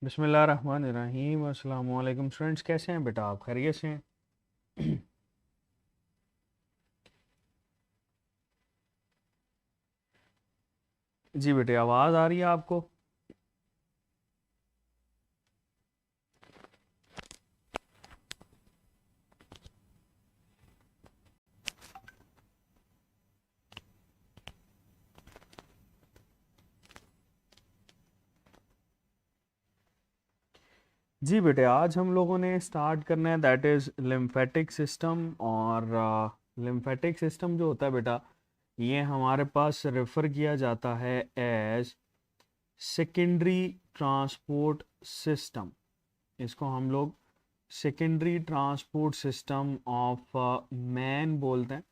बिस्मिल्लाहिर्रहमानिर्रहीम। अस्सलाम वालेकुम स्टूडेंट्स, कैसे हैं बेटा आप? खैरियत से हैं? जी बेटे, आवाज़ आ रही है आपको? जी बेटे, आज हम लोगों ने स्टार्ट करना है दैट इज़ लिम्फेटिक सिस्टम। और लिम्फेटिक सिस्टम जो होता है बेटा, ये हमारे पास रेफ़र किया जाता है एज सेकेंडरी ट्रांसपोर्ट सिस्टम। इसको हम लोग secondary transport system of man बोलते हैं।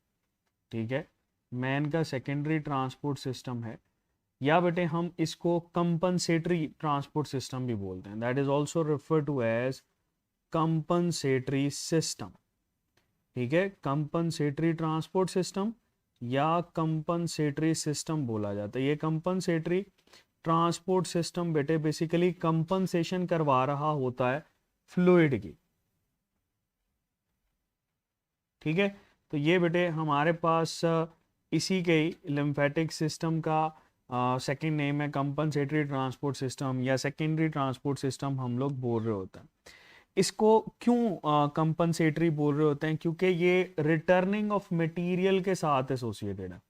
ठीक है, मैन का सेकेंडरी ट्रांसपोर्ट सिस्टम है, या बेटे हम इसको कंपनसेटरी ट्रांसपोर्ट सिस्टम भी बोलते हैं। That is also refer to as compensatory system. ठीक है, कंपनसेटरी ट्रांसपोर्ट सिस्टम या कंपनसेटरी सिस्टम बोला जाता है। ये कंपनसेटरी ट्रांसपोर्ट सिस्टम बेटे बेसिकली कंपनसेशन करवा रहा होता है फ्लूइड की। ठीक है, तो ये बेटे हमारे पास इसी के ही लिम्फेटिक सिस्टम का सेकंड नेम है कंपनसेटरी ट्रांसपोर्ट सिस्टम या सेकेंडरी ट्रांसपोर्ट सिस्टम हम लोग बोल रहे होते हैं। इसको क्यों कंपनसेटरी बोल रहे होते हैं? क्योंकि ये रिटर्निंग ऑफ मटेरियल के साथ एसोसिएटेड है।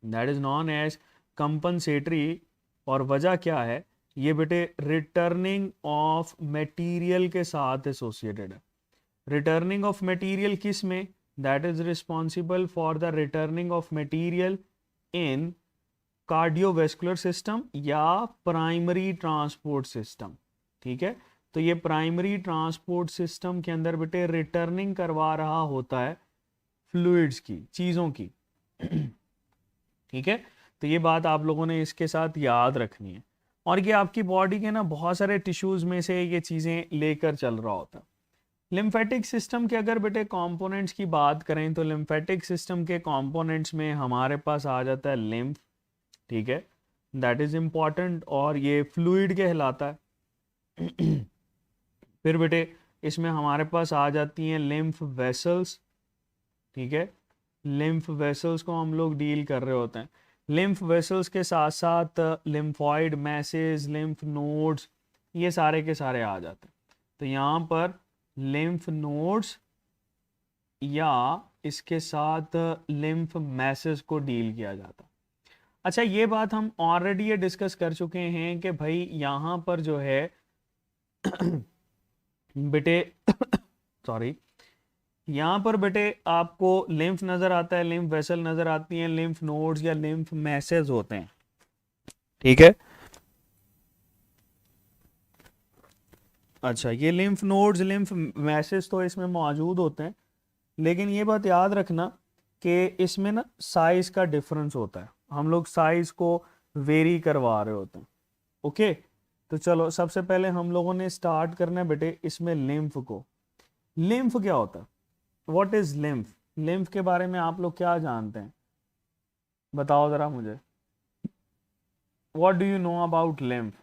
That is known as compensatory. और वजह क्या है? ये बेटे रिटर्निंग ऑफ मटेरियल के साथ एसोसिएटेड है। रिटर्निंग ऑफ मटेरियल किस में? That is responsible for the returning of material in cardiovascular system या प्राइमरी ट्रांसपोर्ट सिस्टम। ठीक है, तो ये प्राइमरी ट्रांसपोर्ट सिस्टम के अंदर बेटे रिटर्निंग करवा रहा होता है फ्लूइड्स की, चीज़ों की। ठीक है, तो ये बात आप लोगों ने इसके साथ याद रखनी है। और ये आपकी बॉडी के ना बहुत सारे टिश्यूज में से ये चीज़ें लेकर चल रहा होता है। लिम्फेटिक सिस्टम के अगर बेटे कंपोनेंट्स की बात करें तो लिम्फेटिक सिस्टम के कंपोनेंट्स में हमारे पास आ जाता है लिम्फ। ठीक है, दैट इज इंपॉर्टेंट और ये फ्लूइड कहलाता है। फिर बेटे इसमें हमारे पास आ जाती हैं लिम्फ वेसल्स। ठीक है, लिम्फ वेसल्स को हम लोग डील कर रहे होते हैं। लिम्फ वेसल्स के साथ साथ लिम्फॉइड मैसेज, लिम्फ नोड्स, ये सारे के सारे आ जाते हैं। तो यहाँ पर लिम्फ नोड्स या इसके साथ लिम्फ मैसेज को डील किया जाता है। अच्छा, ये बात हम ऑलरेडी ये डिस्कस कर चुके हैं कि भाई यहाँ पर जो है बेटे सॉरी, यहाँ पर बेटे आपको लिम्फ नजर आता है, लिम्फ वेसल नजर आती हैं, लिम्फ नोड्स या लिम्फ मैसेज होते हैं। ठीक है, अच्छा ये लिम्फ नोड्स, लिम्फ मैसेज तो इसमें मौजूद होते हैं, लेकिन ये बात याद रखना कि इसमें ना साइज का डिफरेंस होता है। हम लोग साइज को वेरी करवा रहे होते हैं। ओके, तो चलो सबसे पहले हम लोगों ने स्टार्ट करना है बेटे इसमें लिम्फ को। लिम्फ क्या होता है? What is lymph? लिम्फ के बारे में आप लोग क्या जानते हैं? बताओ जरा मुझे। What do you know about lymph?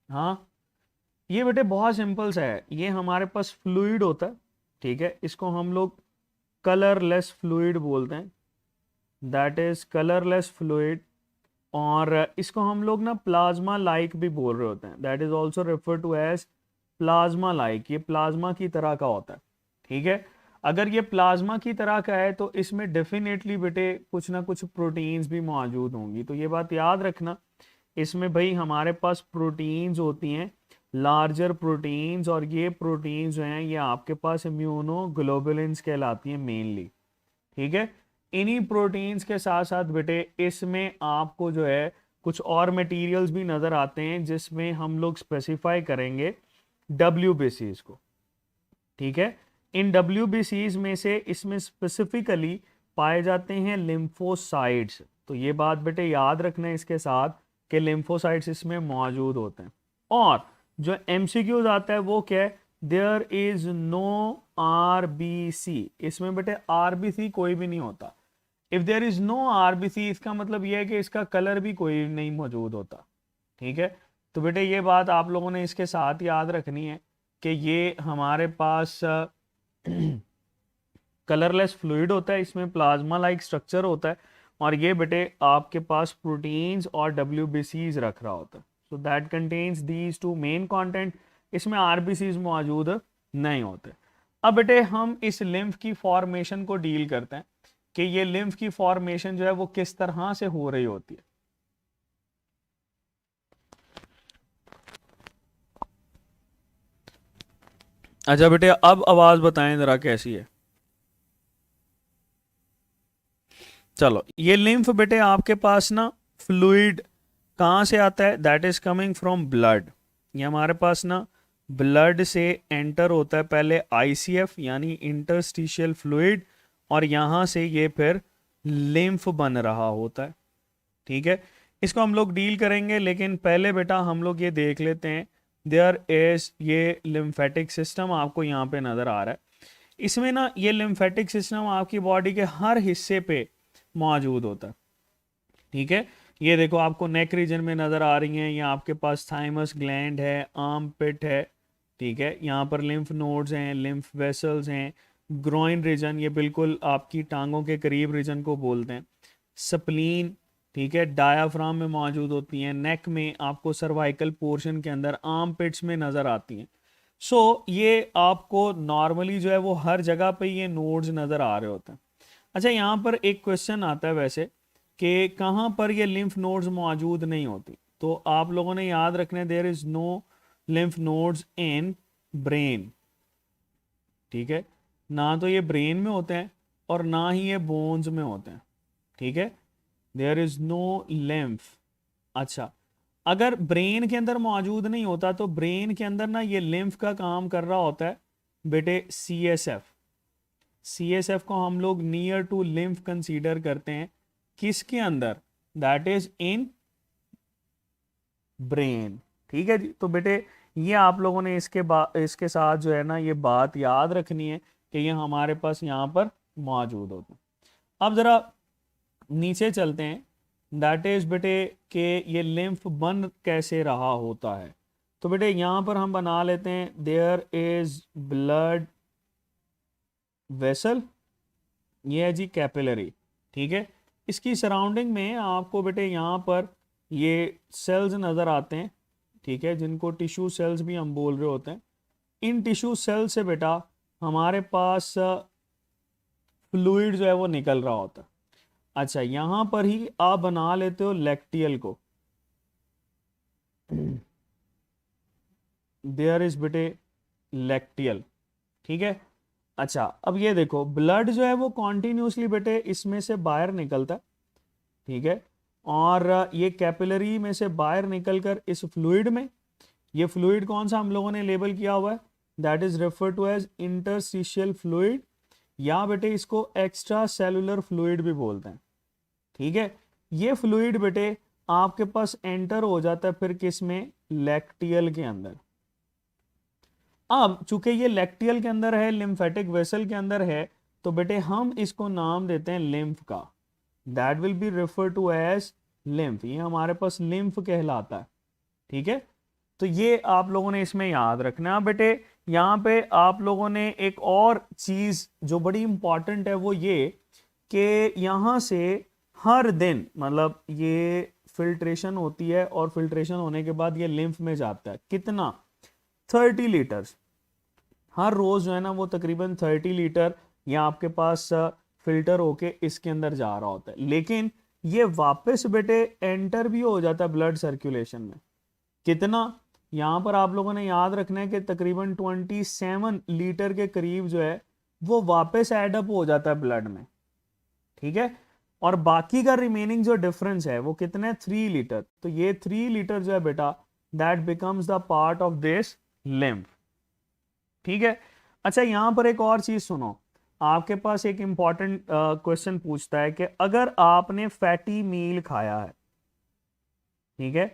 हाँ, ये बेटे बहुत सिंपल सा है। ये हमारे पास फ्लूइड होता है। ठीक है, इसको हम लोग कलरलेस फ्लूइड बोलते हैं। That is colourless fluid. और इसको हम लोग ना प्लाज्मा लाइक भी बोल रहे होते हैं। That is also refer to as plasma like. ये प्लाज्मा की तरह का होता है। ठीक है, अगर ये प्लाज्मा की तरह का है तो इसमें डेफिनेटली बेटे कुछ ना कुछ प्रोटीन्स भी मौजूद होंगी। तो ये बात याद रखना, इसमें भाई हमारे पास प्रोटीन्स होती हैं, लार्जर प्रोटीन्स। और ये प्रोटीन्स जो हैं ये आपके पास इम्यूनोग्लोबुलिन्स कहलाती हैं मेनली। ठीक है, इन्हीं प्रोटीन्स के साथ साथ बेटे इसमें आपको जो है कुछ और मटेरियल्स भी नजर आते हैं जिसमें हम लोग स्पेसिफाई करेंगे WBCs को। ठीक है, इन WBCs में से इसमें स्पेसिफिकली पाए जाते हैं लिम्फोसाइट्स। तो ये बात बेटे याद रखना है इसके साथ कि लिम्फोसाइट्स इसमें मौजूद होते हैं। और जो MCQs आता है वो क्या है? There is no RBC। इसमें बेटे RBC कोई भी नहीं होता। If there is no RBC इसका मतलब यह है कि इसका कलर भी कोई नहीं मौजूद होता। ठीक है, तो बेटे ये बात आप लोगों ने इसके साथ याद रखनी है कि ये हमारे पास कलरलेस फ्लूइड होता है, इसमें प्लाज्मा लाइक स्ट्रक्चर होता है, और ये बेटे आपके पास प्रोटीन्स और डब्ल्यूबीसीज रख रहा होता है। So that contains these two main content. इसमें आरबीसीज मौजूद नहीं होते। अब बेटे हम इस लिम्फ की फॉर्मेशन को डील करते हैं कि ये लिम्फ की फॉर्मेशन जो है वो किस तरह से हो रही होती है। अच्छा बेटे अब आवाज बताएं जरा कैसी है। चलो, ये लिम्फ बेटे आपके पास ना फ्लूइड कहाँ से आता है, that is coming from blood. ये हमारे पास ना ब्लड से एंटर होता है पहले आईसीएफ यानी इंटरस्टिशियल फ्लूइड, और यहाँ से ये फिर लिम्फ बन रहा होता है। ठीक है, इसको हम लोग डील करेंगे, लेकिन पहले बेटा हम लोग ये देख लेते हैं। देयर इज ये लिम्फेटिक सिस्टम आपको यहाँ पे नज़र आ रहा है। इसमें ना ये लिम्फेटिक सिस्टम आपकी बॉडी के हर हिस्से पे मौजूद होता है। ठीक है, ये देखो आपको नेक रीजन में नज़र आ रही हैं, ये आपके पास थाइमस ग्लैंड है, आर्म पिट है। ठीक है, यहाँ पर लिम्फ नोड्स हैं, लिम्फ वेसल्स हैं, ग्रोइन रीजन, ये बिल्कुल आपकी टांगों के करीब रीजन को बोलते हैं, स्प्लीन। ठीक है, डायाफ्राम में मौजूद होती हैं, नेक में आपको सर्वाइकल पोर्शन के अंदर आर्म पिट्स में नज़र आती हैं। सो ये आपको नॉर्मली जो है वो हर जगह पे ये नोड्स नज़र आ रहे होते हैं। अच्छा, यहाँ पर एक क्वेश्चन आता है वैसे कि कहाँ पर ये लिम्फ नोड्स मौजूद नहीं होती, तो आप लोगों ने याद रखने, there is no lymph nodes in brain. ठीक है, ना तो ये ब्रेन में होते हैं और ना ही ये बोन्स में होते हैं। ठीक है, देयर इज नो लिम्फ। अच्छा, अगर ब्रेन के अंदर मौजूद नहीं होता तो ब्रेन के अंदर ना ये लिम्फ का काम कर रहा होता है बेटे सीएसएफ। सीएसएफ को हम लोग नियर टू लिम्फ कंसीडर करते हैं, किसके अंदर, दैट इज इन ब्रेन। ठीक है जी, तो बेटे ये आप लोगों ने इसके साथ जो है ना ये बात याद रखनी है कि ये हमारे पास यहाँ पर मौजूद होते हैं। अब जरा नीचे चलते हैं, दैट इज बेटे कि ये लिम्फ बन कैसे रहा होता है। तो बेटे यहाँ पर हम बना लेते हैं, देयर इज ब्लड वेसल, ये है जी कैपिलरी। ठीक है, इसकी सराउंडिंग में आपको बेटे यहाँ पर ये सेल्स नज़र आते हैं। ठीक है, जिनको टिश्यू सेल्स भी हम बोल रहे होते हैं। इन टिश्यू सेल से बेटा हमारे पास फ्लूइड जो है वो निकल रहा होता है। अच्छा, यहाँ पर ही आप बना लेते हो लैक्टियल को, देयर इज बेटे लैक्टियल। ठीक है, अच्छा अब ये देखो ब्लड जो है वो कॉन्टिन्यूसली बेटे इसमें से बाहर निकलता है। ठीक है, और ये कैपिलरी में से बाहर निकलकर इस फ्लूइड में, ये फ्लूइड कौन सा हम लोगों ने लेबल किया हुआ है, that is refer to as interstitial fluid, या बेटे इसको एक्स्ट्रा सेलुलर फ्लूइड भी बोलते हैं। ठीक है, ये फ्लूइड बेटे आपके पास एंटर हो जाता है फिर किस में, लैक्टियल के अंदर। अब चूंकि ये लैक्टियल के अंदर है, लिम्फेटिक वेसल के अंदर है, तो बेटे हम इसको नाम देते हैं लिम्फ का, that will be refer to as lymph. ये हमारे पास लिम्फ कहलाता है। ठीक है, तो ये आप लोगों ने इसमें याद रखना है। बेटे यहाँ पे आप लोगों ने एक और चीज जो बड़ी इंपॉर्टेंट है वो ये कि यहाँ से हर दिन मतलब ये फिल्ट्रेशन होती है, और फिल्ट्रेशन होने के बाद ये लिम्फ में जाता है, कितना, 30 लीटर्स हर रोज जो है ना वो तकरीबन 30 लीटर ये आपके पास फिल्टर होके इसके अंदर जा रहा होता है। लेकिन ये वापस बेटे एंटर भी हो जाता है ब्लड सर्कुलेशन में, कितना, यहाँ पर आप लोगों ने याद रखना है कि तकरीबन 27 लीटर के करीब जो है वो वापस एडअप हो जाता है ब्लड में। ठीक है, और बाकी का रिमेनिंग जो डिफरेंस है वो कितने, 3 लीटर। तो ये 3 लीटर जो है बेटा that becomes the part of this lymph. ठीक है, अच्छा यहाँ पर एक और चीज सुनो, आपके पास एक इंपॉर्टेंट क्वेश्चन पूछता है कि अगर आपने फैटी मील खाया है, ठीक है,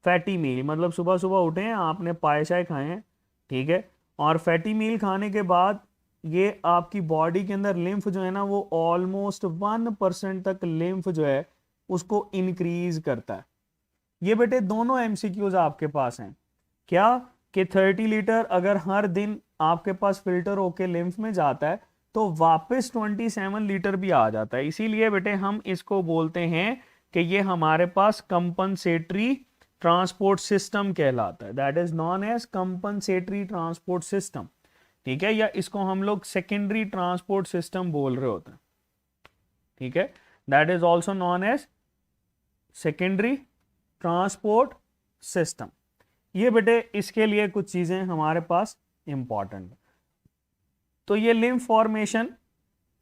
फैटी मील मतलब सुबह सुबह उठे हैं आपने पाए शाय खाए हैं, ठीक है, और फैटी मील खाने के बाद ये आपकी बॉडी के अंदर लिम्फ जो है ना वो ऑलमोस्ट 1% तक लिम्फ जो है उसको इंक्रीज करता है। ये बेटे दोनों एमसीक्यूज आपके पास हैं क्या कि 30 लीटर अगर हर दिन आपके पास फिल्टर होके लिम्फ में जाता है तो वापस 27 लीटर भी आ जाता है। इसीलिए बेटे हम इसको बोलते हैं कि ये हमारे पास कंपनसेटरी ट्रांसपोर्ट सिस्टम कहलाता है। That is known as compensatory transport system, ठीक है, या इसको हम लोग सेकेंडरी ट्रांसपोर्ट सिस्टम बोल रहे होते हैं, ठीक है। That is also known as secondary transport system. ये बेटे इसके लिए कुछ चीजें हमारे पास इंपॉर्टेंट। तो ये लिम्फ फॉर्मेशन,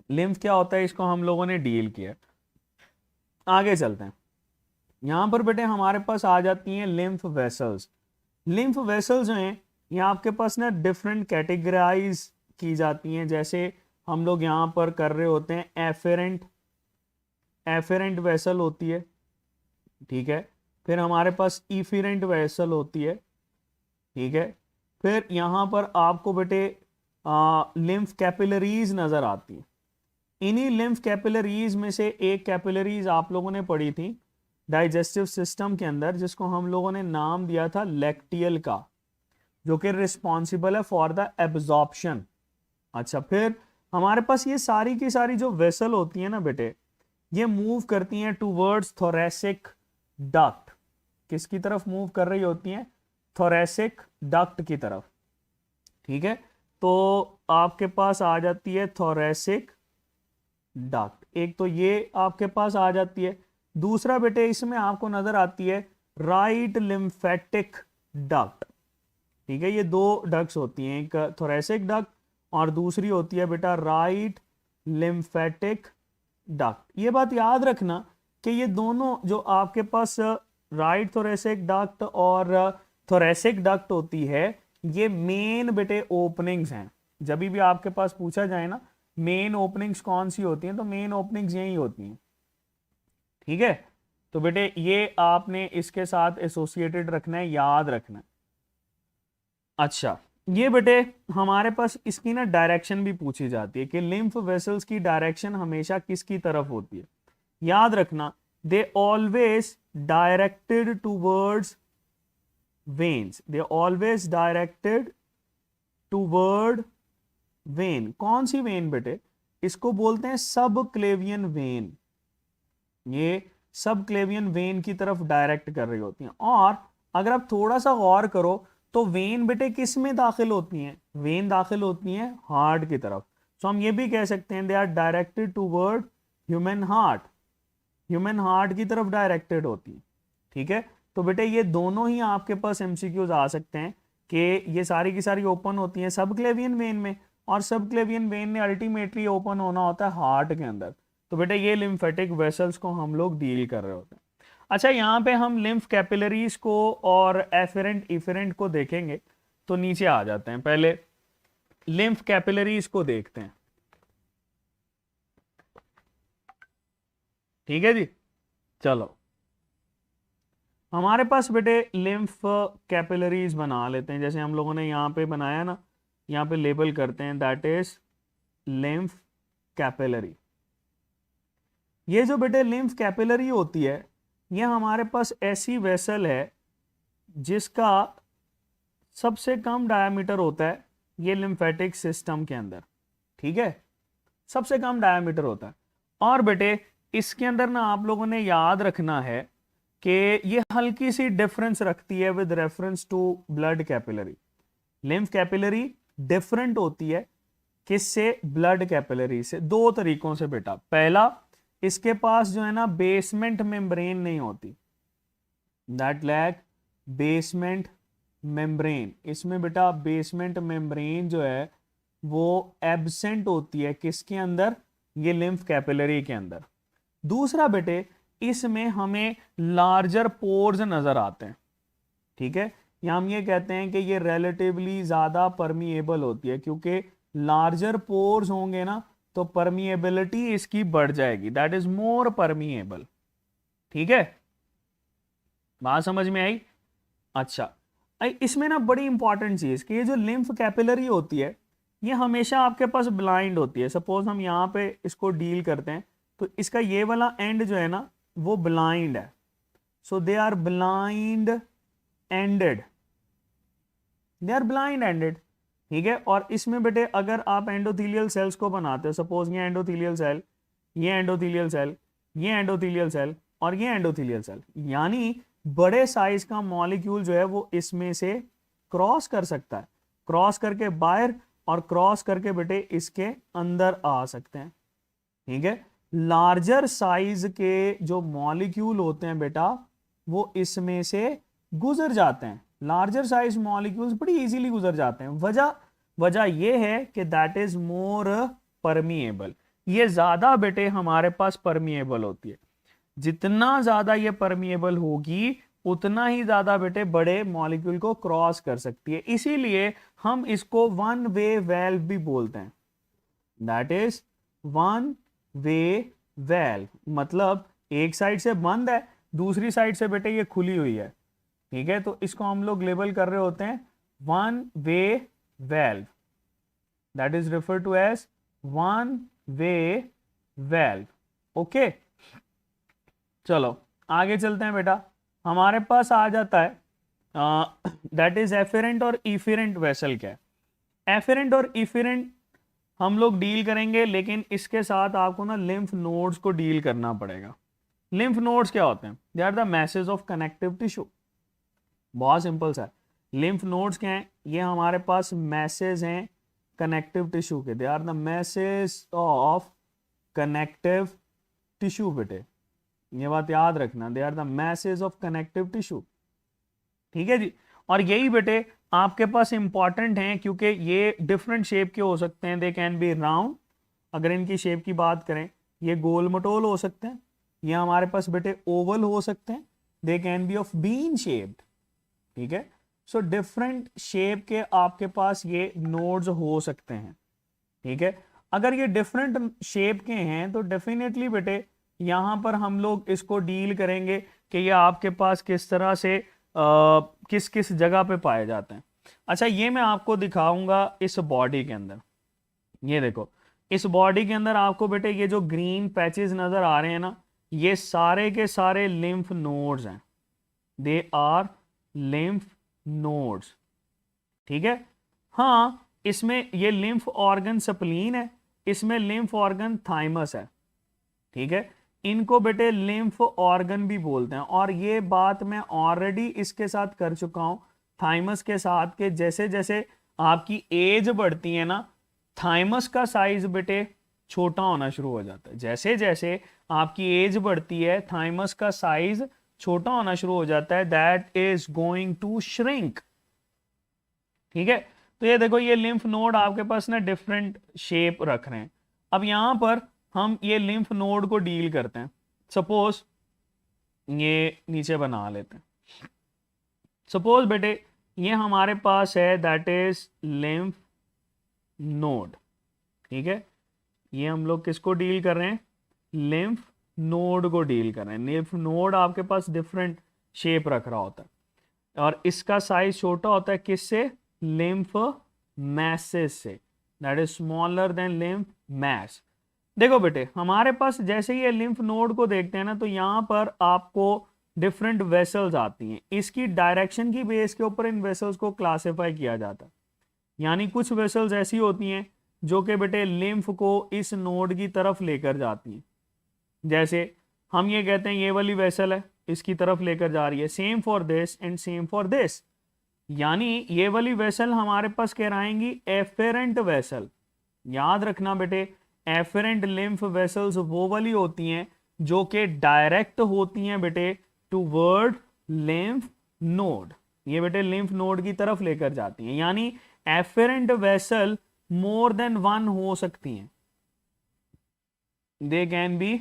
लिम्फ क्या होता है, इसको हम लोगों ने डील किया। आगे चलते हैं। यहां पर बेटे हमारे पास आ जाती हैं लिम्फ वेसल्स। लिम्फ वेसल्स जो हैं ये आपके पास ना डिफरेंट कैटेगराइज की जाती हैं। जैसे हम लोग यहां पर कर रहे होते हैं एफेरेंट वेसल होती है, ठीक है। फिर हमारे पास इफेरेंट वेसल होती है, ठीक है। फिर यहां पर आपको बेटे लिम्फ कैपिलरीज नजर आती हैं। इन्हीं लिम्फ कैपिलरीज में से एक कैपिलरीज आप लोगों ने पढ़ी थी डाइजेस्टिव सिस्टम के अंदर, जिसको हम लोगों ने नाम दिया था लैक्टियल का, जो कि रिस्पॉन्सिबल है फॉर द एब्जॉर्प्शन। अच्छा, फिर हमारे पास ये सारी की सारी जो वेसल होती है ना बेटे, ये मूव करती हैं टूवर्ड्स थोरेसिक डक्ट। किसकी तरफ मूव कर रही होती हैं? थोरेसिक डक्ट की तरफ, ठीक है। तो आपके पास आ जाती है थोरेसिक डक्ट, एक तो ये आपके पास आ जाती है। दूसरा बेटे इसमें आपको नजर आती है राइट लिम्फेटिक डक्ट, ठीक है। ये दो डक्ट्स होती हैं, एक थोरेसिक डक्ट और दूसरी होती है बेटा राइट लिम्फेटिक डक्ट। ये बात याद रखना कि ये दोनों जो आपके पास राइट थोरेसिक डक्ट और थोरेसिक डक्ट होती है, ये मेन बेटे ओपनिंग्स हैं। जब भी आपके पास पूछा जाए ना मेन ओपनिंग्स कौन सी होती हैं, तो मेन ओपनिंग्स यही होती हैं, ठीक है। तो बेटे ये आपने इसके साथ एसोसिएटेड रखना है, याद रखना है। अच्छा, ये बेटे हमारे पास इसकी ना डायरेक्शन भी पूछी जाती है कि लिम्फ वेसल्स की डायरेक्शन हमेशा किसकी तरफ होती है। याद रखना, they always directed towards veins, they always directed toward when. कौन सी वेन बेटे? इसको बोलते हैं सब क्लेवियन वेन। ये सब क्लेवियन वेन की तरफ डायरेक्ट कर रही होती हैं। और अगर आप थोड़ा सा गौर करो तो वेन बेटे किस में दाखिल होती हैं? वेन दाखिल होती हैं हार्ट की तरफ। तो हम ये भी कह सकते हैं they are directed toward human heart, human heart की तरफ डायरेक्टेड होती है, ठीक है। तो बेटे ये दोनों ही आपके पास एमसीक्यूज आ सकते हैं कि ये सारी की सारी ओपन होती हैं सब क्लेवियन वेन में, और सब क्लेवियन वेन ने अल्टीमेटली ओपन होना होता है हार्ट के अंदर। तो बेटा ये लिम्फेटिक वेसल्स को हम लोग डील कर रहे होते हैं। अच्छा, यहाँ पे हम लिम्फ कैपिलरीज को और एफेरेंट इफेरेंट को देखेंगे। तो नीचे आ जाते हैं, पहले लिम्फ कैपिलरीज को देखते हैं, ठीक है जी। चलो हमारे पास बेटे लिम्फ कैपिलरीज बना लेते हैं। जैसे हम लोगों ने यहाँ पे बनाया ना, यहाँ पे लेबल करते हैं दैट इज लिम्फ कैपिलरी। ये जो बेटे लिम्फ कैपिलरी होती है, ये हमारे पास ऐसी वेसल है जिसका सबसे कम डायामीटर होता है ये लिम्फेटिक सिस्टम के अंदर, ठीक है, सबसे कम डायामीटर होता है। और बेटे इसके अंदर ना आप लोगों ने याद रखना है कि ये हल्की सी डिफरेंस रखती है with reference to blood capillary. Lymph capillary different होती है किससे? ब्लड कैपिलरी से। दो तरीकों से बेटा। पहला, इसके पास जो है ना बेसमेंट मेम्ब्रेन नहीं होती, दैट लैक बेसमेंट मेम्ब्रेन। इसमें बेटा बेसमेंट मेम्ब्रेन जो है वो एब्सेंट होती है किसके अंदर? ये लिम्फ कैपिलरी के अंदर। दूसरा बेटे इसमें हमें लार्जर पोर्स नजर आते हैं, ठीक है। या हम ये कहते हैं कि ये रिलेटिवली ज्यादा परमिएबल होती है, क्योंकि लार्जर पोर्स होंगे ना तो परमिएबिलिटी इसकी बढ़ जाएगी, दैट इज मोर परमिएबल, ठीक है। बात समझ में आई? अच्छा, इसमें ना बड़ी इंपॉर्टेंट चीज कि ये जो लिम्फ कैपिलरी होती है ये हमेशा आपके पास ब्लाइंड होती है। सपोज हम यहाँ पे इसको डील करते हैं तो इसका ये वाला एंड जो है ना वो ब्लाइंड है, so they are blind ended, they are blind ended, ठीक है। और इसमें बेटे अगर आप एंडोथेलियल सेल्स को बनाते हो, सपोज ये एंडोथेलियल सेल, ये एंडोथेलियल सेल, ये एंडोथेलियल सेल और ये एंडोथेलियल सेल, यानी बड़े साइज का मॉलिक्यूल जो है वो इसमें से क्रॉस कर सकता है, क्रॉस करके बाहर और क्रॉस करके बेटे इसके अंदर आ सकते हैं, ठीक है। लार्जर साइज के जो मॉलिक्यूल होते हैं बेटा वो इसमें से गुजर जाते हैं, लार्जर साइज मॉलिक्यूल्स बड़ी इजीली गुजर जाते हैं। वजह यह है कि दैट इज मोर परमिएबल, ये ज्यादा बेटे हमारे पास परमिएबल होती है, जितना ज्यादा ये परमिएबल होगी उतना ही ज्यादा बेटे बड़े मॉलिक्यूल को क्रॉस कर सकती है, इसीलिए हम इसको वन वे वेल्व भी बोलते हैं, that is one way valve, मतलब एक साइड से बंद है, दूसरी साइड से बेटे ये खुली हुई है, ठीक है। तो इसको हम लोग लेबल कर रहे होते हैं one way valve, that is refer to as one way valve, okay. चलो आगे चलते हैं बेटा, हमारे पास आ जाता है दैट इज एफेरेंट और इफेरेंट वेसल। क्या है एफेरेंट और इफेरेंट हम लोग डील करेंगे, लेकिन इसके साथ आपको ना लिम्फ नोड्स को डील करना पड़ेगा। लिम्फ नोड्स क्या होते हैं? They are the masses of connective tissue, बहुत सिंपल सा है। लिम्फ नोड्स क्या हैं? ये हमारे पास मैसेज हैं कनेक्टिव टिश्यू के, they are the masses of connective tissue बेटे, ये बात याद रखना, they are the masses of connective tissue, ठीक है जी। और यही बेटे आपके पास इंपॉर्टेंट हैं क्योंकि ये डिफरेंट शेप के हो सकते हैं, दे कैन बी राउंड, अगर इनकी शेप की बात करें ये गोल मटोल हो सकते हैं, ये हमारे पास बेटे ओवल हो सकते हैं, they can be of bean shaped, ठीक है। सो डिफरेंट शेप के आपके पास ये नोड्स हो सकते हैं, ठीक है। अगर ये डिफरेंट शेप के हैं तो डेफिनेटली बेटे यहां पर हम लोग इसको डील करेंगे कि ये आपके पास किस तरह से किस किस जगह पे पाए जाते हैं। अच्छा ये मैं आपको दिखाऊंगा इस बॉडी के अंदर, ये देखो इस बॉडी के अंदर आपको बेटे ये जो ग्रीन पैचेस नजर आ रहे हैं ना, ये सारे के सारे लिम्फ नोड्स हैं, दे आर लिम्फ नोड्स, ठीक है। हाँ इसमें ये लिम्फ ऑर्गन स्प्लीन है, इसमें लिम्फ ऑर्गन थाइमस है, ठीक है। इनको बेटे लिम्फ ऑर्गन भी बोलते हैं, और ये बात मैं ऑलरेडी इसके साथ कर चुका हूं थाइमस के साथ, के जैसे जैसे आपकी एज बढ़ती है ना थाइमस का साइज बेटे छोटा होना शुरू हो जाता है, जैसे जैसे आपकी एज बढ़ती है थाइमस का साइज छोटा होना शुरू हो जाता है, that is going to shrink, ठीक है। तो ये देखो ये लिम्फ नोड आपके पास ना डिफरेंट शेप रख रहे हैं। अब यहां पर हम ये लिम्फ नोड को डील करते हैं, सपोज ये नीचे बना लेते हैं, सपोज बेटे ये हमारे पास है दैट इज लिम्फ नोड, ठीक है। ये हम लोग किसको डील कर रहे हैं? लिम्फ नोड को डील कर रहे हैं। लिम्फ नोड आपके पास डिफरेंट शेप रख रहा होता है और इसका साइज छोटा होता है किससे? लिम्फ मैसेज से, that is smaller than lymph mass. देखो बेटे हमारे पास जैसे ये लिम्फ नोड को देखते हैं ना तो यहां पर आपको डिफरेंट वेसल्स आती हैं, इसकी डायरेक्शन की बेस के ऊपर इन वेसल्स को क्लासिफाई किया जाता है। यानी कुछ वेसल्स ऐसी होती हैं जो कि बेटे लिम्फ को इस नोड की तरफ लेकर जाती हैं, जैसे हम ये कहते हैं ये वाली वेसल है इसकी तरफ लेकर जा रही है, same for this and same for this, यानी ये वाली वेसल हमारे पास कहलाएंगी एफेरेंट वेसल। याद रखना बेटे एफेरेंट लिम्फ वेसल्स वो वाली होती हैं जो कि डायरेक्ट होती हैं बेटे टूवर्ड लिम्फ नोड, ये बेटे लिम्फ नोड की तरफ लेकर जाती हैं, यानी efferent vessel more than one हो सकती हैं, they can be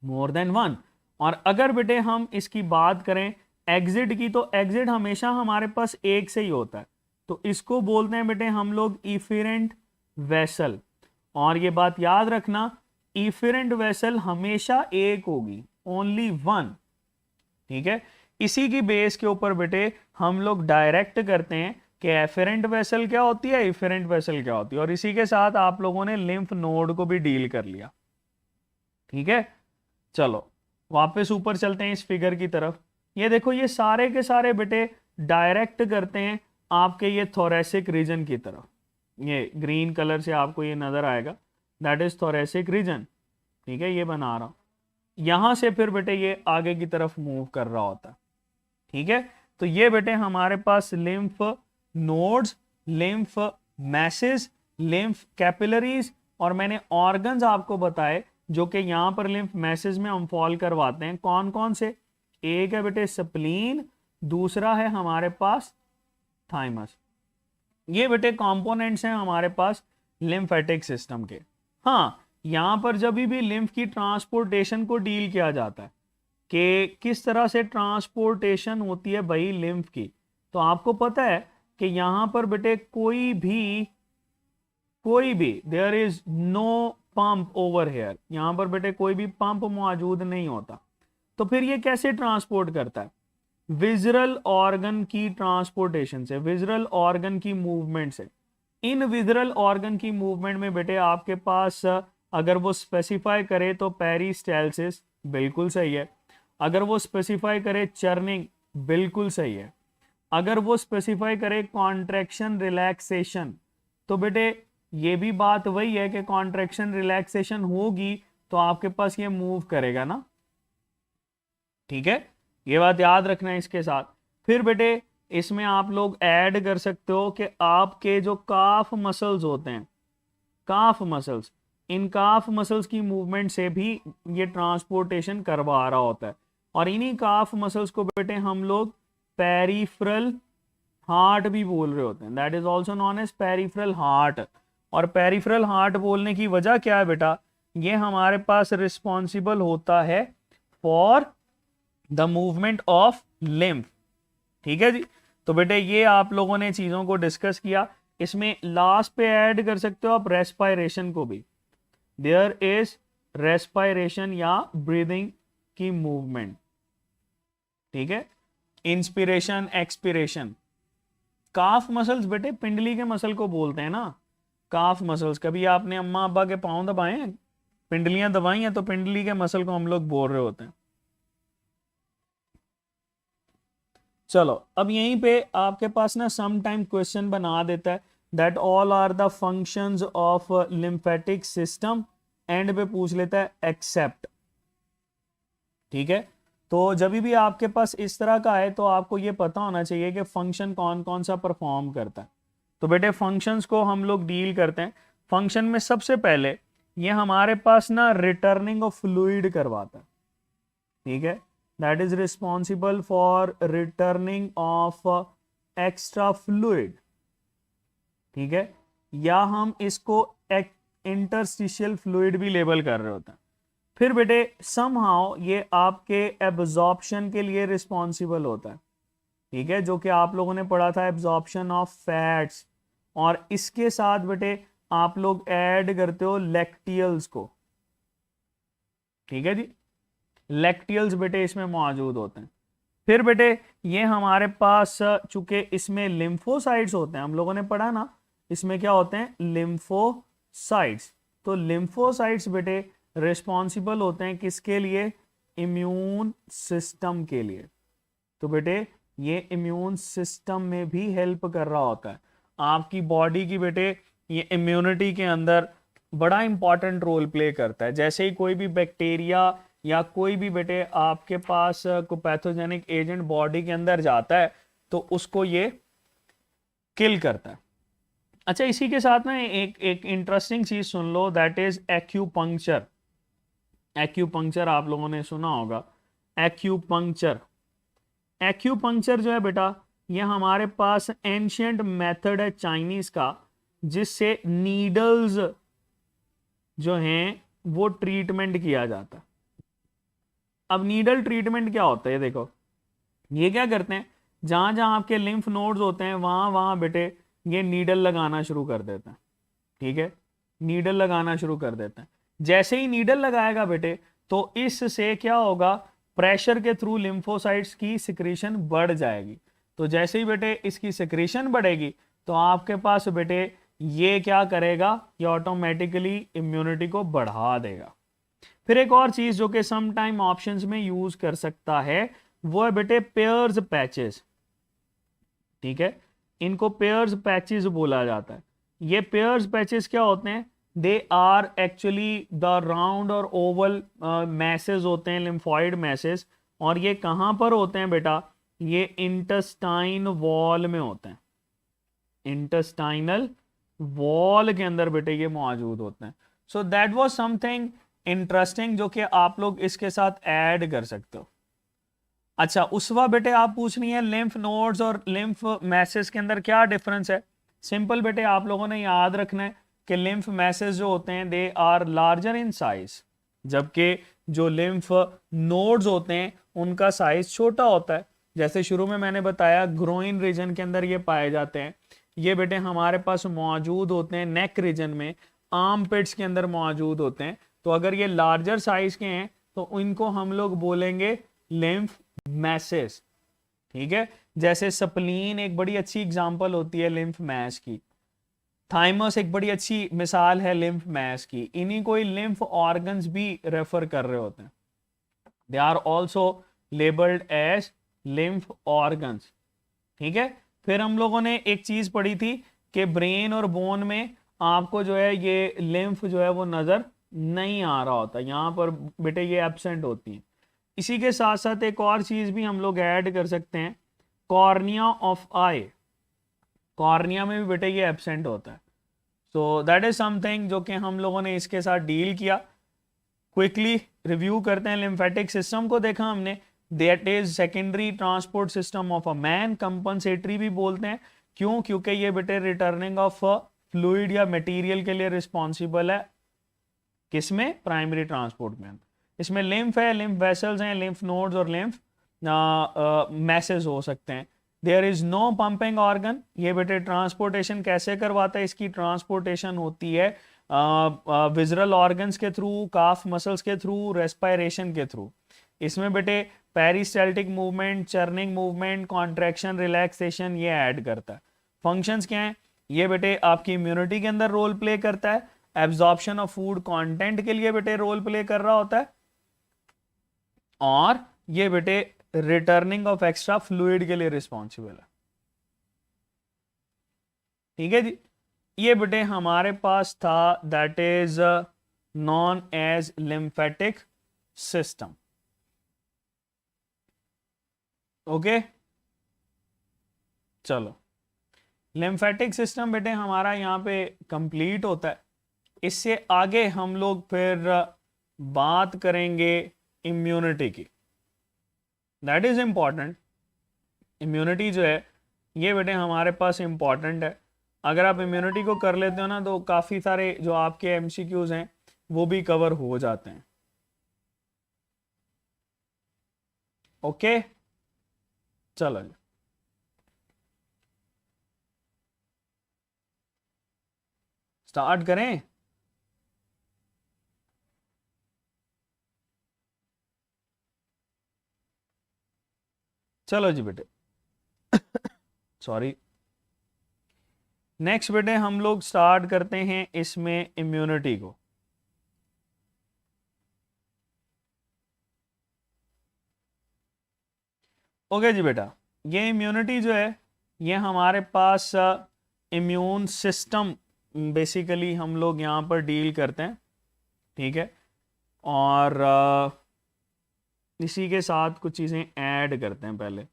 more than one. और अगर बेटे हम इसकी बात करें एग्जिट की, तो एग्जिट हमेशा हमारे पास एक से ही होता है, तो इसको बोलते हैं बेटे हम लोग इफेरेंट वेसल। और ये बात याद रखना इफेरेंट वेसल हमेशा एक होगी, ओनली वन, ठीक है। इसी की बेस के ऊपर बेटे हम लोग डायरेक्ट करते हैं कि एफेरेंट वेसल क्या होती है, इफेरेंट वेसल क्या होती है, और इसी के साथ आप लोगों ने लिम्फ नोड को भी डील कर लिया, ठीक है। चलो वापस ऊपर चलते हैं इस फिगर की तरफ। ये देखो ये सारे के सारे बेटे डायरेक्ट करते हैं आपके ये थोरेसिक रीजन की तरफ। ये ग्रीन कलर से आपको ये नजर आएगा, दैट इज थोरेसिक रीजन। ठीक है, ये बना रहा हूं। यहां से फिर बेटे ये आगे की तरफ मूव कर रहा होता है। ठीक है, तो ये बेटे हमारे पास लिम्फ नोड्स, लिम्फ मैसेज, लिम्फ कैपिलरीज, और मैंने ऑर्गन्स आपको बताए जो कि यहां पर लिम्फ मैसेज में हम फॉल करवाते हैं। कौन कौन से? एक है बेटे स्प्लीन, दूसरा है हमारे पास थाइमस। ये बेटे कंपोनेंट्स हैं हमारे पास लिम्फेटिक सिस्टम के। हाँ, यहां पर जब भी लिम्फ की ट्रांसपोर्टेशन को डील किया जाता है कि किस तरह से ट्रांसपोर्टेशन होती है भाई लिम्फ की, तो आपको पता है कि यहां पर बेटे कोई भी there is no pump over here, यहां पर बेटे कोई भी पंप मौजूद नहीं होता। तो फिर ये कैसे ट्रांसपोर्ट करता है? विजरल ऑर्गन की ट्रांसपोर्टेशन से, विजरल ऑर्गन की मूवमेंट से। इन विजरल ऑर्गन की मूवमेंट में बेटे आपके पास अगर वो स्पेसिफाई करे तो पेरिस्टालसिस, बिल्कुल सही है। अगर वो स्पेसिफाई करे चर्निंग, बिल्कुल सही है। अगर वो स्पेसिफाई करे कॉन्ट्रैक्शन रिलैक्सेशन, तो बेटे ये भी बात वही है कि कॉन्ट्रैक्शन रिलैक्सेशन होगी तो आपके पास ये मूव करेगा ना। ठीक है, ये बात याद रखना है इसके साथ। फिर बेटे इसमें आप लोग ऐड कर सकते हो कि आपके जो काफ मसल्स होते हैं, काफ मसल्स, इन काफ मसल्स की मूवमेंट से भी ये ट्रांसपोर्टेशन करवा रहा होता है। और इन्हीं काफ मसल्स को बेटे हम लोग पेरिफेरल हार्ट भी बोल रहे होते हैं, that is also known as peripheral heart. और पेरिफेरल हार्ट बोलने की वजह क्या है बेटा? ये हमारे पास रिस्पॉन्सिबल होता है for the movement of lymph. ठीक है जी, तो बेटे ये आप लोगों ने चीजों को डिस्कस किया। इसमें लास्ट पे ऐड कर सकते हो आप रेस्पायरेशन को भी। देयर इज रेस्पायरेशन या ब्रीदिंग की मूवमेंट। ठीक है, इंस्पिरेशन, एक्सपिरेशन। काफ मसल्स बेटे पिंडली के मसल को बोलते हैं ना, काफ मसल्स। कभी आपने अम्मा अब्बा के पांव दबाए हैं, पिंडलियां दबाई हैं, तो पिंडली के मसल को हम लोग बोल रहे होते हैं। चलो अब यहीं पे आपके पास ना सम टाइम क्वेश्चन बना देता है that all are the functions of lymphatic system, and पे पूछ लेता है एक्सेप्ट। ठीक है, तो जब भी आपके पास इस तरह का है तो आपको ये पता होना चाहिए कि फंक्शन कौन कौन सा परफॉर्म करता है। तो बेटे फंक्शंस को हम लोग डील करते हैं। फंक्शन में सबसे पहले ये हमारे पास ना रिटर्निंग ऑफ फ्लूइड करवाता है। ठीक है, that is responsible for returning of extra fluid. ठीक है, या हम इसको इंटरस्टिशियल फ्लूइड भी लेबल कर रहे होते हैं। फिर बेटे समहाउ ये आपके एब्जॉर्प्शन के लिए रिस्पॉन्सिबल होता है। ठीक है, जो कि आप लोगों ने पढ़ा था एब्जॉर्प्शन ऑफ फैट्स। और इसके साथ बेटे आप लोग ऐड करते हो लैक्टियल्स को। ठीक है जी, लैक्टियल्स बेटे इसमें मौजूद होते हैं। फिर बेटे ये हमारे पास चूंकि इसमें लिम्फोसाइट्स होते हैं, हम लोगों ने पढ़ा ना इसमें क्या होते हैं, लिम्फोसाइट्स। तो लिम्फोसाइट्स बेटे रिस्पॉन्सिबल होते हैं किसके लिए? इम्यून सिस्टम के लिए। तो बेटे ये इम्यून सिस्टम में भी हेल्प कर रहा होता है आपकी बॉडी की। बेटे ये इम्यूनिटी के अंदर बड़ा इंपॉर्टेंट रोल प्ले करता है। जैसे ही कोई भी बैक्टीरिया या कोई भी बेटे आपके पास कोई पैथोजेनिक एजेंट बॉडी के अंदर जाता है तो उसको ये किल करता है। अच्छा, इसी के साथ ना एक इंटरेस्टिंग चीज सुन लो, दैट इज एक्यूपंक्चर। एक्यूपंक्चर आप लोगों ने सुना होगा, एक्यूपंक्चर। एक्यूपंक्चर जो है बेटा ये हमारे पास एंशियंट मेथड है चाइनीज का, जिससे नीडल्स जो हैं वो ट्रीटमेंट किया जाता है। अब नीडल ट्रीटमेंट क्या होता है? ये देखो, ये क्या करते हैं, जहां जहां आपके लिम्फ नोड्स होते हैं वहां वहां बेटे ये नीडल लगाना शुरू कर देते हैं। ठीक है, नीडल लगाना शुरू कर देते हैं। जैसे ही नीडल लगाएगा बेटे तो इससे क्या होगा, प्रेशर के थ्रू लिम्फोसाइट्स की सिक्रीशन बढ़ जाएगी। तो जैसे ही बेटे इसकी सिक्रीशन बढ़ेगी तो आपके पास बेटे ये क्या करेगा, ये ऑटोमेटिकली इम्यूनिटी को बढ़ा देगा। फिर एक और चीज जो कि सम टाइम ऑप्शंस में यूज कर सकता है वो है बेटे पेयर्स पैचेस। ठीक है, इनको पेयर्स पैचेस बोला जाता है। ये पेयर्स पैचेस क्या होते हैं? They are actually the round और ओवल मैसेज होते हैं, लिम्फॉइड मैसेज। और ये कहां पर होते हैं बेटा? ये इंटेस्टाइन वॉल में होते हैं, इंटेस्टाइनल वॉल के अंदर बेटे ये मौजूद होते हैं। So that was something interesting जो कि आप लोग इसके साथ ऐड कर सकते हो। अच्छा उसवा बेटे आप पूछ रही है लिम्फ नोड्स और लिम्फ मैसेज के अंदर क्या डिफरेंस है? सिंपल बेटे आप लोगों ने याद रखना है कि लिम्फ मैसेज जो होते हैं they are larger in size, जबकि जो लिम्फ नोड्स होते हैं उनका साइज छोटा होता है। जैसे शुरू में मैंने बताया ग्रोइन रीजन के अंदर ये पाए जाते हैं। ये बेटे हमारे पास मौजूद होते हैं नेक रीजन में, आर्म पिट्स के अंदर मौजूद होते हैं। तो अगर ये लार्जर साइज के हैं तो इनको हम लोग बोलेंगे लिम्फ मैसेज। ठीक है, जैसे सप्लीन एक बड़ी अच्छी एग्जांपल होती है लिम्फ मैस की, थाइमस एक बड़ी अच्छी मिसाल है लिम्फ मैस की। इन्हीं को ही लिम्फ ऑर्गन्स भी रेफर कर रहे होते हैं, they are also labelled as lymph organs. ठीक है, फिर हम लोगों ने एक चीज पढ़ी थी कि ब्रेन और बोन में आपको जो है ये लिम्फ जो है वो नजर नहीं आ रहा होता, यहां पर बेटे ये एब्सेंट होती है। इसी के साथ साथ एक और चीज भी हम लोग ऐड कर सकते हैं, कॉर्निया ऑफ आई। कॉर्निया में भी बेटे ये एब्सेंट होता है। सो दैट इज समथिंग जो कि हम लोगों ने इसके साथ डील किया। क्विकली रिव्यू करते हैं, लिम्फेटिक सिस्टम को देखा हमने, that is secondary transport system of a man, compensatory भी बोलते हैं। क्यों? क्योंकि ये बेटे रिटर्निंग ऑफ फ्लूइड या मटेरियल के लिए रिस्पॉन्सिबल है। किसमें? प्राइमरी ट्रांसपोर्ट में। इसमें लिम्फ है, लिम्फ वेसल्स हैं, लिम्फ नोड्स और लिम्फ मैसेज हो सकते हैं। There is no pumping organ. ये बेटे ट्रांसपोर्टेशन कैसे करवाता है? इसकी ट्रांसपोर्टेशन होती है विजरल ऑर्गन्स के थ्रू, काफ मसल्स के थ्रू, रेस्पायरेशन के थ्रू। इसमें बेटे peristaltic movement, churning movement, contraction, relaxation ये ऐड करता है। फंक्शंस क्या हैं? ये बेटे आपकी इम्यूनिटी के अंदर रोल प्ले करता है, एब्जॉर्प्शन ऑफ फूड कंटेंट के लिए बेटे रोल प्ले कर रहा होता है, और ये बेटे रिटर्निंग ऑफ एक्स्ट्रा फ्लूइड के लिए रिस्पॉन्सिबल है। ठीक है जी, ये बेटे हमारे पास था, that is known as lymphatic system. Okay, चलो लिम्फेटिक सिस्टम बेटे हमारा यहां पे कंप्लीट होता है। इससे आगे हम लोग फिर बात करेंगे इम्यूनिटी की। That is important. इम्यूनिटी जो है ये बेटे हमारे पास इंपॉर्टेंट है। अगर आप इम्यूनिटी को कर लेते हो ना तो काफ़ी सारे जो आपके एमसीक्यूज हैं वो भी कवर हो जाते हैं। ओके, चलो जी, स्टार्ट करें। चलो जी बेटे, सॉरी। नेक्स्ट बेटे हम लोग स्टार्ट करते हैं इसमें इम्यूनिटी को। ओके जी बेटा, ये इम्यूनिटी जो है ये हमारे पास इम्यून सिस्टम बेसिकली हम लोग यहाँ पर डील करते हैं। ठीक है, और इसी के साथ कुछ चीज़ें ऐड करते हैं।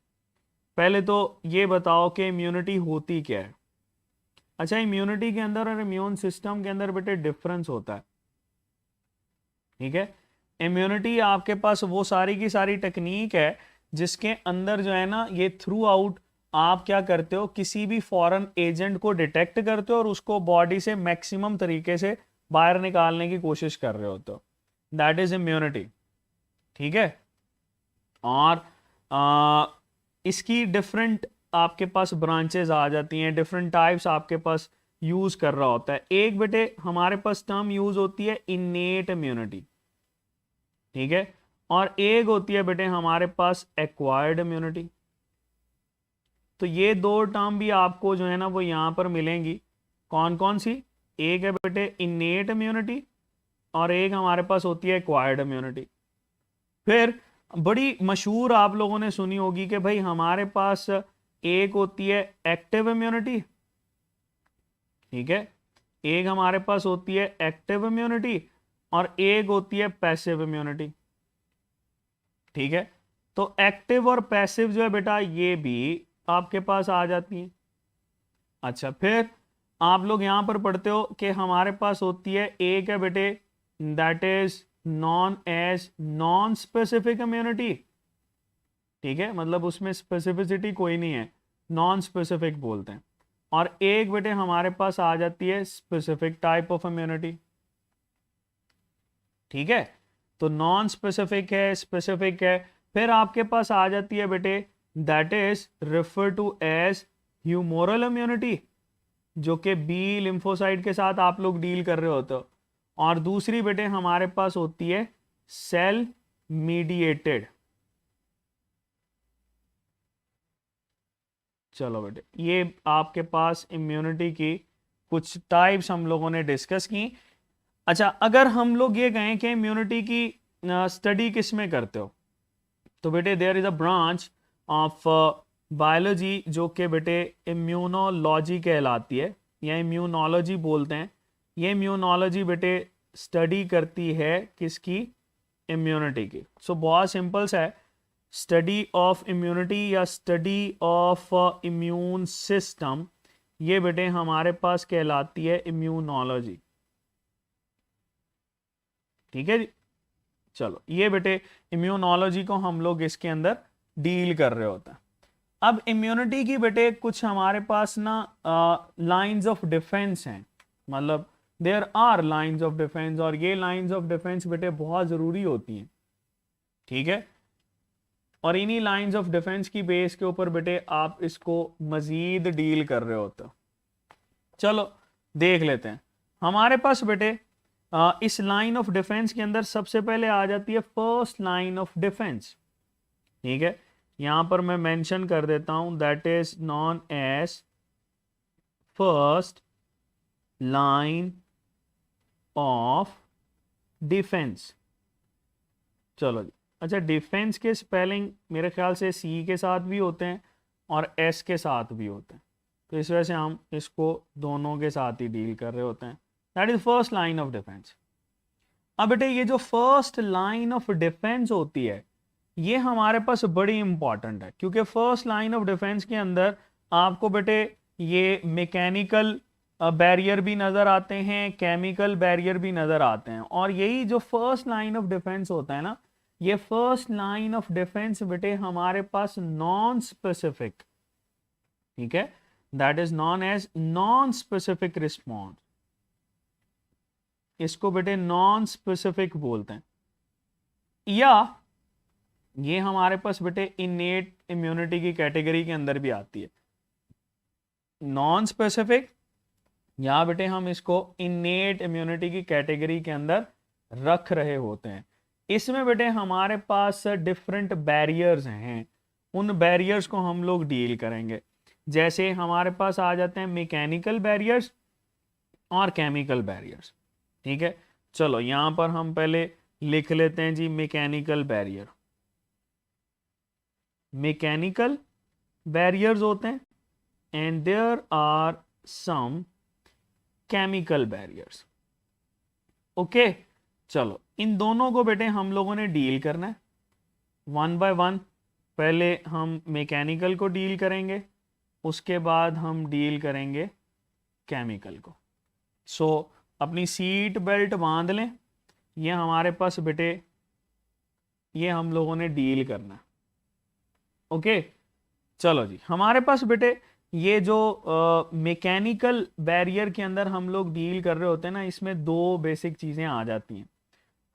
पहले तो ये बताओ कि इम्यूनिटी होती क्या है। अच्छा, इम्यूनिटी के अंदर और इम्यून सिस्टम के अंदर बेटे डिफरेंस होता है। ठीक है, इम्यूनिटी आपके पास वो सारी की सारी टेक्निक है जिसके अंदर जो है ना ये थ्रू आउट आप क्या करते हो, किसी भी फॉरेन एजेंट को डिटेक्ट करते हो और उसको बॉडी से मैक्सिमम तरीके से बाहर निकालने की कोशिश कर रहे होते हो। That is immunity. ठीक है, और इसकी डिफरेंट आपके पास ब्रांचेस आ जाती हैं, डिफरेंट टाइप्स आपके पास यूज कर रहा होता है। एक बेटे हमारे पास टर्म यूज होती है इनेट इम्यूनिटी। ठीक है, और एक होती है बेटे हमारे पास एक्वायर्ड इम्यूनिटी। तो ये दो टर्म भी आपको जो है ना वो यहां पर मिलेंगी। कौन कौन सी? एक है बेटे इनेट इम्यूनिटी और एक हमारे पास होती है एक्वायर्ड इम्यूनिटी। फिर बड़ी मशहूर आप लोगों ने सुनी होगी कि भाई हमारे पास एक होती है एक्टिव इम्यूनिटी, ठीक है, एक हमारे पास होती है एक्टिव इम्यूनिटी और एक होती है पैसिव इम्यूनिटी, ठीक है। तो एक्टिव और पैसिव जो है बेटा ये भी आपके पास आ जाती है। अच्छा, फिर आप लोग यहां पर पढ़ते हो कि हमारे पास होती है एक है बेटे that is known as non specific immunity, ठीक है, मतलब उसमें स्पेसिफिसिटी कोई नहीं है, नॉन स्पेसिफिक बोलते हैं। और एक बेटे हमारे पास आ जाती है स्पेसिफिक टाइप ऑफ इम्यूनिटी, ठीक है। तो नॉन स्पेसिफिक है, स्पेसिफिक है। फिर आपके पास आ जाती है बेटे that is refer to as humoral immunity, जो कि बी लिम्फोसाइट के साथ आप लोग डील कर रहे होते हो। और दूसरी बेटे हमारे पास होती है सेल मीडिएटेड। चलो बेटे, ये आपके पास इम्यूनिटी की कुछ टाइप्स हम लोगों ने डिस्कस की। अच्छा, अगर हम लोग ये कहें कि इम्यूनिटी की स्टडी किस में करते हो, तो बेटे there is a branch of biology जो कि बेटे इम्यूनोलॉजी कहलाती है या इम्यूनोलॉजी बोलते हैं। ये इम्यूनोलॉजी बेटे स्टडी करती है किसकी, इम्यूनिटी की। सो बहुत सिंपल सा है, स्टडी ऑफ इम्यूनिटी या स्टडी ऑफ इम्यून सिस्टम, ये बेटे हमारे पास कहलाती है इम्यूनोलॉजी, ठीक है जी। चलो, ये बेटे इम्यूनोलॉजी को हम लोग इसके अंदर डील कर रहे होते हैं। अब इम्यूनिटी की बेटे कुछ हमारे पास ना लाइंस ऑफ डिफेंस हैं, मतलब there are lines of defence, और ये लाइंस ऑफ डिफेंस बेटे बहुत ज़रूरी होती हैं, ठीक है। और इन्हीं लाइंस ऑफ डिफेंस की बेस के ऊपर बेटे आप इसको मजीद डील कर रहे होते हो। चलो देख लेते हैं। हमारे पास बेटे इस लाइन ऑफ डिफेंस के अंदर सबसे पहले आ जाती है फर्स्ट लाइन ऑफ डिफेंस, ठीक है। यहां पर मैं मेंशन कर देता हूं that is known as first line of defence. चलो जी, अच्छा, डिफेंस के स्पेलिंग मेरे ख्याल से सी के साथ भी होते हैं और एस के साथ भी होते हैं, तो इस वजह से हम इसको दोनों के साथ ही डील कर रहे होते हैं। That is first line of defence. अब बेटे ये जो फर्स्ट लाइन ऑफ डिफेंस होती है ये हमारे पास बड़ी इंपॉर्टेंट है, क्योंकि फर्स्ट लाइन ऑफ डिफेंस के अंदर आपको बेटे ये मैकेनिकल बैरियर भी नज़र आते हैं, केमिकल बैरियर भी नज़र आते हैं। और यही जो फर्स्ट लाइन ऑफ डिफेंस होता है ना, ये फर्स्ट लाइन ऑफ डिफेंस बेटे हमारे पास नॉन स्पेसिफिक, ठीक है, that is known as non specific response. इसको बेटे नॉन स्पेसिफिक बोलते हैं। या ये हमारे पास बेटे इनेट इम्यूनिटी की कैटेगरी के अंदर भी आती है, नॉन स्पेसिफिक, या बेटे हम इसको इनेट इम्यूनिटी की कैटेगरी के अंदर रख रहे होते हैं। इसमें बेटे हमारे पास डिफरेंट बैरियर्स हैं, उन बैरियर्स को हम लोग डील करेंगे। जैसे हमारे पास आ जाते हैं मैकेनिकल बैरियर्स और केमिकल बैरियर्स, ठीक है। चलो यहां पर हम पहले लिख लेते हैं जी मैकेनिकल बैरियर। मैकेनिकल बैरियर्स होते हैं and there are some chemical barriers, okay. चलो इन दोनों को बेटे हम लोगों ने डील करना है वन बाय वन। पहले हम मैकेनिकल को डील करेंगे, उसके बाद हम डील करेंगे केमिकल को। सो अपनी सीट बेल्ट बांध लें, ये हमारे पास बेटे ये हम लोगों ने डील करना है, ओके। चलो जी, हमारे पास बेटे ये जो मैकेनिकल बैरियर के अंदर हम लोग डील कर रहे होते हैं ना, इसमें दो बेसिक चीज़ें आ जाती हैं।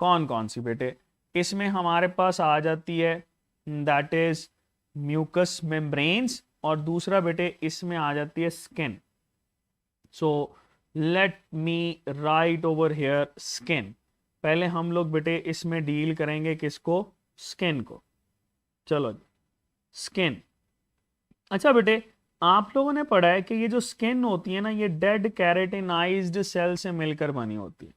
कौन कौन सी बेटे, इसमें हमारे पास आ जाती है दैट इज म्यूकस मेम्ब्रेन्स, और दूसरा बेटे इसमें आ जाती है skin. So let me right over hair skin. पहले हम लोग बेटे इसमें डील करेंगे किसको, स्किन को। चलो जी, स्किन। अच्छा बेटे, आप लोगों ने पढ़ा है कि ये जो स्किन होती है ना, ये डेड कैरेटिनाइज्ड सेल से मिलकर बनी होती है।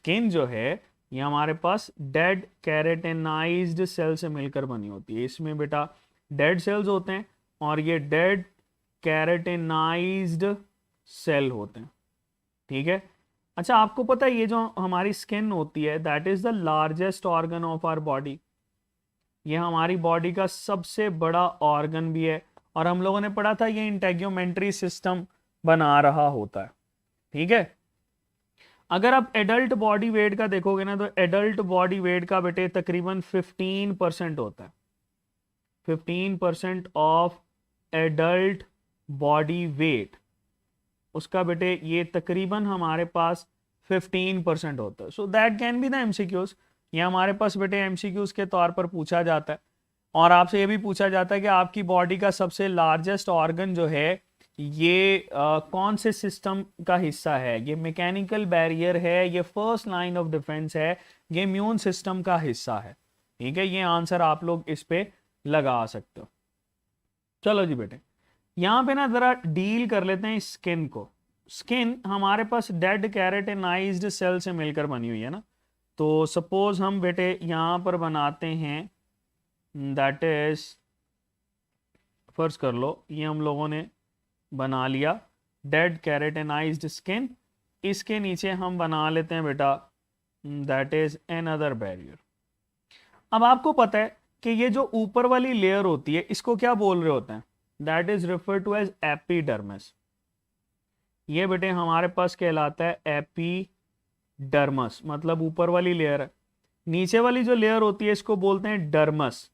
स्किन जो है ये हमारे पास डेड कैरेटिनाइज्ड सेल से मिलकर बनी होती है। इसमें बेटा डेड सेल्स होते हैं और ये डेड कैरेटिनाइज्ड सेल होते हैं, ठीक है। अच्छा, आपको पता है ये जो हमारी स्किन होती है that is the largest organ of our body. ये हमारी बॉडी का सबसे बड़ा ऑर्गन भी है और हम लोगों ने पढ़ा था ये इंटेग्योमेंट्री सिस्टम बना रहा होता है, ठीक है। अगर आप एडल्ट बॉडी वेट का देखोगे ना तो एडल्ट बॉडी वेट का बेटे तकरीबन 15% होता है। 15% ऑफ एडल्ट बॉडी वेट उसका बेटे ये तकरीबन हमारे पास 15% होता है। So that can be the MCQs. ये हमारे पास बेटे एमसीक्यूज के तौर पर पूछा जाता है और आपसे ये भी पूछा जाता है कि आपकी बॉडी का सबसे लार्जेस्ट ऑर्गन जो है ये कौन से सिस्टम का हिस्सा है। ये मैकेनिकल बैरियर है, ये फर्स्ट लाइन ऑफ डिफेंस है, ये इम्यून सिस्टम का हिस्सा है, ठीक है। ये आंसर आप लोग इस पे लगा सकते हो। चलो जी बेटे, यहाँ पे ना जरा डील कर लेते हैं स्किन को। स्किन हमारे पास डेड कैरेटिनाइज्ड सेल से मिलकर बनी हुई है ना। तो सपोज हम बेटे यहाँ पर बनाते हैं दैट इज, फर्ज कर लो ये हम लोगों ने बना लिया डेड कैरेटिनाइज्ड स्किन। इसके नीचे हम बना लेते हैं बेटा दैट इज अनदर बैरियर। अब आपको पता है कि ये जो ऊपर वाली लेयर होती है इसको क्या बोल रहे होते हैं, that is refer to as epidermis. ये बेटे हमारे पास कहलाता है एपिडर्मस, मतलब ऊपर वाली लेयर है। नीचे वाली जो लेयर होती है इसको बोलते हैं डर्मस।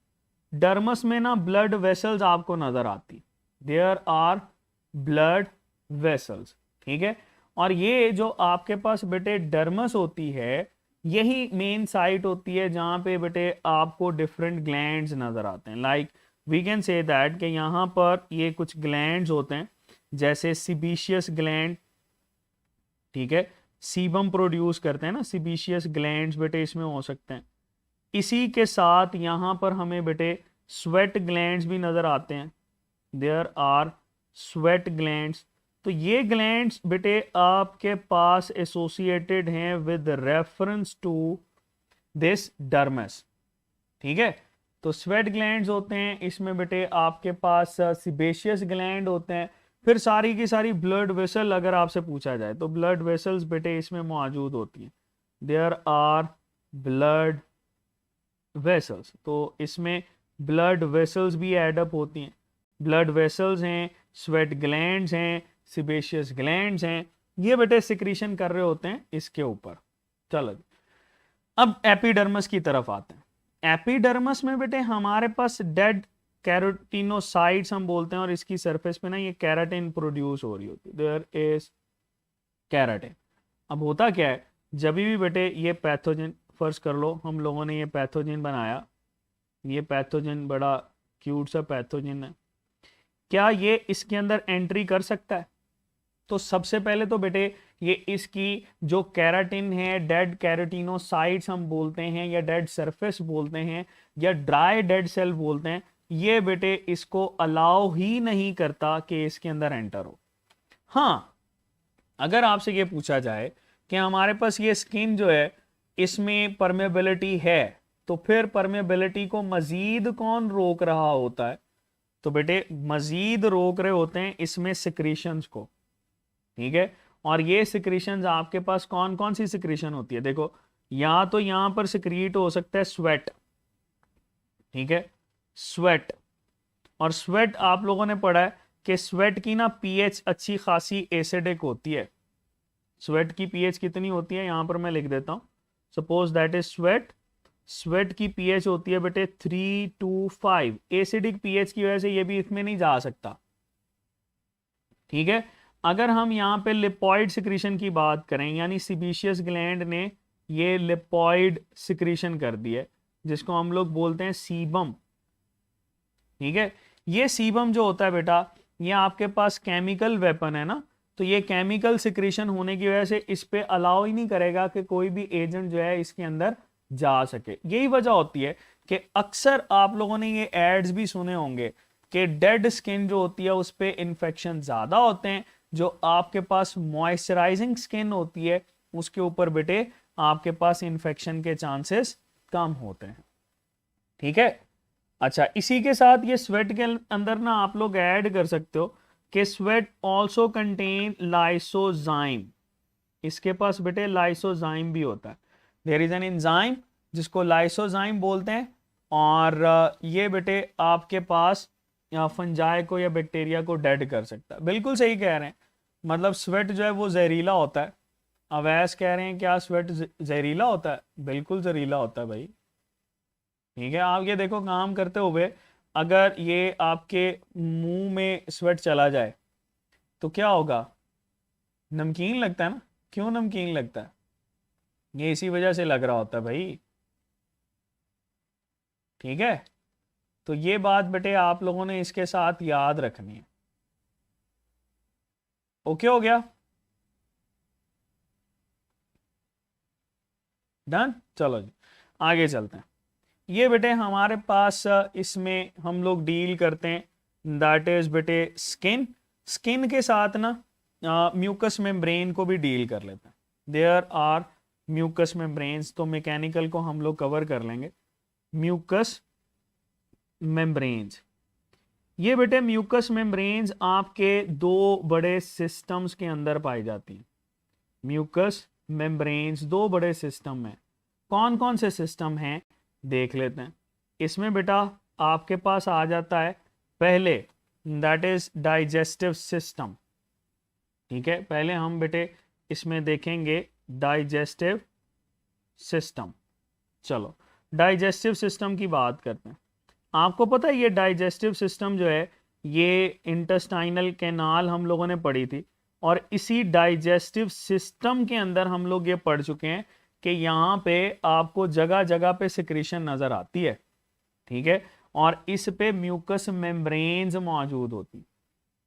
डर्मस में ना ब्लड वेसल्स आपको नजर आती, देयर आर ब्लड वेसल्स, ठीक है। और ये जो आपके पास बेटे डर्मस होती है यही मेन साइट होती है जहां पे बेटे आपको डिफरेंट ग्लैंड्स नजर आते हैं। Like we can say that कि यहाँ पर ये कुछ ग्लैंड्स होते हैं जैसे सीबेशियस ग्लैंड, ठीक है। सीबम प्रोड्यूस करते हैं ना, सीबेशियस ग्लैंड्स बेटे इसमें हो सकते हैं। इसी के साथ यहाँ पर हमें बेटे स्वेट ग्लैंड्स भी नजर आते हैं, देयर आर स्वेट ग्लैंड्स। तो ये ग्लैंड्स बेटे आपके पास एसोसिएटेड हैं with reference to this dermis, ठीक है। तो स्वेट ग्लैंड्स होते हैं, इसमें बेटे आपके पास सीबेशियस ग्लैंड होते हैं। फिर सारी की सारी ब्लड वेसल अगर आपसे पूछा जाए तो ब्लड वेसल्स बेटे इसमें मौजूद होती हैं, देयर आर ब्लड वेसल्स। तो इसमें ब्लड वेसल्स भी एडअप होती हैं। ब्लड वेसल्स हैं, स्वेट ग्लैंड्स हैं, सीबेशियस ग्लैंड्स हैं, ये बेटे सिक्रीशन कर रहे होते हैं इसके ऊपर। चलो अब एपिडर्मस की तरफ आते हैं। एपिडर्मस में बेटे हमारे पास डेड कैरोटिनोसाइट्स हम बोलते हैं और इसकी सरफेस पे ना ये कैराटिन प्रोड्यूस हो रही होती है, देयर इज कैराटिन। अब होता क्या है, जब भी बेटे ये पैथोजन, फर्ज कर लो हम लोगों ने ये पैथोजन बनाया, ये पैथोजन बड़ा क्यूट सा पैथोजन है, क्या ये इसके अंदर एंट्री कर सकता है? तो सबसे पहले तो बेटे ये इसकी जो कैराटिन है, डेड कैरोटिनोसाइट्स हम बोलते हैं या डेड सरफेस बोलते हैं या ड्राई डेड सेल बोलते हैं, ये बेटे इसको अलाउ ही नहीं करता कि इसके अंदर एंटर हो। हाँ, अगर आपसे ये पूछा जाए कि हमारे पास ये स्किन जो है इसमें परमेबिलिटी है, तो फिर परमेबिलिटी को मजीद कौन रोक रहा होता है? तो बेटे मजीद रोक रहे होते हैं इसमें सिक्रीशंस को, ठीक है। और ये सिक्रीशंस आपके पास कौन कौन सी सिक्रीशन होती है? देखो, या तो यहां पर सिक्रीट हो सकता है स्वेट, ठीक है, स्वेट। और स्वेट आप लोगों ने पढ़ा है कि स्वेट की ना पीएच अच्छी खासी एसिडिक होती है। स्वेट की पीएच कितनी होती है यहां पर मैं लिख देता हूं। Suppose that is sweat, sweat की पीएच होती है बेटे 3 to 5। एसिडिक पीएच की वजह से ये भी इसमें नहीं जा सकता, ठीक है। अगर हम यहाँ पे लिपॉइड सिक्रीशन की बात करें, यानी सीबेशियस ग्लैंड ने ये लिपॉइड सिक्रीशन कर दी है जिसको हम लोग बोलते हैं सीबम, ठीक है। ये सीबम जो होता है बेटा ये आपके पास केमिकल वेपन है ना, तो ये केमिकल सिक्रीशन होने की वजह से इस पे अलाउ ही नहीं करेगा कि कोई भी एजेंट जो है इसके अंदर जा सके। यही वजह होती है कि अक्सर आप लोगों ने ये एड्स भी सुने होंगे कि डेड स्किन जो होती है उस पे इन्फेक्शन ज्यादा होते हैं, जो आपके पास मॉइस्चराइजिंग स्किन होती है उसके ऊपर बेटे आपके पास इन्फेक्शन के चांसेस कम होते हैं। ठीक है। अच्छा, इसी के साथ ये स्वेट के अंदर ना आप लोग ऐड कर सकते हो कि स्वेट ऑल्सो कंटेन लाइसोजाइम। इसके पास बेटे लाइसोजाइम भी होता है। देयर इज एन एंजाइम जिसको लाइसोजाइम बोलते हैं, और ये बेटे आपके पास फंजाई को या बैक्टीरिया को डेड कर सकता है। बिल्कुल सही कह रहे हैं, मतलब स्वेट जो है वो जहरीला होता है। अवैस कह रहे हैं क्या स्वेट जहरीला होता है? बिल्कुल जहरीला होता है भाई। ठीक है, आप ये देखो काम करते हुए अगर ये आपके मुंह में स्वेट चला जाए तो क्या होगा? नमकीन लगता है ना। क्यों नमकीन लगता है? ये इसी वजह से लग रहा होता है भाई। ठीक है, तो ये बात बेटे आप लोगों ने इसके साथ याद रखनी है। ओके हो गया? डन। चलो जी आगे चलते हैं। ये बेटे हमारे पास इसमें हम लोग डील करते हैं दैट इज बेटे स्किन। स्किन के साथ ना म्यूकस मेम्ब्रेन को भी डील कर लेते हैं। देयर आर म्यूकस मेम्ब्रेन्स, तो मैकेनिकल को हम लोग कवर कर लेंगे। म्यूकस मेम्ब्रेन्स, ये बेटे म्यूकस मेम्ब्रेन्स आपके दो बड़े सिस्टम्स के अंदर पाई जाती हैं। म्यूकस मेम्ब्रेन्स दो बड़े सिस्टम हैं। कौन कौन से सिस्टम हैं देख लेते हैं। इसमें बेटा आपके पास आ जाता है पहले दैट इज डाइजेस्टिव सिस्टम। ठीक है, पहले हम बेटे इसमें देखेंगे डाइजेस्टिव सिस्टम। चलो डाइजेस्टिव सिस्टम की बात करते हैं। आपको पता है ये डाइजेस्टिव सिस्टम जो है ये इंटेस्टाइनल कैनाल हम लोगों ने पढ़ी थी, और इसी डाइजेस्टिव सिस्टम के अंदर हम लोग ये पढ़ चुके हैं कि यहाँ पे आपको जगह जगह पे सिक्रीशन नजर आती है। ठीक है, और इस पे म्यूकस मेम्ब्रेन्स मौजूद होती।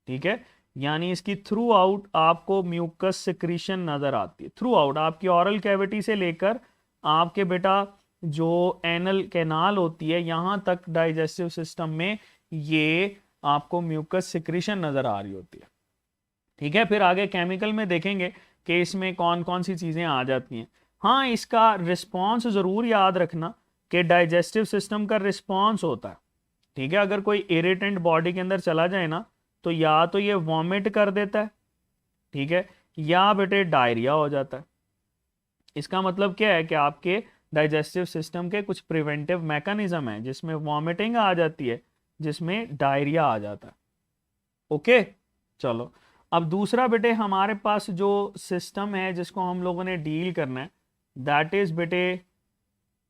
ठीक है, यानी इसकी थ्रू आउट आपको म्यूकस सिक्रीशन नजर आती है। थ्रू आउट आपकी ऑरल कैविटी से लेकर आपके बेटा जो एनल कैनाल होती है यहाँ तक डाइजेस्टिव सिस्टम में ये आपको म्यूकस सिक्रीशन नजर आ रही होती है। ठीक है, फिर आगे केमिकल में देखेंगे कि इसमें कौन कौन सी चीजें आ जाती हैं। हाँ, इसका रिस्पॉन्स जरूर याद रखना कि डाइजेस्टिव सिस्टम का रिस्पॉन्स होता है। ठीक है, अगर कोई इरिटेंट बॉडी के अंदर चला जाए ना तो या तो ये वॉमिट कर देता है, ठीक है, या बेटे डायरिया हो जाता है। इसका मतलब क्या है कि आपके डाइजेस्टिव सिस्टम के कुछ प्रिवेंटिव मैकेनिज्म है जिसमें वॉमिटिंग आ जाती है, जिसमें डायरिया आ जाता है। ओके, चलो अब दूसरा बेटे हमारे पास जो सिस्टम है जिसको हम लोगों ने डील करना है दैट इज बेटे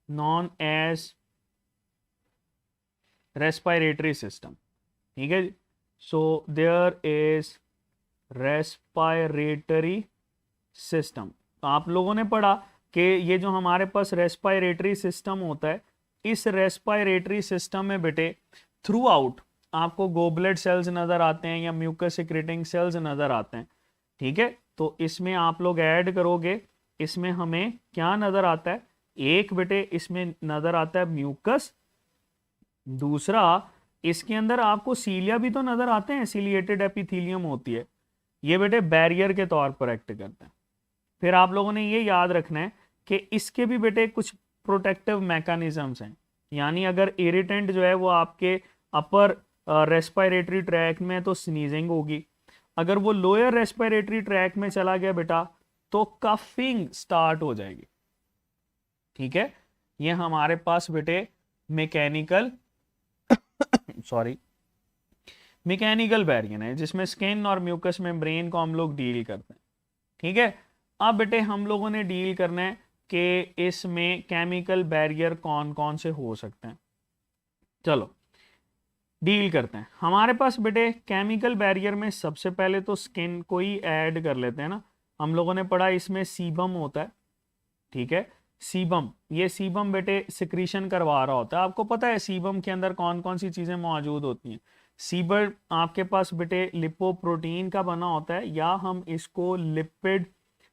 नॉन एज रेस्पिरेटरी सिस्टम। ठीक है, so there is respiratory system. तो आप लोगों ने पढ़ा कि ये जो हमारे पास रेस्पिरेटरी सिस्टम होता है, इस रेस्पिरेटरी सिस्टम में बेटे थ्रू आउट आपको गोबलेट सेल्स नजर आते हैं या म्यूकस सिक्रेटिंग सेल्स नजर आते हैं। ठीक है, तो इसमें आप लोग ऐड करोगे, इसमें हमें क्या नजर आता है? एक बेटे इसमें नजर आता है म्यूकस, दूसरा इसके अंदर आपको सीलिया भी तो नजर आते हैं, सीलिएटेड एपिथेलियम होती है, ये बेटे बैरियर के तौर पर एक्ट करते हैं। फिर आप लोगों ने ये याद रखना है कि इसके भी बेटे कुछ प्रोटेक्टिव मैकेनिज्म्स हैं, यानी अगर इरिटेंट जो है वो आपके अपर रेस्पिरेटरी ट्रैक में तो स्नीजिंग होगी, अगर वो लोअर रेस्पिरेटरी ट्रैक में चला गया बेटा तो कफिंग स्टार्ट हो जाएगी। ठीक है, ये हमारे पास बेटे मैकेनिकल सॉरी मैकेनिकल बैरियर है जिसमें स्किन और म्यूकस मेम्ब्रेन को हम लोग डील करते हैं। ठीक है, अब बेटे हम लोगों ने डील करना है कि इसमें केमिकल बैरियर कौन कौन से हो सकते हैं। चलो डील करते हैं। हमारे पास बेटे केमिकल बैरियर में सबसे पहले तो स्किन को ही ऐड कर लेते हैं ना। हम लोगों ने पढ़ा इसमें सीबम होता है। ठीक है, सीबम, ये सीबम बेटे सिक्रीशन करवा रहा होता है। आपको पता है सीबम के अंदर कौन कौन सी चीजें मौजूद होती हैं? सीबम आपके पास बेटे लिपोप्रोटीन का बना होता है, या हम इसको लिपिड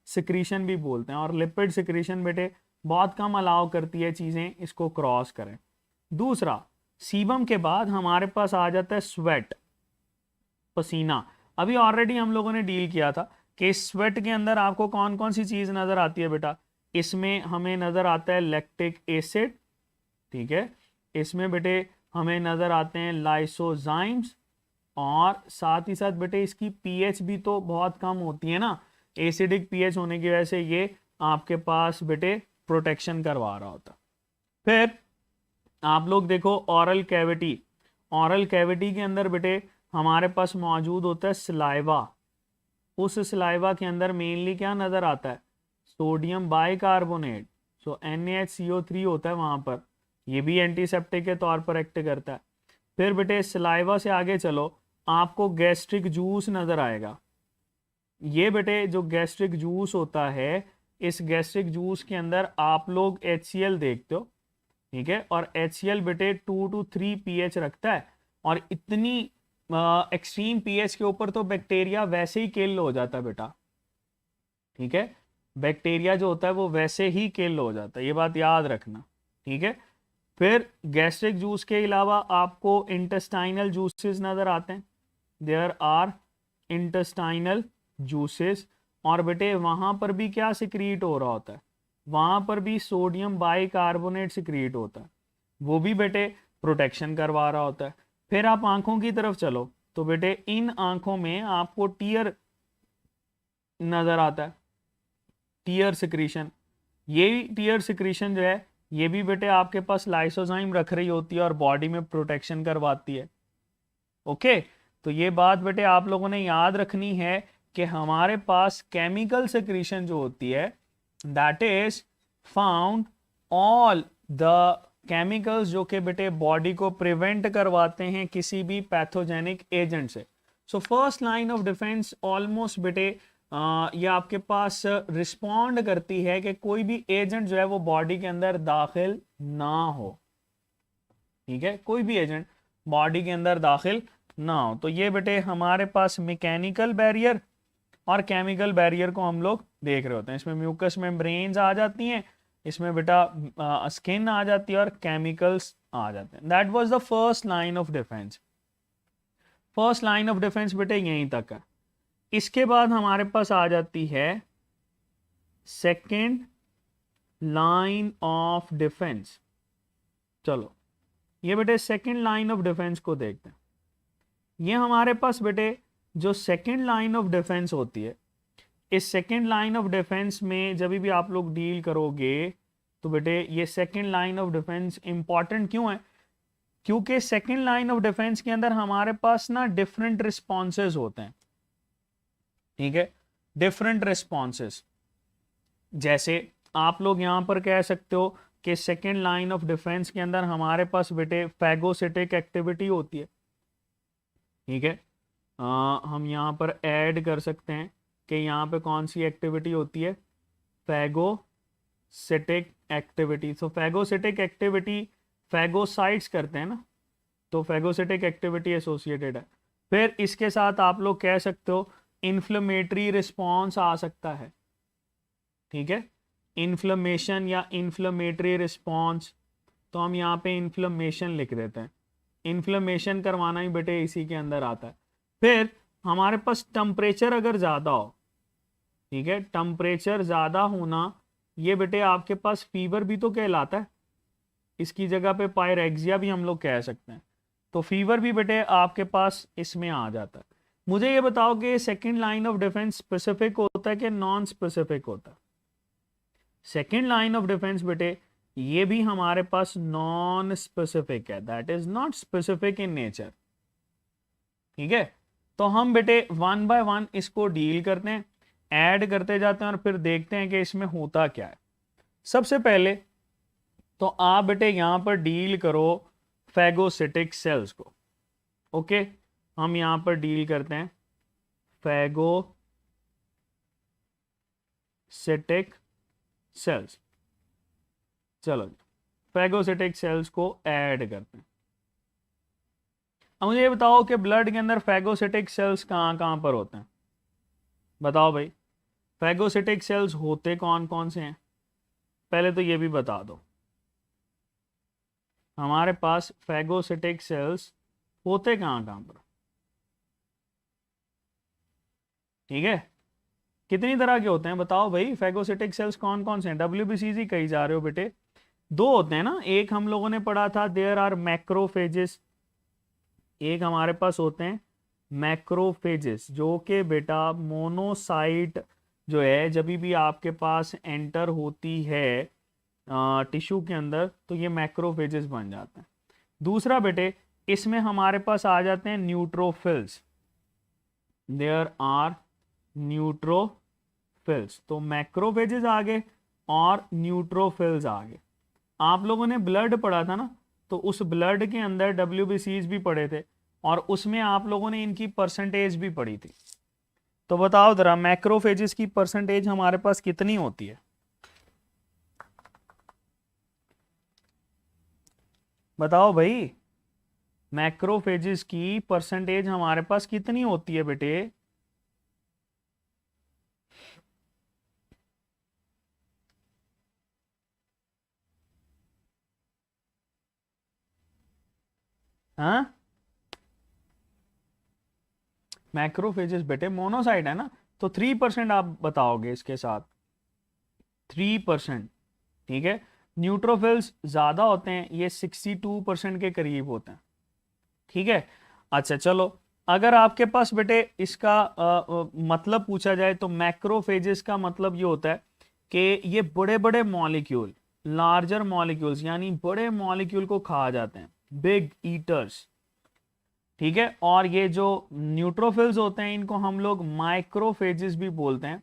सिक्रीशन भी बोलते हैं, और लिपिड सिक्रीशन बेटे बहुत कम अलाउ करती है चीजें इसको क्रॉस करें। दूसरा, सीबम के बाद हमारे पास आ जाता है स्वेट, पसीना। अभी ऑलरेडी हम लोगों ने डील किया था कि स्वेट के अंदर आपको कौन कौन सी चीज नजर आती है बेटा? इसमें हमें नज़र आता है लैक्टिक एसिड, ठीक है। इसमें बेटे हमें नज़र आते हैं लाइसोजाइम्स, और साथ ही साथ बेटे इसकी पीएच भी तो बहुत कम होती है ना, एसिडिक पीएच होने की वजह से ये आपके पास बेटे प्रोटेक्शन करवा रहा होता। फिर आप लोग देखो ऑरल कैविटी, ऑरल कैविटी के अंदर बेटे हमारे पास मौजूद होता है सलाइवा। उस सलाइवा के अंदर मेनली क्या नज़र आता है, सोडियम बाइकार्बोनेट, सो NaHCO3 होता है वहाँ पर, ये भी एंटीसेप्टिक के तौर पर एक्ट करता है। फिर बेटे सलाइवा से आगे चलो, आपको गैस्ट्रिक जूस नज़र आएगा। ये बेटे जो गैस्ट्रिक जूस होता है, इस गैस्ट्रिक जूस के अंदर आप लोग HCl देखते हो, ठीक है, और HCl बेटे 2 to 3 pH रखता है, और इतनी एक्सट्रीम pH के ऊपर तो बैक्टीरिया वैसे ही किल हो जाता है बेटा, ठीक है, बैक्टीरिया जो होता है वो वैसे ही किल हो जाता है, ये बात याद रखना, ठीक है। फिर गैस्ट्रिक जूस के अलावा आपको इंटेस्टाइनल जूसेस नज़र आते हैं, देयर आर इंटेस्टाइनल जूसेस, और बेटे वहाँ पर भी क्या सिक्रीट हो रहा होता है, वहाँ पर भी सोडियम बाइकार्बोनेट सिक्रीट होता है, वो भी बेटे प्रोटेक्शन करवा रहा होता है। फिर आप आंखों की तरफ चलो तो बेटे इन आंखों में आपको टीयर नज़र आता है, टीयर सिक्रीशन। ये टीयर सिक्रीशन जो है ये भी बेटे आपके पास लाइसोजाइम रख रही होती है और बॉडी में प्रोटेक्शन करवाती है। ओके, तो ये बात बेटे आप लोगों ने याद रखनी है कि हमारे पास केमिकल सिक्रीशन जो होती है, that is found all the chemicals जो कि बेटे बॉडी को प्रिवेंट करवाते हैं किसी भी पैथोजेनिक एजेंट से। So first line of defence almost बेटे ये आपके पास रिस्पॉन्ड करती है कि कोई भी एजेंट जो है वो बॉडी के अंदर दाखिल ना हो, ठीक है, कोई भी एजेंट बॉडी के अंदर दाखिल ना हो। तो ये बेटे हमारे पास मैकेनिकल बैरियर और केमिकल बैरियर को हम लोग देख रहे होते हैं। इसमें म्यूकस मेम्ब्रेन्स आ जाती हैं, इसमें बेटा स्किन आ जाती है और केमिकल्स आ जाते हैं। That was the first line of defence. First line of defence बेटे यहीं तक है। इसके बाद हमारे पास आ जाती है सेकेंड लाइन ऑफ डिफेंस। चलो ये बेटे सेकेंड लाइन ऑफ डिफेंस को देखते हैं। ये हमारे पास बेटे जो सेकेंड लाइन ऑफ डिफेंस होती है, इस सेकेंड लाइन ऑफ डिफेंस में जब भी आप लोग डील करोगे तो बेटे ये second line of defence important क्यों है, क्योंकि सेकेंड लाइन ऑफ डिफेंस के अंदर हमारे पास ना डिफरेंट रिस्पॉन्सेज होते हैं, ठीक है, डिफरेंट रिस्पॉन्सेज। जैसे आप लोग यहां पर कह सकते हो कि सेकेंड लाइन ऑफ डिफेंस के अंदर हमारे पास बेटे फैगोसिटिक एक्टिविटी होती है, ठीक है। हम यहाँ पर ऐड कर सकते हैं कि यहाँ पे कौन सी एक्टिविटी होती है, फैगोसिटिक एक्टिविटी। तो फैगोसिटिक एक्टिविटी फैगोसाइट्स करते हैं ना, तो फैगोसिटिक एक्टिविटी एसोसिएटेड है। फिर इसके साथ आप लोग कह सकते हो इन्फ्लेमेटरी रिस्पॉन्स आ सकता है, ठीक है, इन्फ्लेमेशन या इन्फ्लेमेटरी रिस्पॉन्स। तो हम यहाँ पे इन्फ्लेमेशन लिख देते हैं, इन्फ्लेमेशन करवाना ही बेटे इसी के अंदर आता है। फिर हमारे पास टेम्परेचर अगर ज़्यादा हो, ठीक है, टेम्परेचर ज़्यादा होना ये बेटे आपके पास फीवर भी तो कहलाता है, इसकी जगह पे पायरेक्सिया भी हम लोग कह सकते हैं। तो फीवर भी बेटे आपके पास इसमें आ जाता है। मुझे ये बताओ कि second line of defence specific होता है कि नॉन स्पेसिफिक होता है? सेकेंड लाइन ऑफ डिफेंस बेटे ये भी हमारे पास नॉन स्पेसिफिक है, that is not specific in nature, ठीक है। तो हम बेटे वन बाय वन इसको डील करते हैं, ऐड करते जाते हैं और फिर देखते हैं कि इसमें होता क्या है। सबसे पहले तो आप बेटे यहां पर डील करो फैगोसिटिक सेल्स को। ओके, हम यहां पर डील करते हैं फैगोसिटिक सेल्स। चलो फैगोसिटिक सेल्स को ऐड करते हैं। अब मुझे ये बताओ कि ब्लड के अंदर फैगोसिटिक सेल्स कहाँ कहाँ पर होते हैं, बताओ भाई। फैगोसिटिक सेल्स होते कौन कौन से हैं, पहले तो ये भी बता दो। हमारे पास फैगोसिटिक सेल्स होते कहाँ कहाँ पर, ठीक है, कितनी तरह के होते हैं बताओ भाई, फेगोसिटिक सेल्स कौन कौन से हैं? WBCs कही जा रहे हो बेटे? दो होते हैं ना, एक हम लोगों ने पढ़ा था देयर आर मैक्रोफेजेस, एक हमारे पास होते हैं मैक्रोफेजेस, जो कि बेटा मोनोसाइट जो है जब भी आपके पास एंटर होती है टिश्यू के अंदर तो ये मैक्रोफेजेस बन जाते हैं। दूसरा बेटे इसमें हमारे पास आ जाते हैं न्यूट्रोफिल्स, देयर आर न्यूट्रोफिल्स। तो मैक्रोफेजेस आ गए और न्यूट्रोफिल्स आ गए। आप लोगों ने ब्लड पढ़ा था ना, तो उस ब्लड के अंदर WBCs भी पढ़े थे और उसमें आप लोगों ने इनकी परसेंटेज भी पढ़ी थी। तो बताओ जरा मैक्रोफेजेस की परसेंटेज हमारे पास कितनी होती है? बताओ भाई, मैक्रोफेजेस की परसेंटेज हमारे पास कितनी होती है बेटे? हाँ, मैक्रोफेजेस बेटे मोनोसाइट है ना, तो 3% आप बताओगे इसके साथ, 3%। ठीक है, न्यूट्रोफिल्स ज्यादा होते हैं, ये 62% के करीब होते हैं। ठीक है, अच्छा चलो, अगर आपके पास बेटे इसका मतलब पूछा जाए तो मैक्रोफेजेस का मतलब ये होता है कि ये बड़े बड़े मॉलिक्यूल, लार्जर मॉलिक्यूल्स यानी बड़े मॉलिक्यूल को खा जाते हैं, बिग ईटर्स। ठीक है, और ये जो न्यूट्रोफिल्स होते हैं इनको हम लोग माइक्रोफेजेस भी बोलते हैं।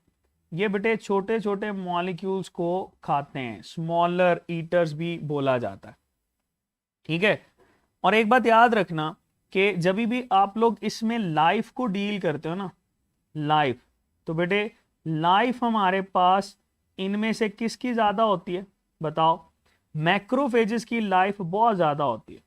ये बेटे छोटे छोटे मॉलिक्यूल्स को खाते हैं, स्मॉलर ईटर्स भी बोला जाता है। ठीक है, और एक बात याद रखना कि जब भी आप लोग इसमें लाइफ को डील करते हो ना, लाइफ, तो बेटे लाइफ हमारे पास इनमें से किसकी ज्यादा होती है बताओ? मैक्रोफेजेस की लाइफ बहुत ज्यादा होती है।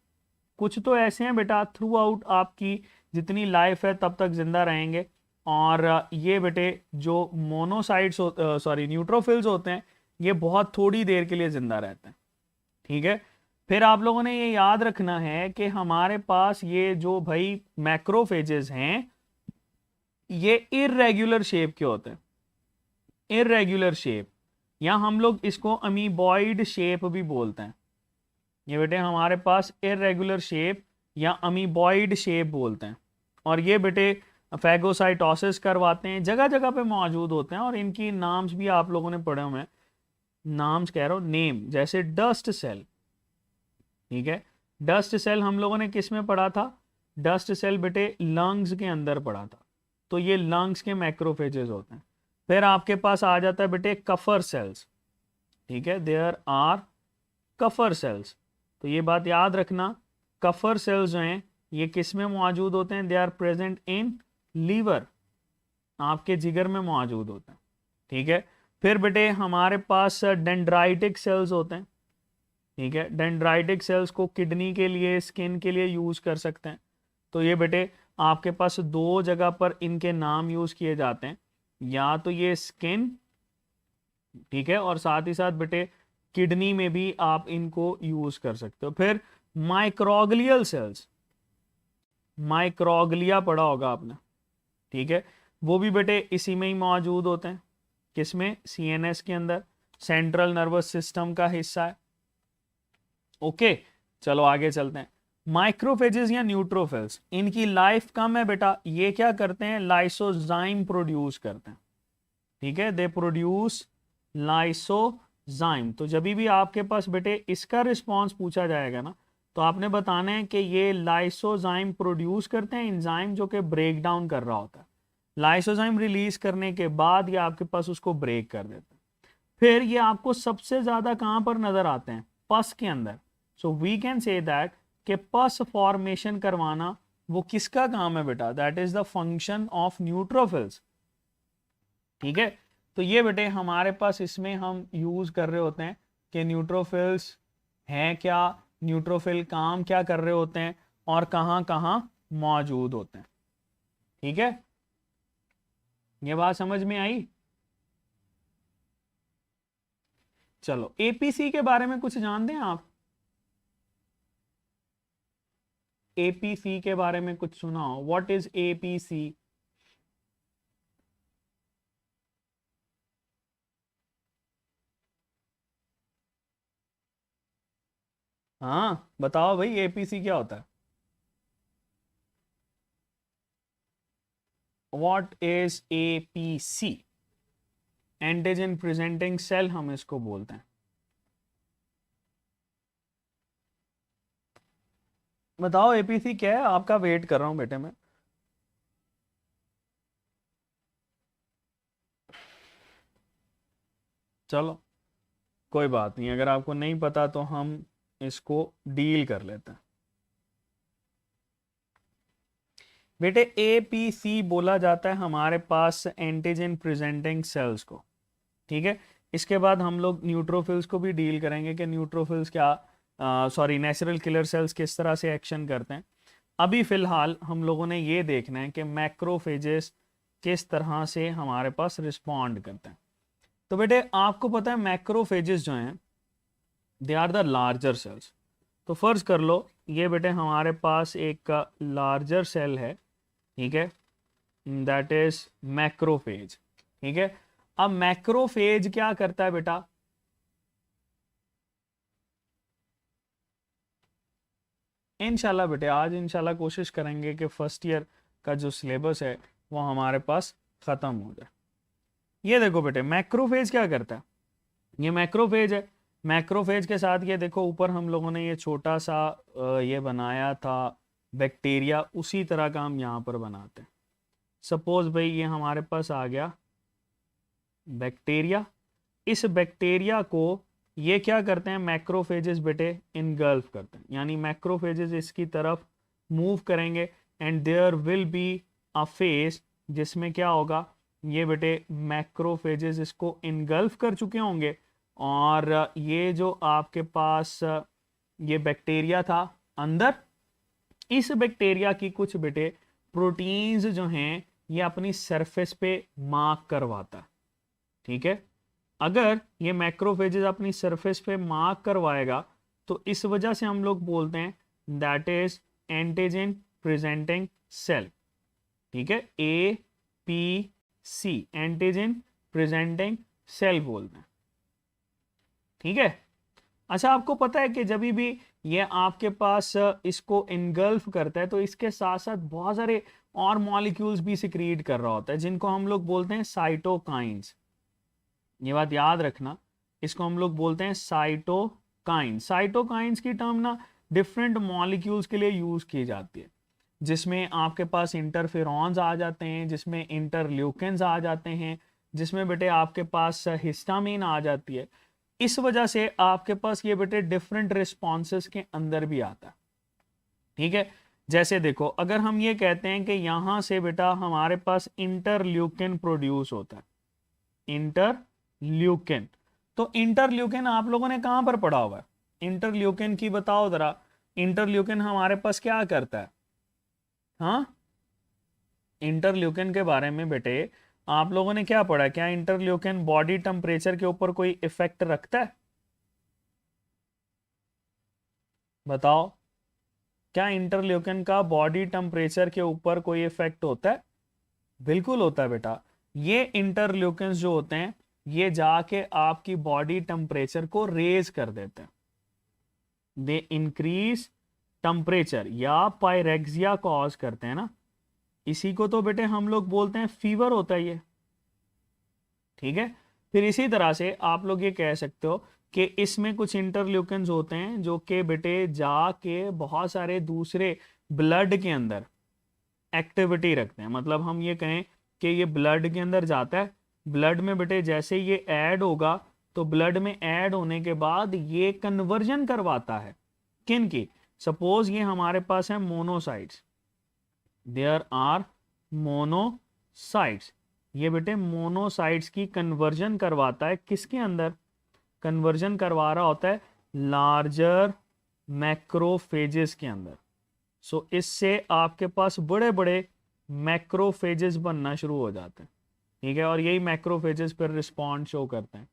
कुछ तो ऐसे हैं बेटा थ्रू आउट आपकी जितनी लाइफ है तब तक जिंदा रहेंगे, और ये बेटे जो मोनोसाइट्स सॉरी न्यूट्रोफिल्स होते हैं ये बहुत थोड़ी देर के लिए जिंदा रहते हैं। ठीक है, फिर आप लोगों ने ये याद रखना है कि हमारे पास ये जो भाई मैक्रोफेजेस हैं ये इर्रेगुलर शेप के होते हैं, इर्रेगुलर शेप, या हम लोग इसको अमीबॉइड शेप भी बोलते हैं। ये बेटे हमारे पास इरेगुलर शेप या अमीबॉइड शेप बोलते हैं, और ये बेटे फैगोसाइटोसिस करवाते हैं, जगह जगह पे मौजूद होते हैं, और इनकी नाम्स भी आप लोगों ने पढ़े हुए हैं, नाम्स कह रहा हूँ नेम, जैसे डस्ट सेल। ठीक है, डस्ट सेल हम लोगों ने किस में पढ़ा था? डस्ट सेल बेटे लंग्स के अंदर पढ़ा था, तो ये लंग्स के मैक्रोफेजेस होते हैं। फिर आपके पास आ जाता है बेटे कफर सेल्स। ठीक है, देयर आर कफर सेल्स, तो ये बात याद रखना, कफर सेल्स जो हैं ये किस में मौजूद होते हैं? They are present in liver, आपके जिगर में मौजूद होते हैं। ठीक है, फिर बेटे हमारे पास डेंड्राइटिक सेल्स होते हैं। ठीक है, डेंड्राइटिक सेल्स को किडनी के लिए, स्किन के लिए यूज कर सकते हैं। तो ये बेटे आपके पास दो जगह पर इनके नाम यूज किए जाते हैं, या तो ये स्किन, ठीक है, और साथ ही साथ बेटे किडनी में भी आप इनको यूज कर सकते हो। फिर माइक्रोग्लियल सेल्स, माइक्रोग्लिया पढ़ा होगा आपने, ठीक है, वो भी बेटे इसी में ही मौजूद होते हैं, किसमें? CNS के अंदर, सेंट्रल नर्वस सिस्टम का हिस्सा है। ओके, चलो आगे चलते हैं। माइक्रोफेजेस या न्यूट्रोफिल्स, इनकी लाइफ कम है बेटा, ये क्या करते हैं? लाइसोजाइम प्रोड्यूस करते हैं। ठीक है, दे प्रोड्यूस लाइसोजाइम। तो जब भी आपके पास बेटे इसका रिस्पॉन्स पूछा जाएगा ना, तो आपने बताना है कि ये लाइसोजाइम प्रोड्यूस करते हैं, एंजाइम जो कि ब्रेक डाउन कर रहा होता है। लाइसोजाइम रिलीज करने के बाद ये आपके पास उसको ब्रेक कर देते हैं। फिर ये आपको सबसे ज्यादा कहां पर नजर आते हैं? पस के अंदर। So we can say that कि पस फॉर्मेशन करवाना वो किसका काम है बेटा? That is the function of neutrophils. ठीक है, तो ये बेटे हमारे पास इसमें हम यूज कर रहे होते हैं कि न्यूट्रोफिल्स हैं क्या, न्यूट्रोफिल काम क्या कर रहे होते हैं, और कहां कहां मौजूद होते हैं। ठीक है, ये बात समझ में आई? चलो, APC के बारे में कुछ जानते हैं आप? APC के बारे में कुछ सुना हो? What is APC? हाँ बताओ भाई, एपीसी क्या होता है? What is APC? Antigen presenting cell हम इसको बोलते हैं। बताओ एपीसी क्या है, आपका वेट कर रहा हूं बेटे मैं। चलो कोई बात नहीं, अगर आपको नहीं पता तो हम इसको डील कर लेते हैं। बेटे एपीसी बोला जाता है हमारे पास एंटीजन प्रेजेंटिंग सेल्स को, ठीक है। इसके बाद हम लोग न्यूट्रोफिल्स को भी डील करेंगे कि न्यूट्रोफिल्स क्या, सॉरी, नेचुरल किलर सेल्स किस तरह से एक्शन करते हैं। अभी फिलहाल हम लोगों ने ये देखना है कि मैक्रोफेजेस किस तरह से हमारे पास रिस्पॉन्ड करते हैं। तो बेटे आपको पता है मैक्रोफेजेस जो हैं they are the larger cells. तो फर्ज कर लो ये बेटे हमारे पास एक लार्जर सेल है, ठीक है, दैट इज मैक्रोफेज, ठीक है। अब मैक्रोफेज क्या करता है बेटा? इंशाल्लाह बेटे आज इंशाल्लाह कोशिश करेंगे कि फर्स्ट ईयर का जो सिलेबस है वो हमारे पास ख़त्म हो जाए। ये देखो बेटे मैक्रोफेज क्या करता है, ये मैक्रोफेज है। मैक्रोफेज के साथ ये देखो ऊपर हम लोगों ने ये छोटा सा ये बनाया था बैक्टीरिया, उसी तरह का हम यहाँ पर बनाते हैं। सपोज भाई ये हमारे पास आ गया बैक्टीरिया। इस बैक्टीरिया को ये क्या करते हैं मैक्रोफेजेस बेटे, इनगल्फ करते हैं, यानी मैक्रोफेजेस इसकी तरफ मूव करेंगे and there will be a phase जिसमें क्या होगा, ये बेटे मैक्रोफेजेस इसको इनगल्फ कर चुके होंगे और ये जो आपके पास ये बैक्टीरिया था अंदर, इस बैक्टीरिया की कुछ बेटे प्रोटीन्स जो हैं ये अपनी सरफेस पे मार्क करवाता है, ठीक है। अगर ये मैक्रोफेजेस अपनी सरफेस पे मार्क करवाएगा तो इस वजह से हम लोग बोलते हैं that is antigen presenting cell, ठीक है। A P C antigen presenting cell बोलते हैं, ठीक है। अच्छा आपको पता है कि जब भी ये आपके पास इसको इनगल्फ करता है तो इसके साथ साथ बहुत सारे और मॉलिक्यूल्स भी सिक्रीट कर रहा होता है जिनको हम लोग बोलते हैं साइटोकाइंस। ये बात याद रखना, इसको हम लोग बोलते हैं साइटोकाइन। साइटोकाइंस की टर्म ना डिफरेंट मॉलिक्यूल्स के लिए यूज की जाती है, जिसमें आपके पास इंटरफेरॉन्स आ जाते हैं, जिसमें इंटरल्यूकिन्स आ जाते हैं, जिसमें बेटे आपके पास हिस्टामिन आ जाती है। इस वजह से आपके पास ये बेटे डिफरेंट रिस्पॉन्सेस के अंदर भी आता है, ठीक है। जैसे देखो अगर हम ये कहते हैं कि यहां से बेटा हमारे पास इंटरल्यूकिन प्रोड्यूस होता है, इंटरल्यूकिन, तो इंटरल्यूकिन आप लोगों ने कहां पर पढ़ा हुआ है? इंटरल्यूकिन की बताओ जरा, इंटरल्यूकिन हमारे पास क्या करता है? हाँ, इंटरल्यूकिन के बारे में बेटे आप लोगों ने क्या पढ़ा? क्या इंटरल्यूकिन बॉडी टेम्परेचर के ऊपर कोई इफेक्ट रखता है? बताओ, क्या इंटरल्यूकिन का बॉडी टेम्परेचर के ऊपर कोई इफेक्ट होता है? बिल्कुल होता है बेटा। ये इंटरल्यूकिन जो होते हैं ये जाके आपकी बॉडी टेम्परेचर को रेज कर देते हैं, दे इंक्रीज टेम्परेचर या पायरेक्सिया कॉज करते हैं ना, इसी को तो बेटे हम लोग बोलते हैं फीवर होता है ये, ठीक है। फिर इसी तरह से आप लोग ये कह सकते हो कि इसमें कुछ इंटरल्यूकिन्स होते हैं जो कि बेटे जाके बहुत सारे दूसरे ब्लड के अंदर एक्टिविटी रखते हैं। मतलब हम ये कहें कि ये ब्लड के अंदर जाता है, ब्लड में बेटे जैसे ये ऐड होगा तो ब्लड में ऐड होने के बाद ये कन्वर्जन करवाता है किन की? सपोज ये हमारे पास है मोनोसाइट्स, देयर आर मोनोसाइट्स, ये बेटे मोनोसाइट्स की कन्वर्जन करवाता है किसके अंदर? कन्वर्जन करवा रहा होता है लार्जर मैक्रोफेजेस के अंदर। सो इससे आपके पास बड़े बड़े मैक्रोफेजेस बनना शुरू हो जाते हैं, ठीक है, और यही मैक्रोफेजेस पर रिस्पॉन्ड शो करते हैं,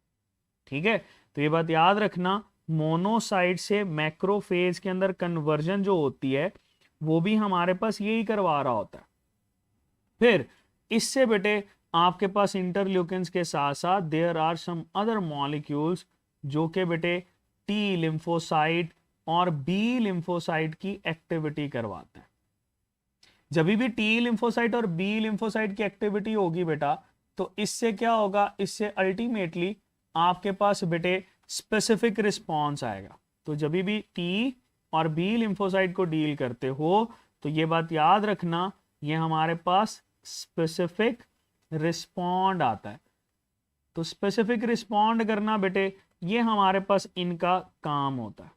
ठीक है। तो ये बात याद रखना, मोनोसाइट से मैक्रोफेज के अंदर कन्वर्जन जो होती है वो भी हमारे पास यही करवा रहा होता है। फिर इससे बेटे आपके पास इंटरल्यूकिन्स के साथ साथ there are some other molecules जो कि बेटे टी लिम्फोसाइट और बी लिम्फोसाइट की एक्टिविटी करवाते हैं। जब भी टी लिम्फोसाइट और बी लिम्फोसाइट की एक्टिविटी होगी बेटा, तो इससे क्या होगा, इससे अल्टीमेटली आपके पास बेटे स्पेसिफिक रिस्पॉन्स आएगा। तो जब भी टी और बी लिम्फोसाइट को डील करते हो तो ये बात याद रखना, ये हमारे पास स्पेसिफिक रिस्पॉन्ड आता है। तो स्पेसिफिक रिस्पॉन्ड करना बेटे, ये हमारे पास इनका काम होता है।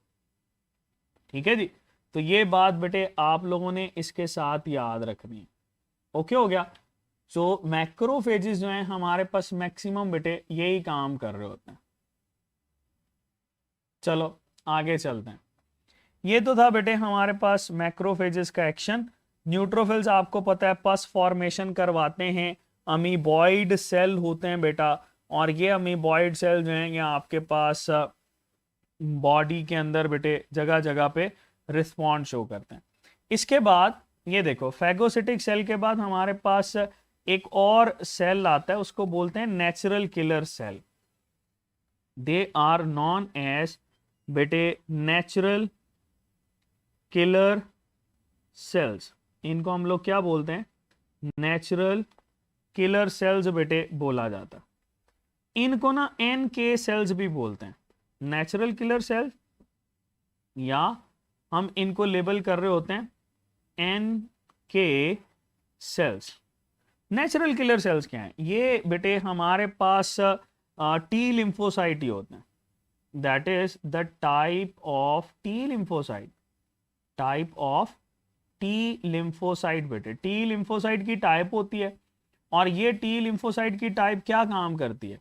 ठीक है जी, तो ये बात बेटे आप लोगों ने इसके साथ याद रखनी है। ओके हो गया। सो मैक्रोफेजेस जो हैं हमारे पास मैक्सिमम बेटे यही काम कर रहे होते हैं। चलो आगे चलते हैं। ये तो था बेटे हमारे पास मैक्रोफेजेस का एक्शन। न्यूट्रोफिल्स आपको पता है पस फॉर्मेशन करवाते हैं, अमीबॉइड सेल होते हैं बेटा, और ये अमीबॉइड सेल जो हैं ये आपके पास बॉडी के अंदर बेटे जगह जगह पे रिस्पॉन्ड शो करते हैं। इसके बाद ये देखो, फैगोसिटिक सेल के बाद हमारे पास एक और सेल आता है, उसको बोलते हैं natural killer cell. They are known as बेटे नेचुरल किलर सेल्स। इनको हम लोग क्या बोलते हैं, नेचुरल किलर सेल्स बेटे बोला जाता है। इनको ना NK सेल्स भी बोलते हैं, नेचुरल किलर सेल्स, या हम इनको लेबल कर रहे होते हैं NK cells. Natural killer cells क्या हैं, ये बेटे हमारे पास टी लिम्फोसाइट ही होते हैं। That is the type of T lymphocyte, type of T lymphocyte बेटे। टी लिम्फोसाइट की टाइप होती है, और ये टी लिम्फोसाइट की टाइप क्या काम करती है,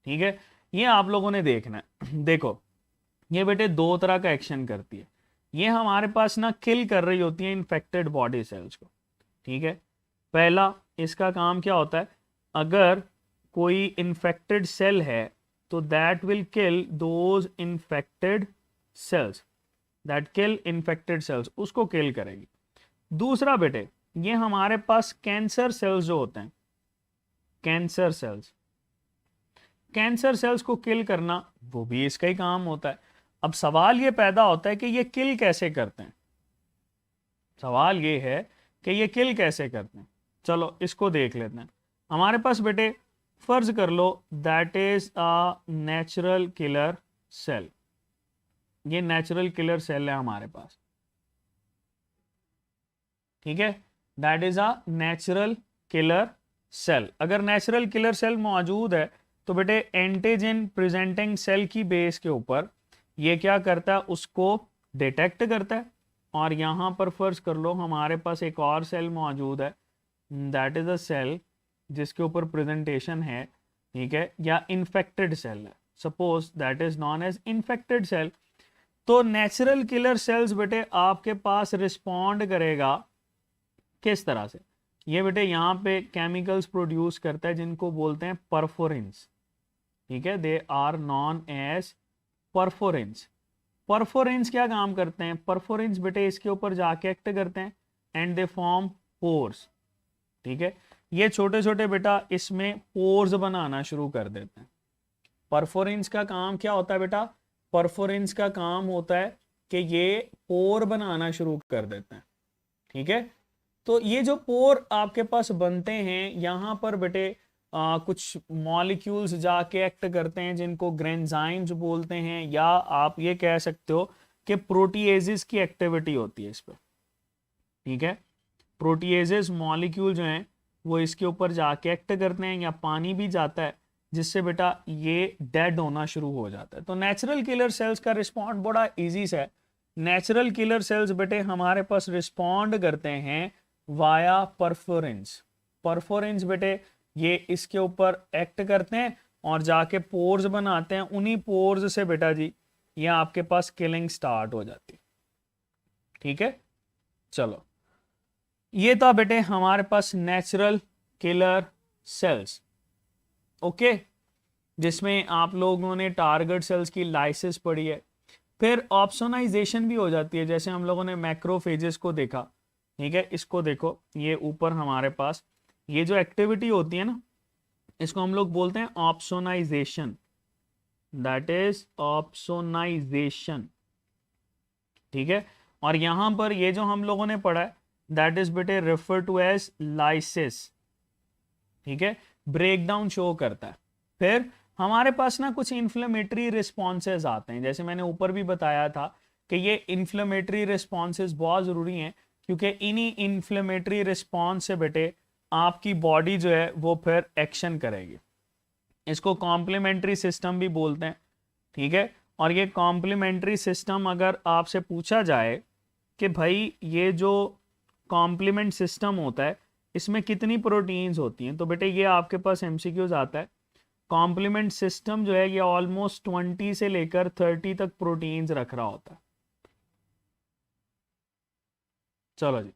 ठीक है, ये आप लोगों ने देखना है। देखो ये बेटे दो तरह का एक्शन करती है। ये हमारे पास ना किल कर रही होती है इन्फेक्टेड बॉडी सेल्स को। ठीक है, पहला इसका काम क्या होता है, अगर कोई इन्फेक्टेड सेल है तो that will kill those infected cells, that kill infected cells, उसको किल करेगी। दूसरा बेटे ये हमारे पास कैंसर सेल्स जो होते हैं, कैंसर सेल्स, कैंसर सेल्स को किल करना वो भी इसका ही काम होता है। अब सवाल ये पैदा होता है कि ये किल कैसे करते हैं, सवाल ये है कि ये किल कैसे करते हैं। चलो इसको देख लेते हैं। हमारे पास बेटे फर्ज कर लो that is a natural killer cell, ये नेचुरल किलर सेल है हमारे पास। ठीक है, that is a natural killer cell. अगर नेचुरल किलर सेल मौजूद है तो बेटे एंटीजन प्रेजेंटिंग सेल की बेस के ऊपर ये क्या करता है, उसको डिटेक्ट करता है। और यहां पर फर्ज कर लो हमारे पास एक और सेल मौजूद है, दैट इज अ सेल जिसके ऊपर प्रेजेंटेशन है, ठीक है, या इन्फेक्टेड सेल है, suppose that is known as infected cell. तो नेचुरल किलर सेल्स बेटे आपके पास रिस्पॉन्ड करेगा किस तरह से, ये बेटे यहाँ पे केमिकल्स प्रोड्यूस करता है जिनको बोलते हैं परफोरिन्स। ठीक है, they are known as perforins. Perforins क्या काम करते हैं, परफोरिन्स बेटे इसके ऊपर जाके एक्ट करते हैं एंड दे फॉर्म पोर्स। ठीक है, ये छोटे छोटे बेटा इसमें पोर्स बनाना शुरू कर देते हैं। परफोरिन्स का काम क्या होता है बेटा, परफोरिन्स का काम होता है कि ये पोर बनाना शुरू कर देते हैं। ठीक है, तो ये जो पोर आपके पास बनते हैं यहाँ पर बेटे कुछ मॉलिक्यूल्स जाके एक्ट करते हैं जिनको ग्रेंजाइम्स बोलते हैं, या आप ये कह सकते हो कि प्रोटीएजेस की एक्टिविटी होती है इस पर। ठीक है, प्रोटीएजेस मॉलिक्यूल जो हैं वो इसके ऊपर जाके एक्ट करते हैं, या पानी भी जाता है जिससे बेटा ये डेड होना शुरू हो जाता है। तो नेचुरल किलर सेल्स का रिस्पॉन्ड बड़ा इजी सा है। नेचुरल किलर सेल्स बेटे हमारे पास रिस्पॉन्ड करते हैं वाया परफोरेंस। परफोरेंस बेटे ये इसके ऊपर एक्ट करते हैं और जाके पोर्स बनाते हैं, उन्हीं पोर्स से बेटा जी ये आपके पास किलिंग स्टार्ट हो जाती है। ठीक है, चलो ये था बेटे हमारे पास नेचुरल किलर सेल्स। ओके, जिसमें आप लोगों ने टारगेट सेल्स की लाइसिस पढ़ी है। फिर ऑप्सोनाइजेशन भी हो जाती है, जैसे हम लोगों ने मैक्रोफेजेस को देखा। ठीक है, इसको देखो, ये ऊपर हमारे पास ये जो एक्टिविटी होती है ना, इसको हम लोग बोलते हैं ऑप्सोनाइजेशन, दैट इज ऑप्सोनाइजेशन। ठीक है। और यहाँ पर ये जो हम लोगों ने पढ़ा है दैट इज बेटे रेफर टू एज लाइसिस, ठीक है, ब्रेकडाउन शो करता है। फिर हमारे पास ना कुछ इन्फ्लेमेटरी रिस्पॉन्सेज आते हैं, जैसे मैंने ऊपर भी बताया था कि ये इन्फ्लेमेटरी रिस्पॉन्सेज बहुत ज़रूरी हैं, क्योंकि इन्हीं इन्फ्लेमेटरी रिस्पॉन्स से बेटे आपकी बॉडी जो है वो फिर एक्शन करेगी। इसको कॉम्प्लीमेंट्री सिस्टम भी बोलते हैं, ठीक है। और ये कॉम्प्लीमेंट्री सिस्टम अगर आपसे पूछा जाए कि भाई ये जो कॉम्प्लीमेंट सिस्टम होता है इसमें कितनी प्रोटीन्स होती हैं, तो बेटे ये आपके पास एमसीक्यूज आता है। कॉम्प्लीमेंट सिस्टम जो है ये ऑलमोस्ट 20 से लेकर 30 तक प्रोटीन्स रख रहा होता है। चलो जी,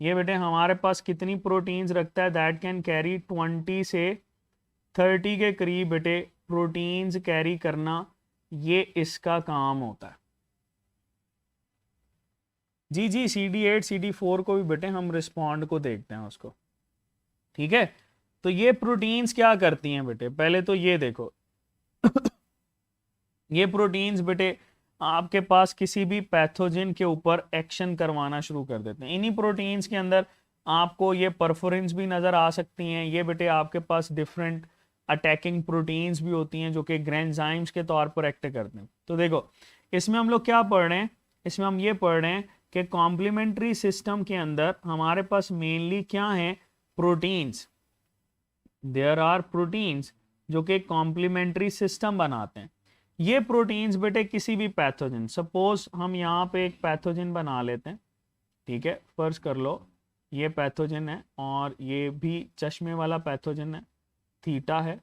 ये बेटे हमारे पास कितनी प्रोटीन्स रखता है, दैट कैन कैरी 20 से 30 के करीब बेटे प्रोटीन्स कैरी करना, ये इसका काम होता है। जी जी, CD8 CD4 को भी बेटे हम रिस्पॉन्ड को देखते हैं उसको, ठीक है। तो ये प्रोटीन्स क्या करती हैं बेटे, पहले तो ये देखो ये प्रोटीन्स बेटे आपके पास किसी भी पैथोजन के ऊपर एक्शन करवाना शुरू कर देते हैं। इन्हीं प्रोटीन्स के अंदर आपको ये परफोरिन्स भी नज़र आ सकती हैं। ये बेटे आपके पास डिफरेंट अटैकिंग प्रोटीन्स भी होती हैं जो कि ग्रेंजाइम्स के तौर पर एक्ट करते हैं। तो देखो इसमें हम लोग क्या पढ़ रहे हैं, इसमें हम ये पढ़ रहे हैं कि कॉम्प्लीमेंट्री सिस्टम के अंदर हमारे पास मेनली क्या है, प्रोटीन्स। देयर आर प्रोटीन्स जो कि कॉम्प्लीमेंट्री सिस्टम बनाते हैं। ये प्रोटीन्स बेटे किसी भी पैथोजन, सपोज हम यहाँ पे एक पैथोजन बना लेते हैं, ठीक है, फर्ज कर लो ये पैथोजन है और ये भी चश्मे वाला पैथोजन है, थीटा है,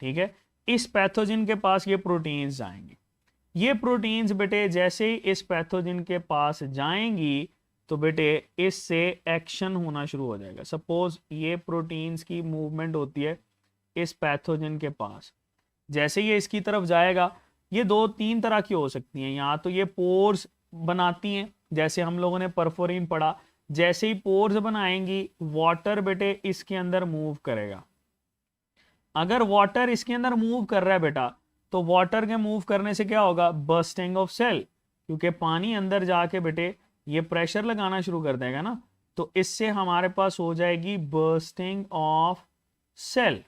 ठीक है। इस पैथोजन के पास ये प्रोटीन्स जाएंगी। ये प्रोटीन्स बेटे जैसे ही इस पैथोजन के पास जाएंगी तो बेटे इससे एक्शन होना शुरू हो जाएगा। सपोज ये प्रोटीन्स की मूवमेंट होती है इस पैथोजन के पास, जैसे ये इसकी तरफ जाएगा, ये 2-3 तरह की हो सकती हैं। या तो ये पोर्स बनाती हैं, जैसे हम लोगों ने परफोरिन पढ़ा, जैसे ही पोर्स बनाएंगी वाटर बेटे इसके अंदर मूव करेगा। अगर वाटर इसके अंदर मूव कर रहा है बेटा, तो वाटर के मूव करने से क्या होगा, बर्स्टिंग ऑफ सेल, क्योंकि पानी अंदर जाके बेटे ये प्रेशर लगाना शुरू कर देगा ना, तो इससे हमारे पास हो जाएगी बर्स्टिंग ऑफ सेल।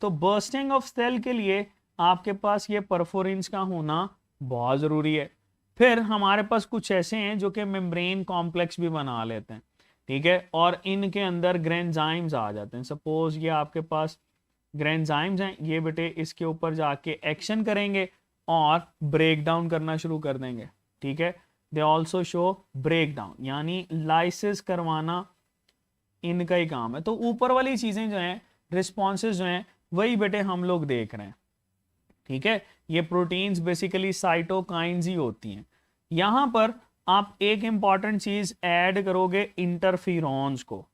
तो बर्स्टिंग ऑफ सेल के लिए आपके पास ये परफोरिन्स का होना बहुत ज़रूरी है। फिर हमारे पास कुछ ऐसे हैं जो कि मेम्ब्रेन कॉम्प्लेक्स भी बना लेते हैं, ठीक है, और इनके अंदर ग्रेंजाइम्स आ जाते हैं। सपोज ये आपके पास ग्रेंजाइम्स हैं, ये बेटे इसके ऊपर जाके एक्शन करेंगे और ब्रेक डाउन करना शुरू कर देंगे, ठीक है। They also show break down, यानी लाइसिस करवाना इनका ही काम है। तो ऊपर वाली चीज़ें जो हैं, रिस्पॉन्सेज जो हैं, वही बेटे हम लोग देख रहे हैं, ठीक है। ये प्रोटीन्स बेसिकली साइटोकाइंस ही होती हैं। यहां पर आप एक इंपॉर्टेंट चीज ऐड करोगे, इंटरफिरॉन्स को,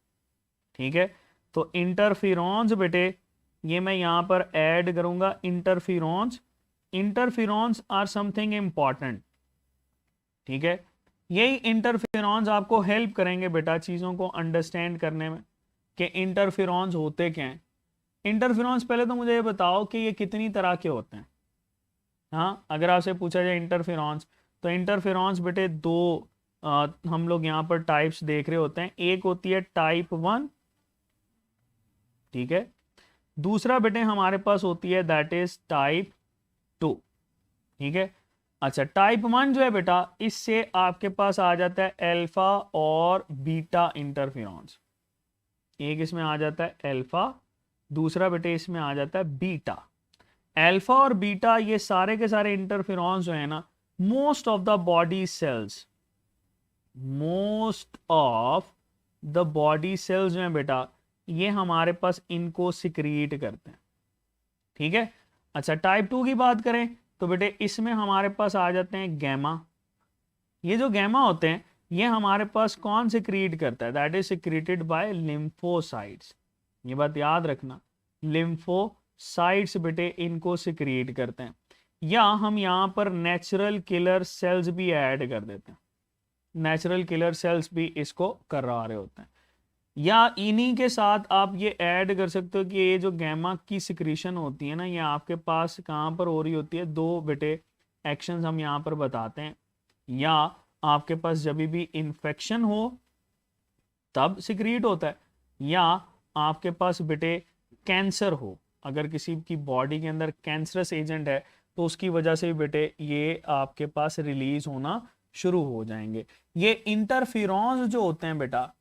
ठीक है। तो इंटरफिरॉन्स बेटे ये मैं यहां पर ऐड करूंगा, इंटरफिरॉन्स। इंटरफिरॉन्स आर समथिंग इंपॉर्टेंट, ठीक है। यही इंटरफिरॉन्स आपको हेल्प करेंगे बेटा चीज़ों को अंडरस्टैंड करने में कि इंटरफिरॉन्स होते क्या हैं। इंटरफिरॉन्स पहले तो मुझे ये बताओ कि ये कितनी तरह के होते हैं। हाँ, अगर आपसे पूछा जाए इंटरफिरॉन्स, तो इंटरफिरॉन्स बेटे दो हम लोग यहाँ पर टाइप्स देख रहे होते हैं। एक होती है टाइप 1, ठीक है। दूसरा बेटे हमारे पास होती है दैट इज टाइप 2, ठीक है। अच्छा, टाइप 1 जो है बेटा, इससे आपके पास आ जाता है अल्फा और बीटा इंटरफिरॉन्स। एक इसमें आ जाता है अल्फा, दूसरा बेटे इसमें आ जाता है बीटा। अल्फा और बीटा ये सारे के सारे इंटरफिरॉन्स जो है ना, most of the body cells, most of the body cells जो है बेटा, ये हमारे पास इनको सिक्रीट करते हैं, ठीक है। अच्छा, टाइप 2 की बात करें तो बेटे इसमें हमारे पास आ जाते हैं गैमा। ये जो गैमा होते हैं ये हमारे पास कौन सिक्रीट करता है, that is secreted by lymphocytes. ये बात याद रखना, लिम्फोसाइट्स बेटे इनको सिक्रीट करते हैं। या हम यहाँ पर नेचुरल किलर सेल्स भी ऐड कर देते हैं, नेचुरल किलर सेल्स भी इसको करा रहे होते हैं। या इन्हीं के साथ आप ये ऐड कर सकते हो कि ये जो गैमा की सिक्रीशन होती है ना, ये आपके पास कहाँ पर हो रही होती है, दो बेटे एक्शंस हम यहाँ पर बताते हैं। या आपके पास जब भी इन्फेक्शन हो तब सिक्रीट होता है, या आपके पास बेटे कैंसर हो, अगर किसी की बॉडी के अंदर कैंसरस एजेंट है तो उसकी वजह से भी बेटे ये आपके पास रिलीज होना शुरू हो जाएंगे। ये इंटरफेरॉन्स जो होते हैं बेटा,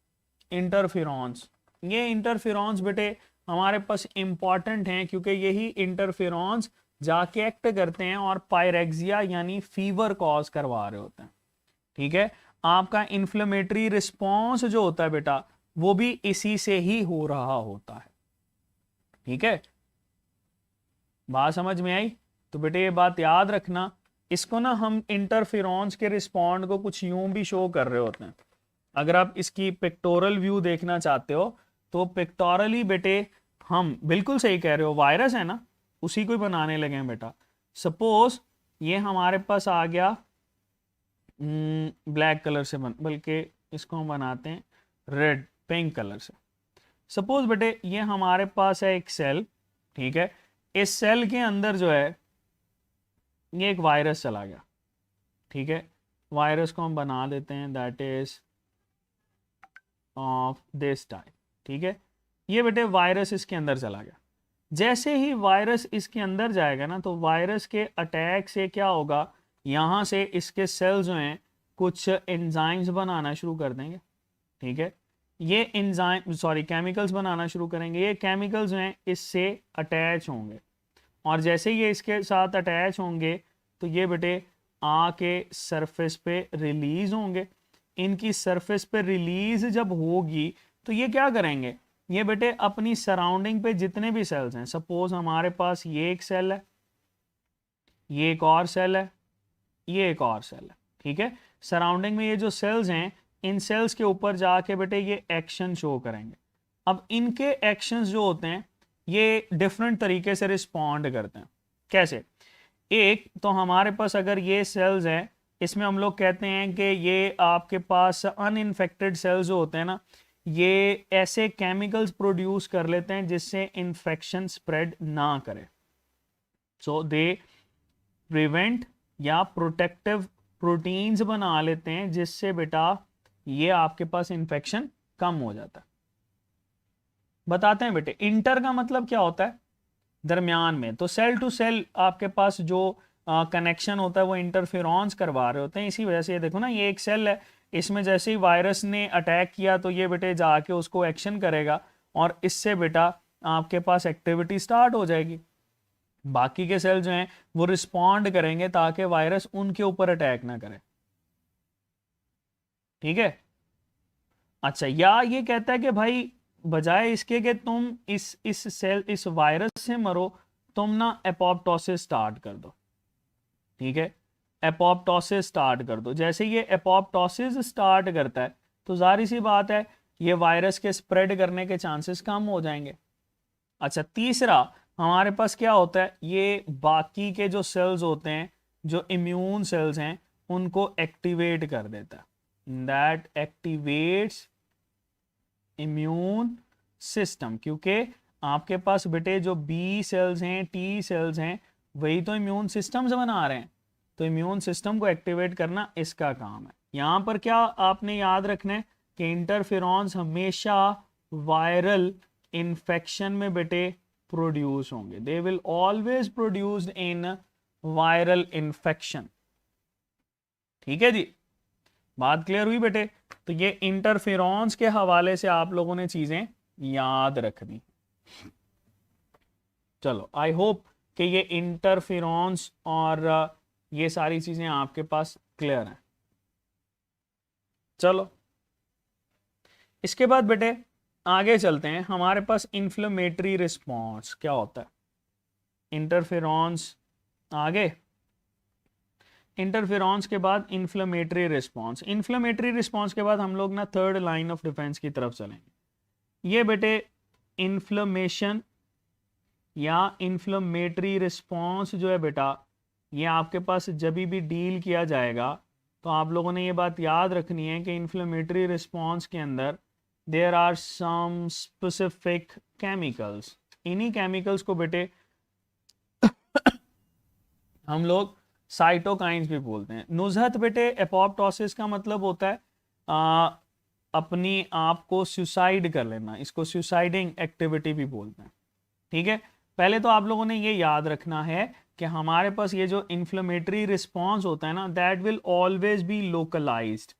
इंटरफेरॉन्स, ये इंटरफेरॉन्स बेटे हमारे पास इंपॉर्टेंट हैं क्योंकि यही इंटरफेरॉन्स जाके एक्ट करते हैं और पायरेक्सिया यानी फीवर कॉज करवा रहे होते हैं। ठीक है, आपका इन्फ्लेमेटरी रिस्पॉन्स जो होता है बेटा वो भी इसी से ही हो रहा होता है। ठीक है, बात समझ में आई? तो बेटे ये बात याद रखना, इसको ना हम इंटरफेरॉन्स के रिस्पॉन्ड को कुछ यूं भी शो कर रहे होते हैं। अगर आप इसकी पिक्टोरल व्यू देखना चाहते हो तो पिक्टोरली बेटे हम बिल्कुल सही कह रहे हो, वायरस है ना उसी को ही बनाने लगे हैं बेटा। सपोज ये हमारे पास आ गया ब्लैक कलर से बल्कि इसको हम बनाते हैं रेड पिंक कलर से। सपोज बेटे ये हमारे पास है एक सेल, ठीक है, इस सेल के अंदर जो है ये एक वायरस चला गया। ठीक है, वायरस को हम बना देते हैं that is of this type. ठीक है, ये बेटे वायरस इसके अंदर चला गया। जैसे ही वायरस इसके अंदर जाएगा ना तो वायरस के अटैक से क्या होगा, यहाँ से इसके सेल्स जो हैं कुछ एंजाइम्स बनाना शुरू कर देंगे। ठीक है, ये केमिकल्स बनाना शुरू करेंगे। ये केमिकल्स जो हैं इससे अटैच होंगे और जैसे ही ये इसके साथ अटैच होंगे तो ये बेटे आके सरफेस पे रिलीज होंगे। इनकी सरफेस पे रिलीज जब होगी तो ये क्या करेंगे, ये बेटे अपनी सराउंडिंग पे जितने भी सेल्स हैं, सपोज हमारे पास ये एक सेल है, ये एक और सेल है, ये एक और सेल है। ठीक है, सराउंडिंग में ये जो सेल्स हैं इन सेल्स के ऊपर जाके बेटे ये एक्शन शो करेंगे। अब इनके एक्शंस जो होते हैं ये डिफरेंट तरीके से रिस्पॉन्ड करते हैं। कैसे? एक तो हमारे पास अगर ये सेल्स हैं इसमें हम लोग कहते हैं कि ये आपके पास अनइन्फेक्टेड सेल्स जो होते हैं ना, ये ऐसे केमिकल्स प्रोड्यूस कर लेते हैं जिससे इन्फेक्शन स्प्रेड ना करे। सो दे प्रिवेंट या प्रोटेक्टिव प्रोटीन्स बना लेते हैं जिससे बेटा ये आपके पास इन्फेक्शन कम हो जाता है। बताते हैं बेटे, इंटर का मतलब क्या होता है, दरमियान में। तो सेल टू सेल आपके पास जो कनेक्शन होता है वो इंटरफेरॉन्स करवा रहे होते हैं। इसी वजह से ये देखो ना, ये एक सेल है, इसमें जैसे ही वायरस ने अटैक किया तो ये बेटे जाके उसको एक्शन करेगा और इससे बेटा आपके पास एक्टिविटी स्टार्ट हो जाएगी। बाकी के सेल जो हैं वो रिस्पॉन्ड करेंगे ताकि वायरस उनके ऊपर अटैक ना करे। ठीक है, अच्छा, या ये कहता है कि भाई बजाय इसके कि तुम इस वायरस से मरो, तुम ना एपोप्टोसिस स्टार्ट कर दो। ठीक है, एपोप्टोसिस स्टार्ट कर दो। जैसे ये एपोप्टोसिस स्टार्ट करता है तो जाहिर सी बात है ये वायरस के स्प्रेड करने के चांसेस कम हो जाएंगे। अच्छा, तीसरा हमारे पास क्या होता है, ये बाकी के जो सेल्स होते हैं जो इम्यून सेल्स हैं उनको एक्टिवेट कर देता है। दैट एक्टिवेट्स इम्यून सिस्टम, क्योंकि आपके पास बेटे जो बी सेल्स हैं, टी सेल्स हैं, वही तो इम्यून सिस्टम्स बना रहे हैं। तो इम्यून सिस्टम को एक्टिवेट करना इसका काम है। यहाँ पर क्या आपने याद रखना है कि इंटरफेरॉन्स हमेशा वायरल इन्फेक्शन में बेटे प्रोड्यूस होंगे। They will always produced in viral infection. ठीक है जी, बात क्लियर हुई बेटे? तो ये इंटरफेरॉन्स के हवाले से आप लोगों ने चीजें याद रखनी। चलो, आई होप कि ये इंटरफेरॉन्स और ये सारी चीजें आपके पास क्लियर हैं। चलो, इसके बाद बेटे आगे चलते हैं। हमारे पास इन्फ्लेमेटरी रिस्पॉन्स क्या होता है। इंटरफेरॉन्स आगे, इंटरफेरॉन्स के बाद इन्फ्लेमेटरी रिस्पॉन्स। इन्फ्लेमेटरी रिस्पॉन्स के बाद हम लोग ना थर्ड लाइन ऑफ डिफेंस की तरफ चलेंगे। ये बेटे इन्फ्लेमेशन या इन्फ्लेमेटरी रिस्पॉन्स जो है बेटा, ये आपके पास जब भी डील किया जाएगा तो आप लोगों ने ये बात याद रखनी है कि इन्फ्लेमेटरी रिस्पॉन्स के अंदर there are some specific chemicals. इन्हीं केमिकल्स को बेटे हम लोग साइटोकाइंस भी बोलते हैं। नुज़हत बेटे एपोप्टोसिस का मतलब होता है अपनी आप को सुसाइड कर लेना, इसको सुसाइडिंग एक्टिविटी भी बोलते हैं। ठीक है, पहले तो आप लोगों ने ये याद रखना है कि हमारे पास ये जो इन्फ्लेमेटरी रिस्पॉन्स होता है ना, that will always be localised.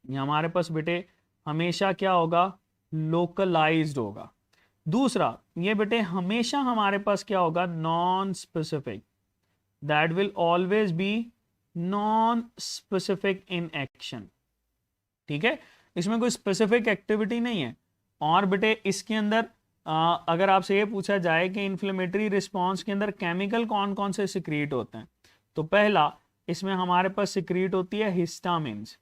ये हमारे पास बेटे हमेशा क्या होगा, लोकलाइज्ड होगा। दूसरा ये बेटे हमेशा हमारे पास क्या होगा, non specific, that will always B non specific in action. ठीक है, इसमें कोई स्पेसिफिक एक्टिविटी नहीं है। और बेटे इसके अंदर अगर आपसे ये पूछा जाए कि इन्फ्लेमेटरी रिस्पॉन्स के अंदर केमिकल कौन कौन से सिक्रीट होते हैं, तो पहला इसमें हमारे पास सिक्रीट होती है हिस्टामिन्स।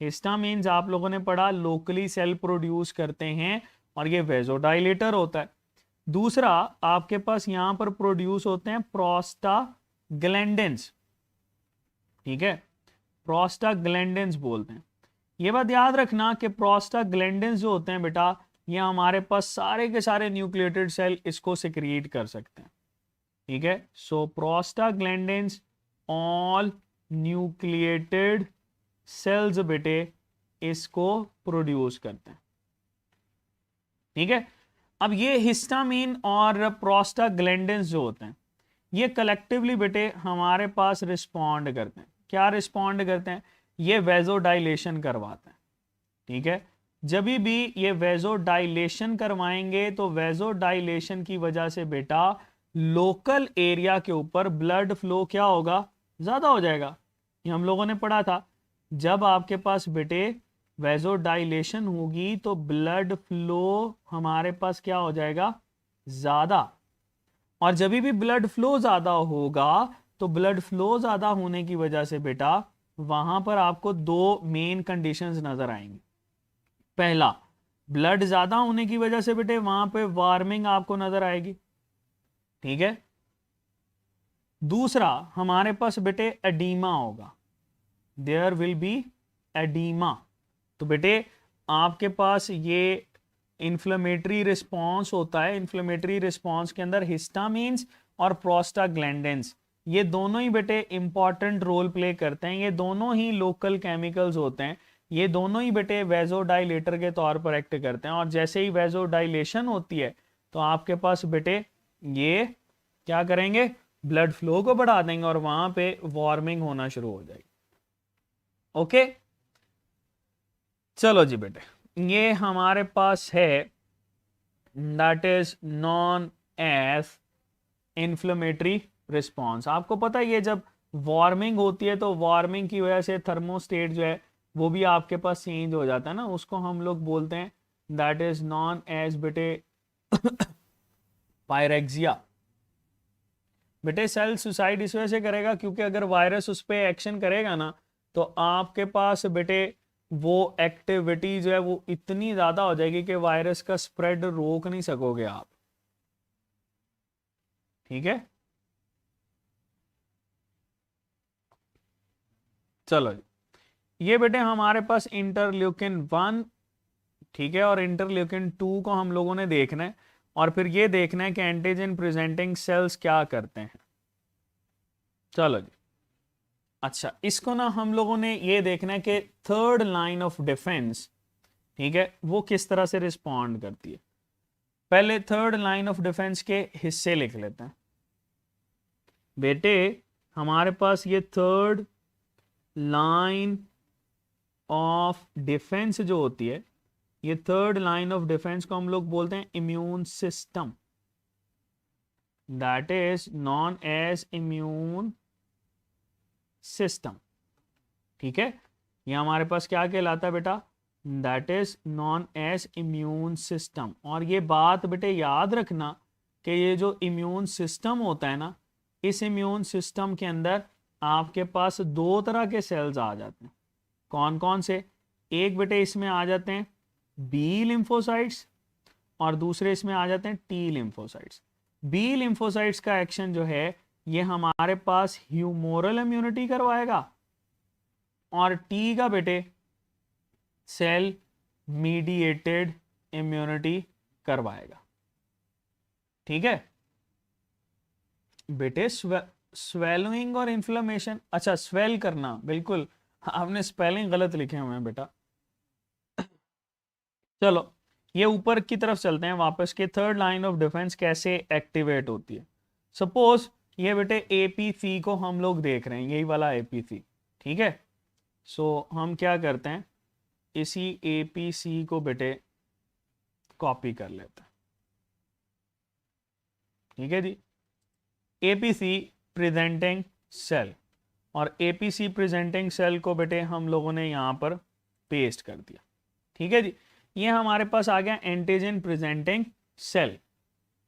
हिस्टामिन्स आप लोगों ने पढ़ा लोकली सेल प्रोड्यूस करते हैं और ये वेजोडाइलेटर होता है। दूसरा आपके पास यहां पर प्रोड्यूस होते हैं प्रोस्टाग्लैंडिन्स। ठीक है, प्रोस्टाग्लैंडिन्स बोलते हैं। ये बात याद रखना कि प्रोस्टाग्लैंडिन्स जो होते हैं बेटा, ये हमारे पास सारे के सारे न्यूक्लिएटेड सेल इसको सिक्रीट कर सकते हैं। ठीक है, सो प्रोस्टाग्लैंडिन्स ऑल न्यूक्लिएटेड सेल्स बेटे इसको प्रोड्यूस करते हैं। ठीक है, अब ये हिस्टामिन और प्रोस्टाग्लैंडिन्स जो होते हैं ये कलेक्टिवली बेटे हमारे पास रिस्पॉन्ड करते हैं। क्या रिस्पॉन्ड करते हैं, ये वेजोडाइलेशन करवाते हैं। ठीक है, जब भी ये वेजोडाइलेशन करवाएंगे तो वेजोडाइलेशन की वजह से बेटा लोकल एरिया के ऊपर ब्लड फ्लो क्या होगा, ज्यादा हो जाएगा। ये हम लोगों ने पढ़ा था, जब आपके पास बेटे वेजोडाइलेशन होगी तो ब्लड फ्लो हमारे पास क्या हो जाएगा, ज्यादा। और जब भी ब्लड फ्लो ज्यादा होगा तो ब्लड फ्लो ज्यादा होने की वजह से बेटा वहां पर आपको दो मेन कंडीशंस नजर आएंगी। पहला, ब्लड ज्यादा होने की वजह से बेटे वहां पे वार्मिंग आपको नजर आएगी। ठीक है, दूसरा हमारे पास बेटे एडीमा होगा, देयर विल बी एडीमा। तो बेटे आपके पास ये इन्फ्लेमेटरी रिस्पॉन्स होता है, इन्फ्लेमेटरी रिस्पॉन्स के अंदर हिस्टामिन्स और प्रोस्टाग्लैंडिन्स ये दोनों ही बेटे इंपॉर्टेंट रोल प्ले करते हैं। ये दोनों ही लोकल केमिकल्स होते हैं, ये दोनों ही बेटे वेजोडाइलेटर के तौर पर एक्ट करते हैं। और जैसे ही वेजोडाइलेशन होती है तो आपके पास बेटे ये क्या करेंगे, ब्लड फ्लो को बढ़ा देंगे और वहां पे वार्मिंग होना शुरू हो जाएगी। ओके, चलो जी बेटे, ये हमारे पास है that is known as inflammatory response. आपको पता है ये जब वार्मिंग होती है तो वार्मिंग की वजह से थर्मोस्टेट जो है वो भी आपके पास चेंज हो जाता है ना, उसको हम लोग बोलते हैं दैट इज नॉन एज बेटे पायरेक्सिया। बेटे सेल सुसाइड इस वजह से करेगा क्योंकि अगर वायरस उस पर एक्शन करेगा ना तो आपके पास बेटे वो एक्टिविटी जो है वो इतनी ज्यादा हो जाएगी कि वायरस का स्प्रेड रोक नहीं सकोगे आप। ठीक है, चलो ये बेटे हमारे पास इंटरल्यूकिन 1, ठीक है, और इंटरल्यूकिन 2 को हम लोगों ने देखना है और फिर ये देखना है कि एंटीजन प्रेजेंटिंग सेल्स क्या करते हैं। चलो जी, अच्छा इसको ना हम लोगों ने ये देखना है कि थर्ड लाइन ऑफ डिफेंस, ठीक है, वो किस तरह से रिस्पॉन्ड करती है। पहले थर्ड लाइन ऑफ डिफेंस के हिस्से लिख लेते हैं बेटे। हमारे पास ये थर्ड लाइन ऑफ डिफेंस जो होती है, ये थर्ड लाइन ऑफ डिफेंस को हम लोग बोलते हैं immune system, that is known as immune system. ठीक है, ये हमारे पास क्या कहलाता है बेटा, that is known as immune system. और ये बात बेटे याद रखना कि ये जो इम्यून सिस्टम होता है ना, इस इम्यून सिस्टम के अंदर आपके पास दो तरह के सेल्स आ जाते हैं। कौन कौन से, एक बेटे इसमें आ जाते हैं बी लिम्फोसाइट्स और दूसरे इसमें आ जाते हैं टी लिम्फोसाइट्स। बी लिम्फोसाइट्स का एक्शन जो है ये हमारे पास ह्यूमोरल इम्यूनिटी करवाएगा और टी का बेटे सेल मीडिएटेड इम्यूनिटी करवाएगा। ठीक है बेटे, स्वेलिंग और इन्फ्लेमेशन, अच्छा स्वेल करना, बिल्कुल आपने स्पेलिंग गलत लिखे हुए हैं बेटा। चलो ये ऊपर की तरफ चलते हैं वापस के, थर्ड लाइन ऑफ डिफेंस कैसे एक्टिवेट होती है। सपोज ये बेटे एपीसी को हम लोग देख रहे हैं, यही वाला एपीसी, ठीक है। सो हम क्या करते हैं, इसी एपीसी को बेटे कॉपी कर लेते हैं, ठीक है जी। एपीसी प्रेजेंटिंग सेल, और एपीसी प्रेजेंटिंग सेल को बेटे हम लोगों ने यहां पर पेस्ट कर दिया, ठीक है जी। ये हमारे पास आ गया एंटीजन प्रेजेंटिंग सेल,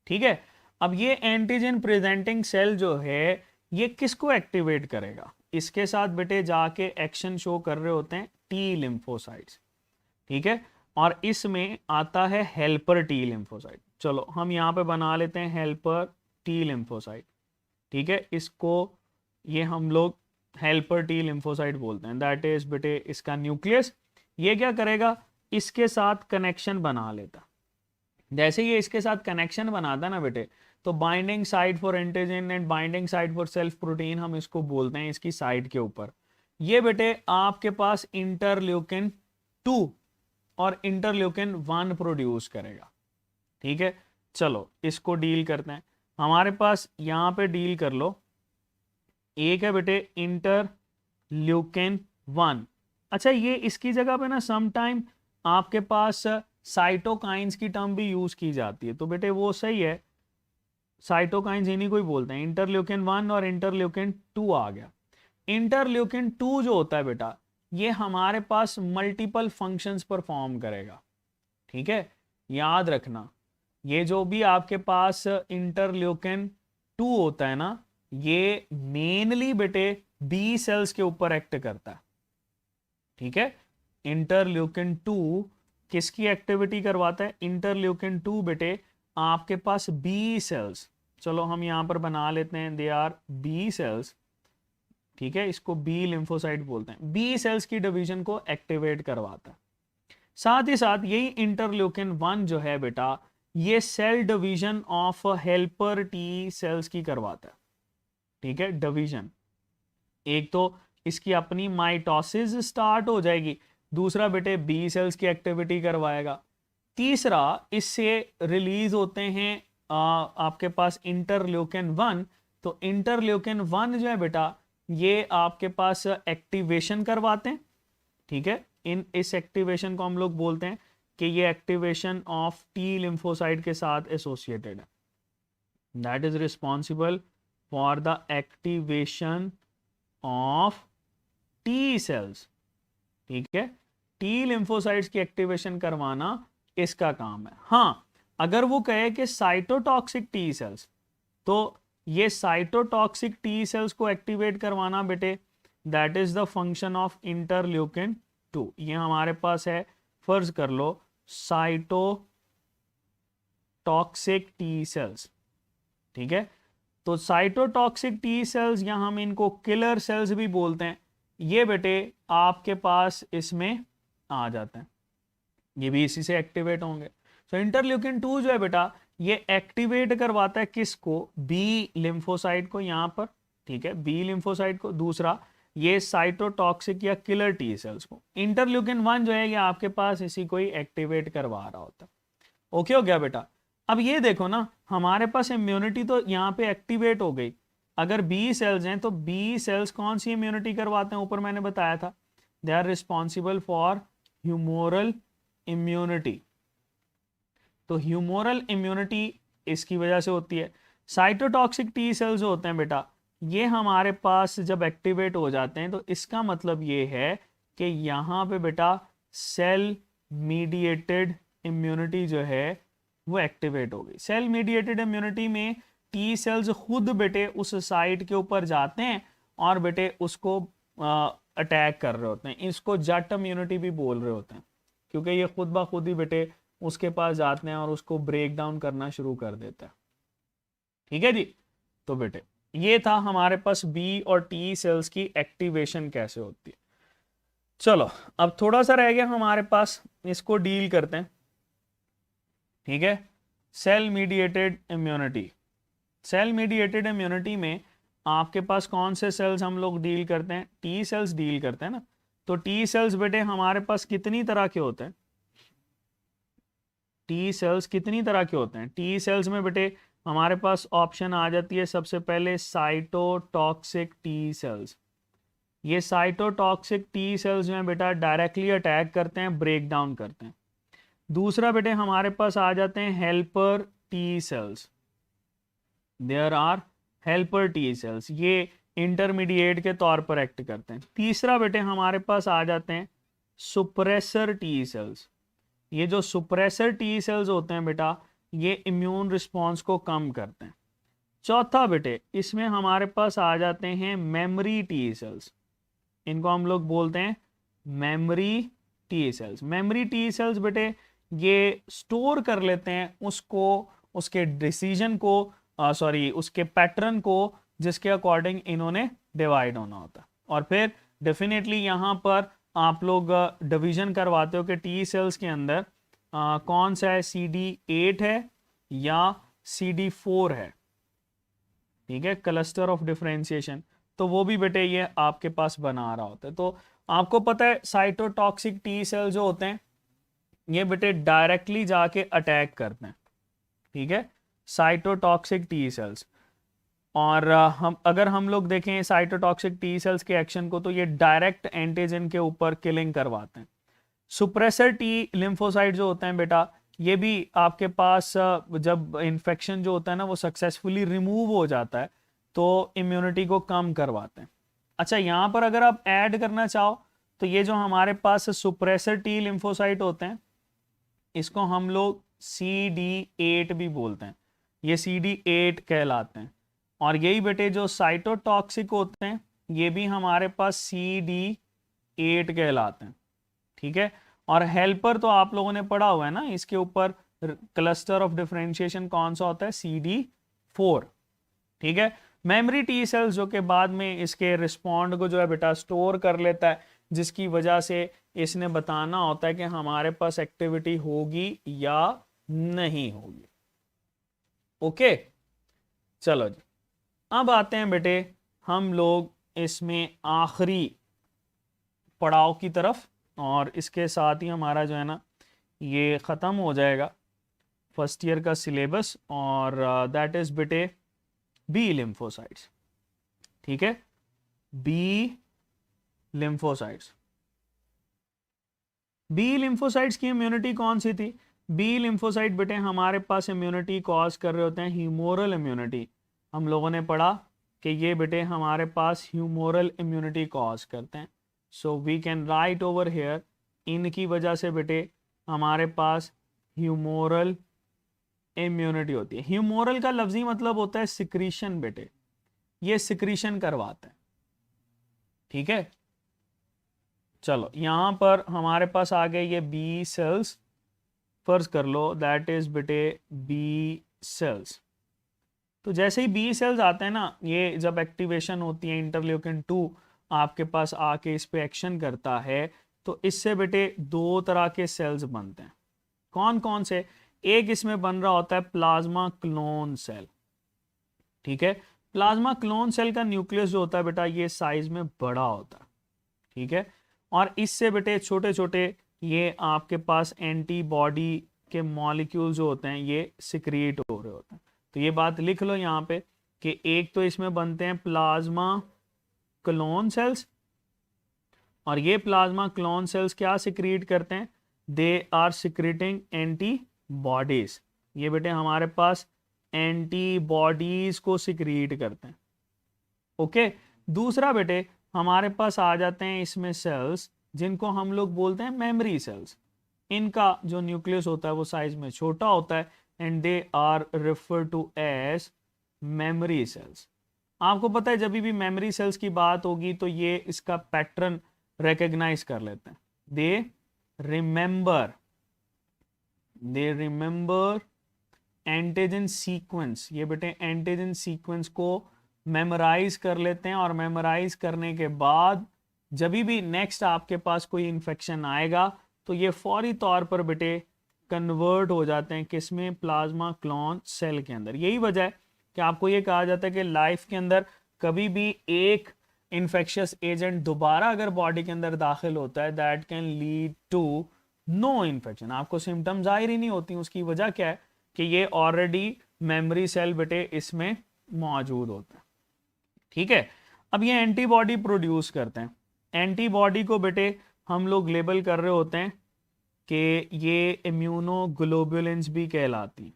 ठीक है। अब ये एंटीजन प्रेजेंटिंग सेल जो है ये किसको एक्टिवेट करेगा, इसके साथ बेटे जाके एक्शन शो कर रहे होते हैं टी लिम्फोसाइट्स, ठीक है। और इसमें आता है हेल्पर टी लिम्फोसाइट, चलो हम यहाँ पे बना लेते हैं हेल्पर टी लिम्फोसाइट, ठीक है। इसको ये हम लोग हेल्पर टी लिम्फोसाइट बोलते हैं, दैट इज बेटे इसका न्यूक्लियस। ये क्या करेगा, इसके साथ कनेक्शन बना लेता, जैसे ये इसके साथ कनेक्शन बनाता ना बेटे, तो binding site for antigen and binding site for self protein हम इसको बोलते हैं, इसकी साइट के ऊपर। ये बेटे आपके पास इंटरल्यूकिन 2 और इंटरल्यूकिन 1 प्रोड्यूस करेगा, ठीक है। चलो इसको डील करते हैं, हमारे पास यहां पे डील कर लो, एक है बेटे इंटरल्यूकिन 1। अच्छा ये इसकी जगह पे ना सम टाइम आपके पास साइटोकाइंस की टर्म भी यूज की जाती है, तो बेटे वो सही है, साइटोकाइंस इन्हीं को ही बोलते हैं। इंटरल्यूकिन 1 और इंटरल्यूकिन 2 आ गया। इंटरल्यूकिन 2 जो होता है बेटा, ये हमारे पास मल्टीपल फंक्शंस परफॉर्म करेगा, ठीक है। याद रखना, ये जो भी आपके पास इंटरल्यूकिन 2 होता है ना, ये मेनली बेटे बी सेल्स के ऊपर एक्ट करता है, ठीक है। इंटरल्यूकिन 2 किसकी एक्टिविटी करवाता है, इंटरल्यूकिन 2 बेटे आपके पास बी सेल्स, चलो हम यहां पर बना लेते हैं दे आर बी सेल्स, ठीक है। इसको बी लिम्फोसाइट बोलते हैं, बी सेल्स की डिवीजन को एक्टिवेट करवाता है। साथ ही साथ यही इंटरल्यूकिन 1 जो है बेटा, ये cell division of helper T cells की करवाता है, ठीक है। डिवीजन, एक तो इसकी अपनी माइटोसिस स्टार्ट हो जाएगी, दूसरा बेटे बी सेल्स की एक्टिविटी करवाएगा, तीसरा इससे रिलीज होते हैं आपके पास इंटरल्यूकिन 1। तो इंटरल्यूकिन 1 जो है बेटा, ये आपके पास एक्टिवेशन करवाते हैं, ठीक है। इस एक्टिवेशन को हम लोग बोलते हैं कि ये एक्टिवेशन ऑफ टी लिम्फोसाइट के साथ एसोसिएटेड है, that is responsible for the activation of T cells, ठीक है। टी लिम्फोसाइट्स की एक्टिवेशन करवाना इसका काम है। हाँ, अगर वो कहे कि साइटोटॉक्सिक टी सेल्स, तो ये साइटोटॉक्सिक टी सेल्स को एक्टिवेट करवाना बेटे, that is the function of interleukin 2। ये हमारे पास है, फर्ज कर लो साइटोटॉक्सिक टी सेल्स, ठीक है। तो साइटोटॉक्सिक टी सेल्स या हम इनको किलर सेल्स भी बोलते हैं, ये बेटे आपके पास इसमें आ जाते हैं, ये भी इसी से एक्टिवेट होंगे। तो इंटरल्यूकिन 2 जो है बेटा, ये एक्टिवेट करवाता है किसको, बी लिम्फोसाइट को यहां पर, ठीक है, बी लिम्फोसाइट को। दूसरा ये साइटोटॉक्सिक या किलर टी सेल्स को। इंटरल्यूकिन 1 जो है ये आपके पास इसी को ही एक्टिवेट करवा रहा होता है। ओके हो गया बेटा। अब ये देखो ना, हमारे पास इम्यूनिटी तो यहाँ पे एक्टिवेट हो गई, अगर बी सेल्स हैं तो बी सेल्स कौन सी इम्यूनिटी करवाते हैं, ऊपर मैंने बताया था, they are responsible for humoral immunity. तो ह्यूमोरल इम्यूनिटी इसकी वजह से होती है। साइटोटॉक्सिक टी सेल्स जो होते हैं बेटा, ये हमारे पास जब एक्टिवेट हो जाते हैं, तो इसका मतलब ये है कि यहाँ पे बेटा सेल मीडिएटेड इम्यूनिटी जो है वो एक्टिवेट हो गई। सेल मीडिएटेड इम्यूनिटी में टी सेल्स खुद बेटे उस साइट के ऊपर जाते हैं और बेटे उसको अटैक कर रहे होते हैं, इसको जट इम्यूनिटी भी बोल रहे होते हैं, क्योंकि ये खुद ब खुद ही बेटे उसके पास जाते हैं और उसको ब्रेक डाउन करना शुरू कर देता है, ठीक है जी। तो बेटे ये था हमारे पास बी और टी सेल्स की एक्टिवेशन कैसे होती है। चलो अब थोड़ा सा रह गया हमारे पास, इसको डील करते हैं, ठीक है। Cell mediated immunity, cell mediated immunity में आपके पास कौन से सेल्स हम लोग डील करते हैं, टी सेल्स डील करते हैं ना। तो टी सेल्स बेटे हमारे पास कितनी तरह के होते हैं, टी सेल्स कितनी तरह के होते हैं, टी सेल्स में बेटे हमारे पास ऑप्शन आ जाती है सबसे पहले साइटोटॉक्सिक टी सेल्स। ये साइटोटॉक्सिक टी सेल्स जो हैं बेटा डायरेक्टली अटैक करते हैं, ब्रेक डाउन करते हैं। दूसरा बेटे हमारे पास आ जाते हैं helper T cells, there are helper T cells, ये इंटरमीडिएट के तौर पर एक्ट करते हैं। तीसरा बेटे हमारे पास आ जाते हैं सुप्रेसर टी सेल्स। ये जो सुप्रेसर टी सेल्स होते हैं बेटा ये इम्यून रिस्पॉन्स को कम करते हैं। चौथा बेटे इसमें हमारे पास आ जाते हैं मेमोरी टी सेल्स, इनको हम लोग बोलते हैं memory T cells. Memory T cells बेटे ये स्टोर कर लेते हैं उसको, उसके डिसीजन को, उसके पैटर्न को जिसके अकॉर्डिंग इन्होंने डिवाइड होना होता है। और फिर डेफिनेटली यहाँ पर आप लोग डिवीजन करवाते हो कि टी सेल्स के अंदर कौन सा है, CD8 है या CD4 है, ठीक है, क्लस्टर ऑफ डिफरेंशिएशन। तो वो भी बेटे ये आपके पास बना रहा होता है। तो आपको पता है साइटोटॉक्सिक टी सेल जो होते हैं ये बेटे डायरेक्टली जाके अटैक करते हैं, ठीक है, साइटोटॉक्सिक टी सेल्स। और अगर हम लोग देखें साइटोटॉक्सिक टी सेल्स के एक्शन को तो ये डायरेक्ट एंटीजन के ऊपर किलिंग करवाते हैं। सुप्रेसर टी लिम्फोसाइट जो होते हैं बेटा ये भी आपके पास जब इन्फेक्शन जो होता है ना वो सक्सेसफुली रिमूव हो जाता है तो इम्यूनिटी को कम करवाते हैं। अच्छा, यहाँ पर अगर आप ऐड करना चाहो तो ये जो हमारे पास सुप्रेसर टी लिम्फोसाइट होते हैं इसको हम लोग CD8 भी बोलते हैं, ये CD8 कहलाते हैं। और यही बेटे जो साइटोटॉक्सिक होते हैं ये भी हमारे पास CD8 कहलाते हैं, ठीक है। और हेल्पर तो आप लोगों ने पढ़ा हुआ है ना, इसके ऊपर क्लस्टर ऑफ डिफरेंशिएशन कौन सा होता है, CD4, ठीक है। मेमोरी टी सेल्स जो कि बाद में इसके रिस्पॉन्ड को जो है बेटा स्टोर कर लेता है, जिसकी वजह से इसने बताना होता है कि हमारे पास एक्टिविटी होगी या नहीं होगी। ओके, चलो जी, अब आते हैं बेटे हम लोग इसमें आखिरी पड़ाव की तरफ, और इसके साथ ही हमारा जो है ना ये ख़त्म हो जाएगा फर्स्ट ईयर का सिलेबस, और दैट इज़ बेटे बी लिम्फोसाइट्स, ठीक है, बी लिम्फोसाइट्स। बी लिम्फोसाइट्स की इम्यूनिटी कौन सी थी, बी लिम्फोसाइट बेटे हमारे पास इम्यूनिटी कॉज कर रहे होते हैं ह्यूमोरल इम्यूनिटी। हम लोगों ने पढ़ा कि ये बेटे हमारे पास ह्यूमोरल इम्यूनिटी कॉज करते हैं। So we can write over here, इनकी वजह से बेटे हमारे पास ह्यूमोरल इम्यूनिटी होती है। ह्यूमोरल का लफ्जी मतलब होता है सिक्रीशन बेटे, ये सिक्रीशन करवाते हैं, ठीक है। चलो यहां पर हमारे पास आ गए ये बी सेल्स, फर्ज कर लो दैट इज बेटे बी सेल्स। तो जैसे ही बी सेल्स आते हैं ना, ये जब एक्टिवेशन होती है इंटरल्यूकिन 2 आपके पास आके इस पे एक्शन करता है तो इससे बेटे दो तरह के सेल्स बनते हैं। कौन कौन से, एक इसमें बन रहा होता है प्लाज्मा क्लोन सेल, ठीक है। प्लाज्मा क्लोन सेल का न्यूक्लियस जो होता है बेटा ये साइज में बड़ा होता है, ठीक है। और इससे बेटे छोटे छोटे ये आपके पास एंटीबॉडी के मॉलिक्यूल जो होते हैं ये सिक्रिएट हो रहे होते हैं। तो ये बात लिख लो यहाँ पे कि एक तो इसमें बनते हैं प्लाज्मा क्लोन सेल्स, और ये प्लाज्मा क्लोन सेल्स क्या सिक्रिएट करते हैं, दे आर सिक्रेटिंग एंटीबॉडीज। ये बेटे हमारे पास एंटीबॉडीज को सिक्रिएट करते हैं, ओके। दूसरा बेटे हमारे पास आ जाते हैं इसमें सेल्स जिनको हम लोग बोलते हैं मेमोरी सेल्स। इनका जो न्यूक्लियस होता है वो साइज में छोटा होता है and they are refer to as memory cells. आपको पता है जब भी मेमोरी सेल्स की बात होगी तो ये इसका पैटर्न रिकॉग्नाइज कर लेते हैं, दे रिमेंबर एंटीजन सीक्वेंस। ये बेटे एंटीजन सीक्वेंस को मेमोराइज कर लेते हैं, और मेमोराइज करने के बाद जब भी नेक्स्ट आपके पास कोई इन्फेक्शन आएगा तो ये फौरी तौर पर बेटे कन्वर्ट हो जाते हैं किसमें, प्लाज्मा क्लोन सेल के अंदर। यही वजह है कि आपको ये कहा जाता है कि लाइफ के अंदर कभी भी एक इन्फेक्शियस एजेंट दोबारा अगर बॉडी के अंदर दाखिल होता है that can lead to no infection. आपको सिम्टम जाहिर ही नहीं होती, उसकी वजह क्या है कि ये ऑलरेडी मेमोरी सेल बेटे इसमें मौजूद होता है। ठीक है, अब ये एंटीबॉडी प्रोड्यूस करते हैं। एंटीबॉडी को बेटे हम लोग लेबल कर रहे होते हैं कि ये इम्यूनोग्लोबुलिन्स भी कहलाती,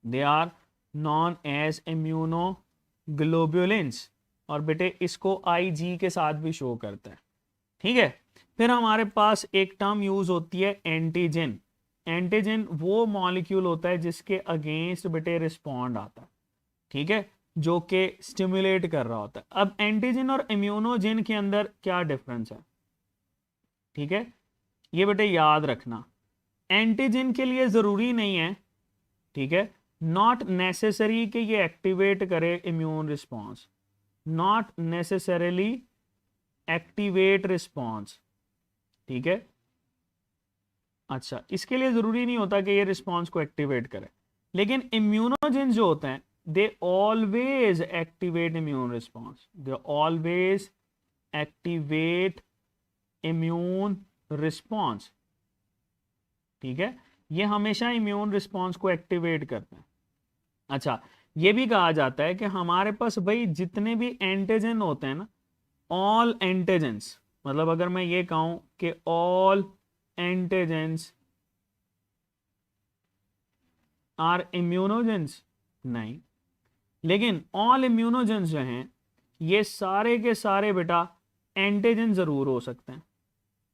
they are known as immunoglobulins, और बेटे इसको IG के साथ भी शो करता है। ठीक है, फिर हमारे पास एक टर्म यूज होती है एंटीजन। एंटीजन वो मॉलिक्यूल होता है जिसके अगेंस्ट बेटे रिस्पॉन्ड आता है, ठीक है, जो कि स्टिमुलेट कर रहा होता है। अब एंटीजन और इम्यूनोजन के अंदर क्या डिफरेंस है, ठीक है, ये बेटे याद रखना। एंटीजन के लिए जरूरी नहीं है, ठीक है, नॉट नेसेसरी कि ये एक्टिवेट करे immune response, not necessarily activate response, ठीक है। अच्छा, इसके लिए जरूरी नहीं होता कि ये रिस्पॉन्स को एक्टिवेट करे, लेकिन इम्यूनोजेन जो होते हैं they always activate immune response, they always activate immune response, ठीक है, ये हमेशा इम्यून रिस्पॉन्स को एक्टिवेट करते हैं। अच्छा, ये भी कहा जाता है कि हमारे पास भाई जितने भी एंटीजन होते हैं ना, ऑल एंटीजेंस, मतलब अगर मैं ये कहूं कि ऑल एंटीजेंस आर इम्यूनोजेंस, नहीं, लेकिन ऑल इम्यूनोजेंस जो हैं ये सारे के सारे बेटा एंटीजन जरूर हो सकते हैं,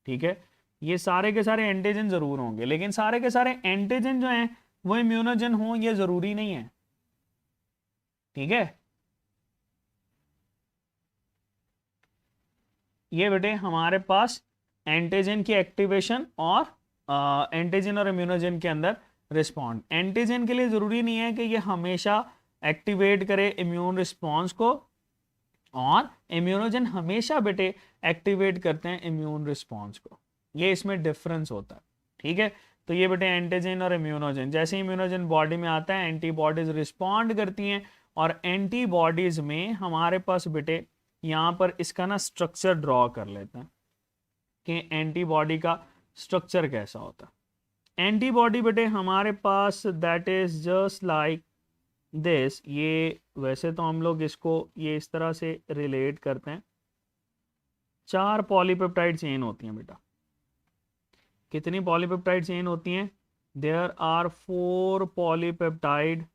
ठीक है, ये सारे के सारे एंटीजन जरूर होंगे, लेकिन सारे के सारे एंटीजन जो हैं वो इम्यूनोजन हों ये जरूरी नहीं है, ठीक है। ये बेटे हमारे पास एंटीजन की एक्टिवेशन और एंटीजन और इम्यूनोजन के अंदर रिस्पॉन्ड। एंटीजन के लिए जरूरी नहीं है कि ये हमेशा एक्टिवेट करे इम्यून रिस्पॉन्स को, और इम्यूनोजन हमेशा बेटे एक्टिवेट करते हैं इम्यून रिस्पॉन्स को, ये इसमें डिफरेंस होता है, ठीक है। तो ये बेटे एंटीजन और इम्यूनोजन, जैसे इम्यूनोजन बॉडी में आता है एंटीबॉडीज रिस्पॉन्ड करती हैं, और एंटीबॉडीज में हमारे पास बेटे यहाँ पर इसका ना स्ट्रक्चर ड्रॉ कर लेते हैं कि एंटीबॉडी का स्ट्रक्चर कैसा होता है। एंटीबॉडी बेटे हमारे पास that is just like this, ये वैसे तो हम लोग इसको ये इस तरह से रिलेट करते हैं, 4 पॉलीपेप्टाइड चेन होती हैं बेटा। कितनी पॉलीपेप्टाइड चेन होती हैं? देयर आर 4 पॉलीपेप्टाइड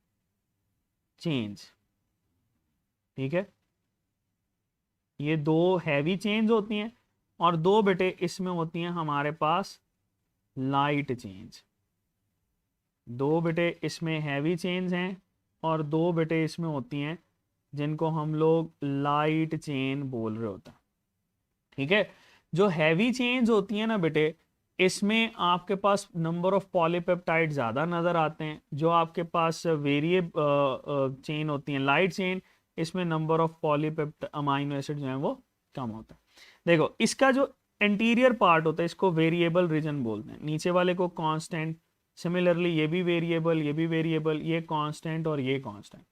चेन्स, ठीक है, ये 2 हैवी चेन्स होती हैं और 2 बेटे इसमें होती हैं हमारे पास लाइट चेन्स। 2 बेटे इसमें हैवी चेन्स हैं और 2 बेटे इसमें होती हैं जिनको हम लोग लाइट चेन बोल रहे होते हैं, ठीक है। जो हैवी चेन्स होती हैं ना बेटे, इसमें आपके पास नंबर ऑफ पॉलीपेप्टाइड ज़्यादा नज़र आते हैं। जो आपके पास चेन होती हैं लाइट चेन, इसमें number of polypeptide amino acid जो है वो कम होता है। देखो इसका जो इंटीरियर पार्ट होता है इसको वेरिएबल रीजन बोलते हैं, नीचे वाले को कांस्टेंट, सिमिलरली ये भी वेरिएबल, ये भी वेरिएबल, ये कांस्टेंट और ये कांस्टेंट।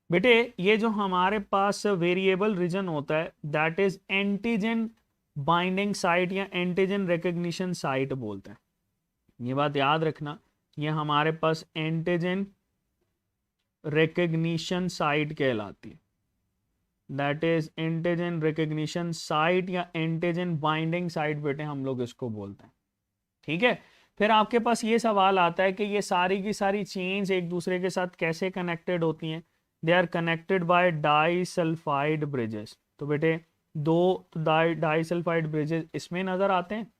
बेटे ये जो हमारे पास वेरिएबल रीजन होता है that is antigen binding site या एंटीजन रिकग्निशन साइट बोलते हैं। ये बात याद रखना, ये हमारे पास एंटीजन रिकग्निशन साइट कहलाती है, that is antigen recognition site या एंटीजन बाइंडिंग साइट बेटे हम लोग इसको बोलते हैं, ठीक है। फिर आपके पास ये सवाल आता है कि ये सारी की सारी चेन्स एक दूसरे के साथ कैसे कनेक्टेड होती हैं? They are connected by disulphide bridges. तो बेटे 2 डाइसल्फाइड ब्रिजेस इसमें नजर आते हैं,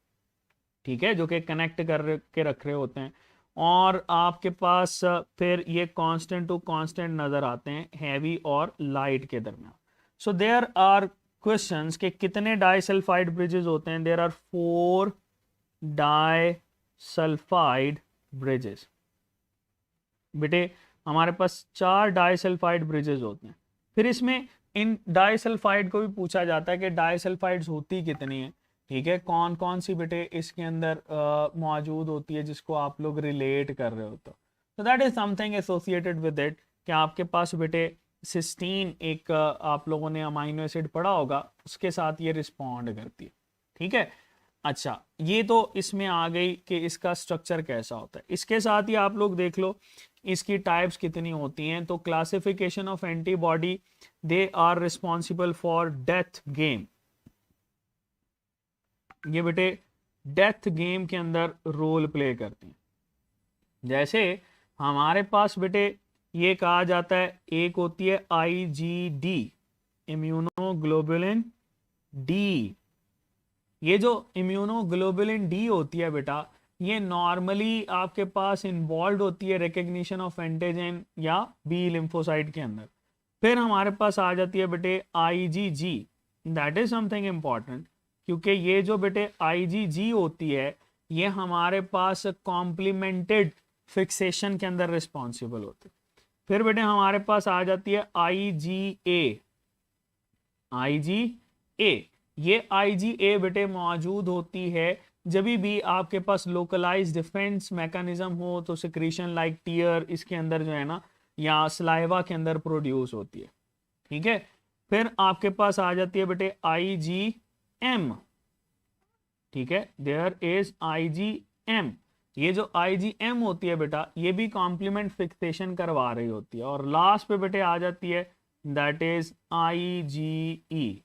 ठीक है, जो कि कनेक्ट कर के रख रहे होते हैं, और आपके पास फिर ये कांस्टेंट टू कांस्टेंट नजर आते हैं हैवी और लाइट के दरमियान। सो देयर आर क्वेश्चंस कि कितने डाइसल्फाइड ब्रिजेस होते हैं? There are 4 disulphide bridges. बेटे हमारे पास 4 डाइसल्फाइड ब्रिजेस होते हैं। फिर इसमें इन डाइसल्फाइड को भी पूछा जाता है कि डाइसल्फाइड्स होती कितनी है, ठीक है, कौन कौन सी बेटे इसके अंदर मौजूद होती है जिसको आप लोग रिलेट कर रहे हो। तो that is something associated with it कि आपके पास बेटे सिस्टीन एक आप लोगों ने अमाइनो एसिड पढ़ा होगा, उसके साथ ये रिस्पॉन्ड करती है। ठीक है, अच्छा ये तो इसमें आ गई कि इसका स्ट्रक्चर कैसा होता है। इसके साथ ही आप लोग देख लो इसकी टाइप्स कितनी होती हैं। तो classification of antibody, they are responsible for death game. ये बेटे डेथ गेम के अंदर रोल प्ले करते हैं। जैसे हमारे पास बेटे ये कहा जाता है, एक होती है IgD, इम्यूनोग्लोबुलिन डी। ये जो इम्यूनोग्लोबुलिन डी होती है बेटा, ये नॉर्मली आपके पास इन्वॉल्व होती है रिकग्निशन ऑफ एंटीजन या बी लिम्फोसाइट के अंदर। फिर हमारे पास आ जाती है बेटे IgG, that is something important, क्योंकि ये जो बेटे IgG होती है ये हमारे पास कॉम्प्लीमेंटेड फिक्सेशन के अंदर रिस्पॉन्सिबल होती है। फिर बेटे हमारे पास आ जाती है IgA। ये IgA बेटे मौजूद होती है जब भी आपके पास लोकलाइज डिफेंस मैकेनिज्म हो, तो सिक्रीशन लाइक टीयर इसके अंदर जो है ना, या स्लाइवा के अंदर प्रोड्यूस होती है। ठीक है, फिर आपके पास आ जाती है बेटे IgM। ठीक है, देयर इज IgM। ये जो IgM होती है बेटा, ये भी कॉम्प्लीमेंट फिक्सेशन करवा रही होती है। और लास्ट पे बेटे आ जाती है दैट इज IgE।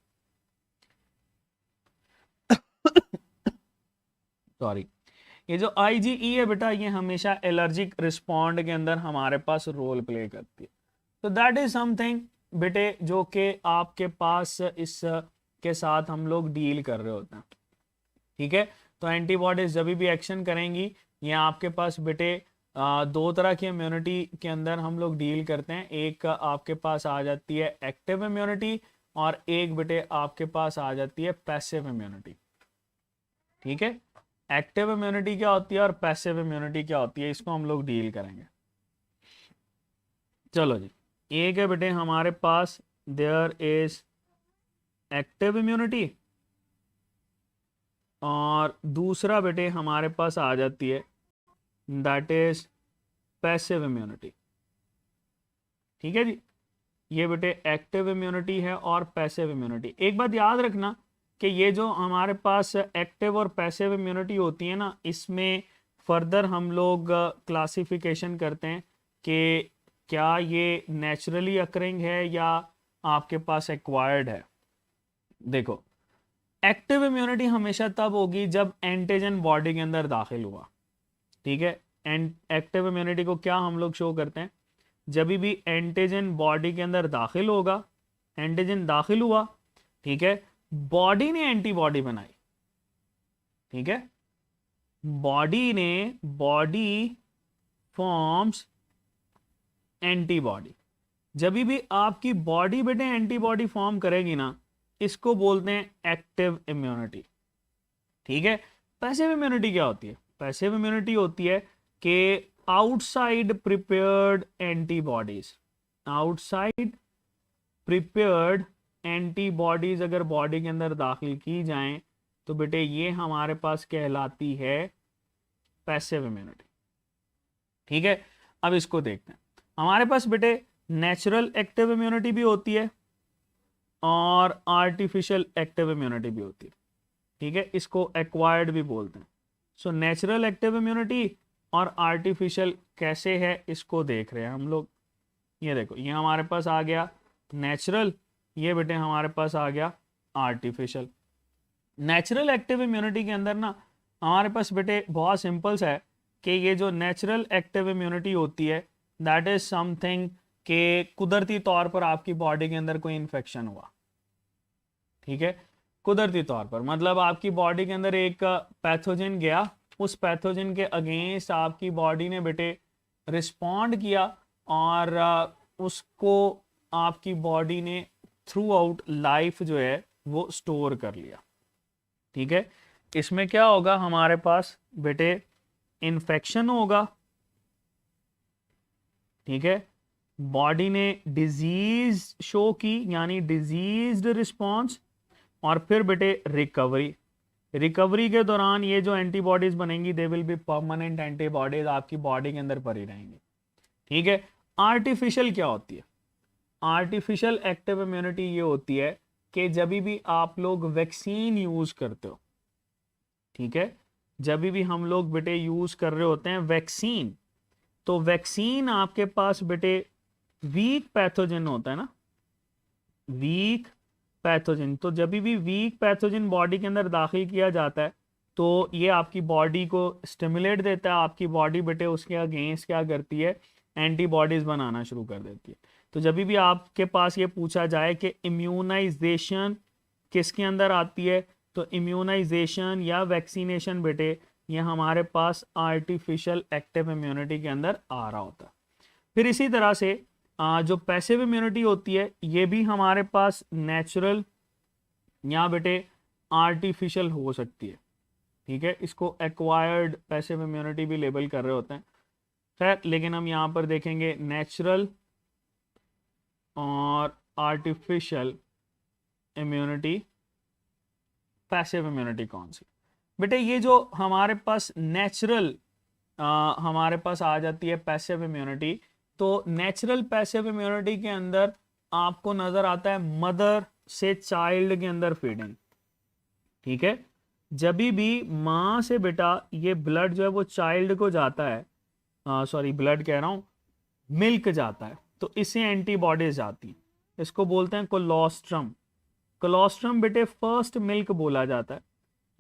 सॉरी, ये जो IgE है बेटा, ये हमेशा एलर्जिक रिस्पॉन्ड के अंदर हमारे पास रोल प्ले करती है। तो दैट इज समथिंग बेटे जो कि आपके पास इस के साथ हम लोग डील कर रहे होते हैं। ठीक है, तो एंटीबॉडीज जब भी एक्शन करेंगी, ये आपके पास बेटे दो तरह की इम्यूनिटी के अंदर हम लोग डील करते हैं। एक आपके पास आ जाती है एक्टिव इम्यूनिटी, और एक बेटे आपके पास आ जाती है पैसिव इम्यूनिटी। ठीक है, एक्टिव इम्यूनिटी क्या होती है और पैसिव इम्यूनिटी क्या होती है, इसको हम लोग डील करेंगे। चलो जी, एक है बेटे हमारे पास देयर इज एक्टिव इम्यूनिटी, और दूसरा बेटे हमारे पास आ जाती है दैट इज पैसिव इम्यूनिटी। ठीक है जी, ये बेटे एक्टिव इम्यूनिटी है और पैसिव इम्यूनिटी। एक बात याद रखना कि ये जो हमारे पास एक्टिव और पैसिव इम्यूनिटी होती है ना, इसमें फर्दर हम लोग क्लासिफिकेशन करते हैं कि क्या ये नेचुरली अकरिंग है या आपके पास एक्वायर्ड है। देखो, एक्टिव इम्यूनिटी हमेशा तब होगी जब एंटीजन बॉडी के अंदर दाखिल हुआ। ठीक है, एंड एक्टिव इम्यूनिटी को क्या हम लोग शो करते हैं, जब भी एंटीजन बॉडी के अंदर दाखिल होगा, एंटीजन दाखिल हुआ, ठीक है, बॉडी ने एंटीबॉडी बनाई। ठीक है, बॉडी फॉर्म्स एंटीबॉडी। जब भी आपकी बॉडी बेटे एंटीबॉडी फॉर्म करेगी ना, इसको बोलते हैं एक्टिव इम्यूनिटी। ठीक है, पैसिव इम्यूनिटी क्या होती है? पैसिव इम्यूनिटी होती है कि outside prepared antibodies, outside prepared antibodies अगर बॉडी के अंदर दाखिल की जाएं तो बेटे ये हमारे पास कहलाती है पैसिव इम्यूनिटी। ठीक है, अब इसको देखते हैं। हमारे पास बेटे नेचुरल एक्टिव इम्यूनिटी भी होती है और आर्टिफिशियल एक्टिव इम्यूनिटी भी होती है। ठीक है, इसको एक्वायर्ड भी बोलते हैं। सो नेचुरल एक्टिव इम्यूनिटी और आर्टिफिशियल कैसे है इसको देख रहे हैं हम लोग। ये देखो, ये हमारे पास आ गया नेचुरल, ये बेटे हमारे पास आ गया आर्टिफिशियल। नेचुरल एक्टिव इम्यूनिटी के अंदर ना हमारे पास बेटे बहुत सिंपल सा है कि ये जो नेचुरल एक्टिव इम्यूनिटी होती है दैट इज समथिंग कि कुदरती तौर पर आपकी बॉडी के अंदर कोई इन्फेक्शन हुआ। ठीक है, कुदरती तौर पर मतलब आपकी बॉडी के अंदर एक पैथोजन गया, उस पैथोजन के अगेंस्ट आपकी बॉडी ने बेटे रिस्पॉन्ड किया और उसको आपकी बॉडी ने थ्रू आउट लाइफ जो है वो स्टोर कर लिया। ठीक है, इसमें क्या होगा, हमारे पास बेटे इन्फेक्शन होगा। ठीक है, बॉडी ने डिजीज शो की यानी डिजीज्ड रिस्पॉन्स, और फिर बेटे रिकवरी के दौरान ये जो एंटीबॉडीज बनेंगी they will be permanent antibodies आपकी बॉडी के अंदर पड़ी रहेंगी। ठीक है, आर्टिफिशियल क्या होती है? आर्टिफिशियल एक्टिव इम्यूनिटी ये होती है कि जब भी आप लोग वैक्सीन यूज करते हो, ठीक है, जब भी हम लोग बेटे यूज कर रहे होते हैं वैक्सीन, तो वैक्सीन आपके पास बेटे वीक पैथोजन होता है ना, वीक पैथोजन। तो जब भी वीक पैथोजन बॉडी के अंदर दाखिल किया जाता है तो ये आपकी बॉडी को स्टिमुलेट देता है, आपकी बॉडी बेटे उसके अगेंस्ट क्या करती है, एंटीबॉडीज बनाना शुरू कर देती है। तो जब भी आपके पास ये पूछा जाए कि इम्यूनाइजेशन किसके अंदर आती है, तो इम्यूनाइजेशन या वैक्सीनेशन बेटे ये हमारे पास आर्टिफिशियल एक्टिव इम्यूनिटी के अंदर आ रहा होता है। फिर इसी तरह से जो पैसिव इम्यूनिटी होती है ये भी हमारे पास नेचुरल या बेटे आर्टिफिशियल हो सकती है, ठीक है, इसको एक्वायर्ड पैसिव इम्यूनिटी भी लेबल कर रहे होते हैं। खैर लेकिन हम यहाँ पर देखेंगे नेचुरल और आर्टिफिशियल इम्यूनिटी, पैसिव इम्यूनिटी कौन सी बेटे, ये जो हमारे पास नेचुरल हमारे पास आ जाती है पैसिव इम्यूनिटी, तो नेचुरल पैसिव इम्यूनिटी के अंदर आपको नजर आता है मदर से चाइल्ड के अंदर फीडिंग, ठीक है, जब भी माँ से बेटा ये ब्लड जो है वो चाइल्ड को जाता है, सॉरी ब्लड कह रहा हूँ, मिल्क जाता है, तो इससे एंटीबॉडीज आती हैं, इसको बोलते हैं कोलोस्ट्रम। कोलोस्ट्रम बेटे फर्स्ट मिल्क बोला जाता है,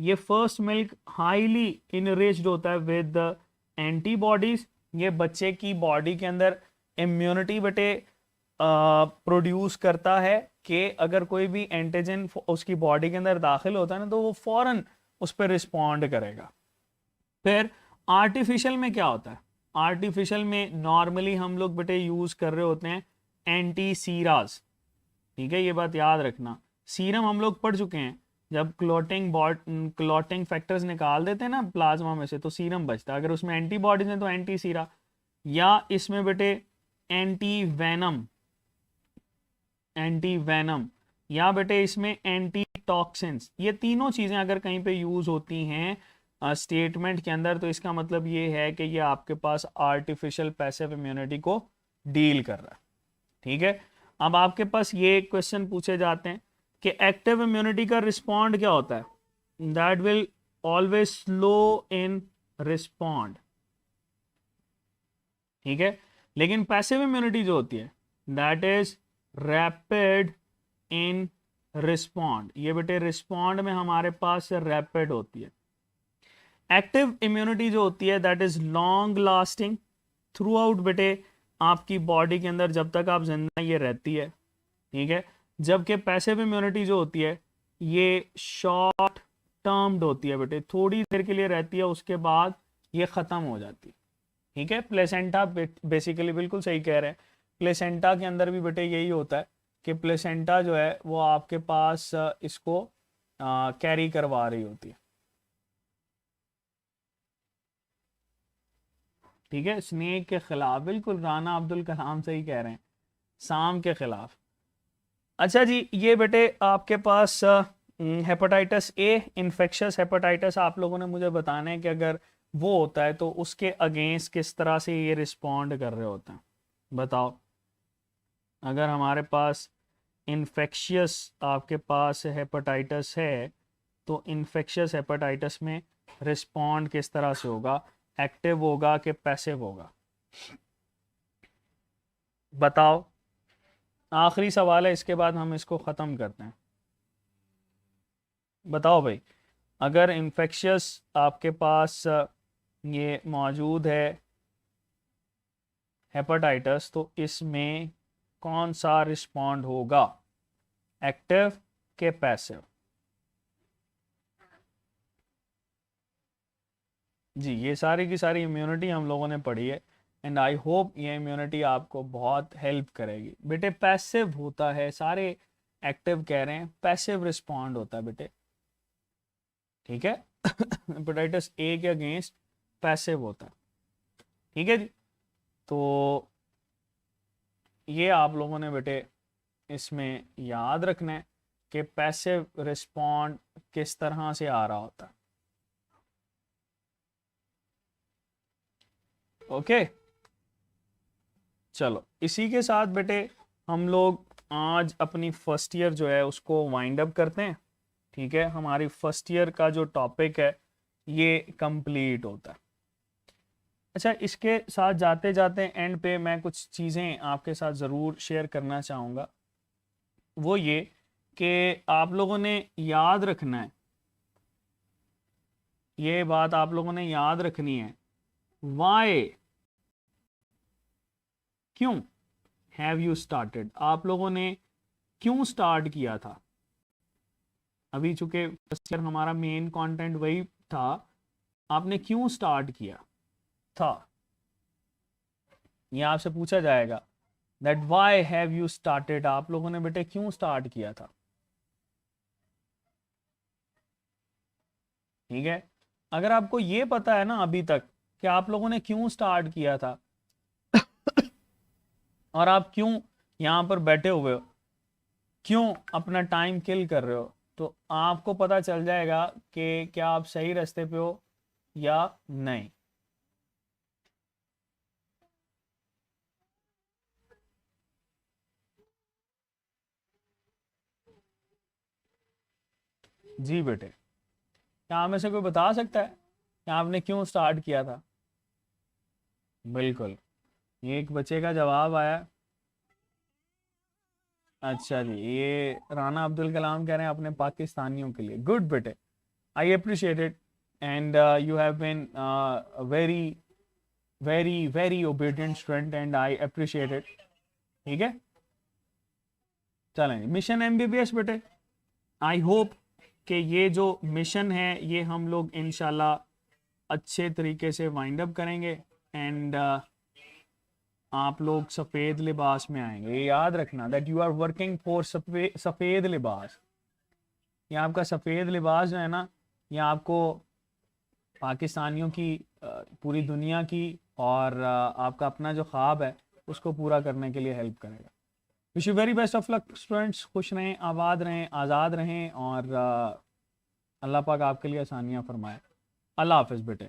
ये फर्स्ट मिल्क हाईली इनरिच्ड होता है विद एंटीबॉडीज, ये बच्चे की बॉडी के अंदर इम्यूनिटी बेटे प्रोड्यूस करता है कि अगर कोई भी एंटीजन उसकी बॉडी के अंदर दाखिल होता है ना तो वो फौरन उस पर रिस्पॉन्ड करेगा। फिर आर्टिफिशियल में क्या होता है, आर्टिफिशियल में नॉर्मली हम लोग बेटे यूज कर रहे होते हैं एंटी सीराज, ठीक है, ये बात याद रखना। सीरम हम लोग पढ़ चुके हैं, जब क्लॉटिंग फैक्टर्स निकाल देते हैं ना प्लाज्मा में से तो सीरम बचता है, अगर उसमें एंटीबॉडीज हैं तो एंटी सीरा, या इसमें बेटे एंटी वेनम, या बेटे इसमें एंटी टॉक्सिन्स, ये तीनों चीजें अगर कहीं पे यूज होती हैं स्टेटमेंट के अंदर तो इसका मतलब ये है कि ये आपके पास आर्टिफिशियल पैसिव इम्यूनिटी को डील कर रहा है, ठीक है। अब आपके पास ये क्वेश्चन पूछे जाते हैं कि एक्टिव इम्यूनिटी का रिस्पॉन्ड क्या होता है, that will always slow in respond, ठीक है, लेकिन पैसिव इम्यूनिटी जो होती है that is rapid in respond, ये बेटे रिस्पॉन्ड में हमारे पास रैपिड होती है। एक्टिव इम्यूनिटी जो होती है that is long lasting through out बेटे आपकी बॉडी के अंदर जब तक आप जिंदा ये रहती है, ठीक है, जबकि पैसिव इम्यूनिटी जो होती है ये शॉर्ट टर्म्ड होती है बेटे, थोड़ी देर के लिए रहती है उसके बाद ये ख़त्म हो जाती है, ठीक है। प्लेसेंटा बेसिकली बिल्कुल सही कह रहे हैं, प्लेसेंटा के अंदर भी बेटे यही होता है कि प्लेसेंटा जो है वो आपके पास इसको कैरी करवा रही होती है, ठीक है, स्नेक के खिलाफ, बिल्कुल राना अब्दुल कलाम सही कह रहे हैं, सांप के खिलाफ। अच्छा जी, ये बेटे आपके पास हेपेटाइटिस ए, इन्फेक्शियस हेपेटाइटिस, आप लोगों ने मुझे बताना है कि अगर वो होता है तो उसके अगेंस्ट किस तरह से ये रिस्पॉन्ड कर रहे होते हैं, बताओ। अगर हमारे पास इन्फेक्शियस आपके पास हेपेटाइटिस है तो इन्फेक्शियस हेपेटाइटिस में रिस्पॉन्ड किस तरह से होगा, एक्टिव होगा कि पैसिव होगा, बताओ। आखिरी सवाल है, इसके बाद हम इसको ख़त्म करते हैं, बताओ भाई। अगर इन्फेक्शियस आपके पास ये मौजूद है हेपेटाइटिस तो इसमें कौन सा रिस्पॉन्ड होगा, एक्टिव के पैसिव? जी, ये सारी की सारी इम्यूनिटी हम लोगों ने पढ़ी है एंड आई होप ये इम्यूनिटी आपको बहुत हेल्प करेगी। बेटे पैसिव होता है, सारे एक्टिव कह रहे हैं, पैसिव रिस्पॉन्ड होता है बेटे, ठीक है। हेपेटाइटिस ए के अगेंस्ट पैसिव होता है, ठीक है जी। तो ये आप लोगों ने बेटे इसमें याद रखना है कि पैसिव रिस्पॉन्ड किस तरह से आ रहा होता है, ओके। चलो इसी के साथ बेटे हम लोग आज अपनी फर्स्ट ईयर जो है उसको वाइंड अप करते हैं। ठीक है, हमारी फर्स्ट ईयर का जो टॉपिक है ये कंप्लीट होता है। अच्छा, इसके साथ जाते जाते एंड पे मैं कुछ चीज़ें आपके साथ ज़रूर शेयर करना चाहूँगा। वो ये कि आप लोगों ने याद रखना है, ये बात आप लोगों ने याद रखनी है, वाई, क्यों हैव यू स्टार्टेड, आप लोगों ने क्यों स्टार्ट किया था। अभी चूंकि फर्स्ट ईयर हमारा मेन कंटेंट वही था, आपने क्यों स्टार्ट किया था, ये आपसे पूछा जाएगा। That why have you started, आप लोगों ने बेटे क्यों स्टार्ट किया था। ठीक है, अगर आपको ये पता है ना अभी तक कि आप लोगों ने क्यों स्टार्ट किया था और आप क्यों यहाँ पर बैठे हुए हो, क्यों अपना टाइम किल कर रहे हो, तो आपको पता चल जाएगा कि क्या आप सही रास्ते पे हो या नहीं। जी बेटे, क्या आप में से कोई बता सकता है कि आपने क्यों स्टार्ट किया था। बिल्कुल, ये एक बच्चे का जवाब आया। अच्छा जी, ये राना अब्दुल कलाम कह रहे हैं अपने पाकिस्तानियों के लिए। गुड बेटे, I appreciate it and you have been very very very obedient student and I appreciate it. ठीक है, चलें, मिशन एमबीबीएस बेटे, आई होप कि ये जो मिशन है ये हम लोग इंशाल्लाह अच्छे तरीके से वाइंड अप करेंगे एंड आप लोग सफ़ेद लिबास में आएंगे। ये याद रखना that you are working for सफ़ेद लिबास। ये आपका सफ़ेद लिबास जो है ना, ये आपको पाकिस्तानियों की, पूरी दुनिया की और आपका अपना जो ख्वाब है उसको पूरा करने के लिए हेल्प करेगा। Wish you very best of luck students, खुश रहें, आबाद रहें, आज़ाद रहें और अल्लाह पाक आपके लिए आसानियाँ फरमाए। अल्लाह हाफ़िज़ बेटे।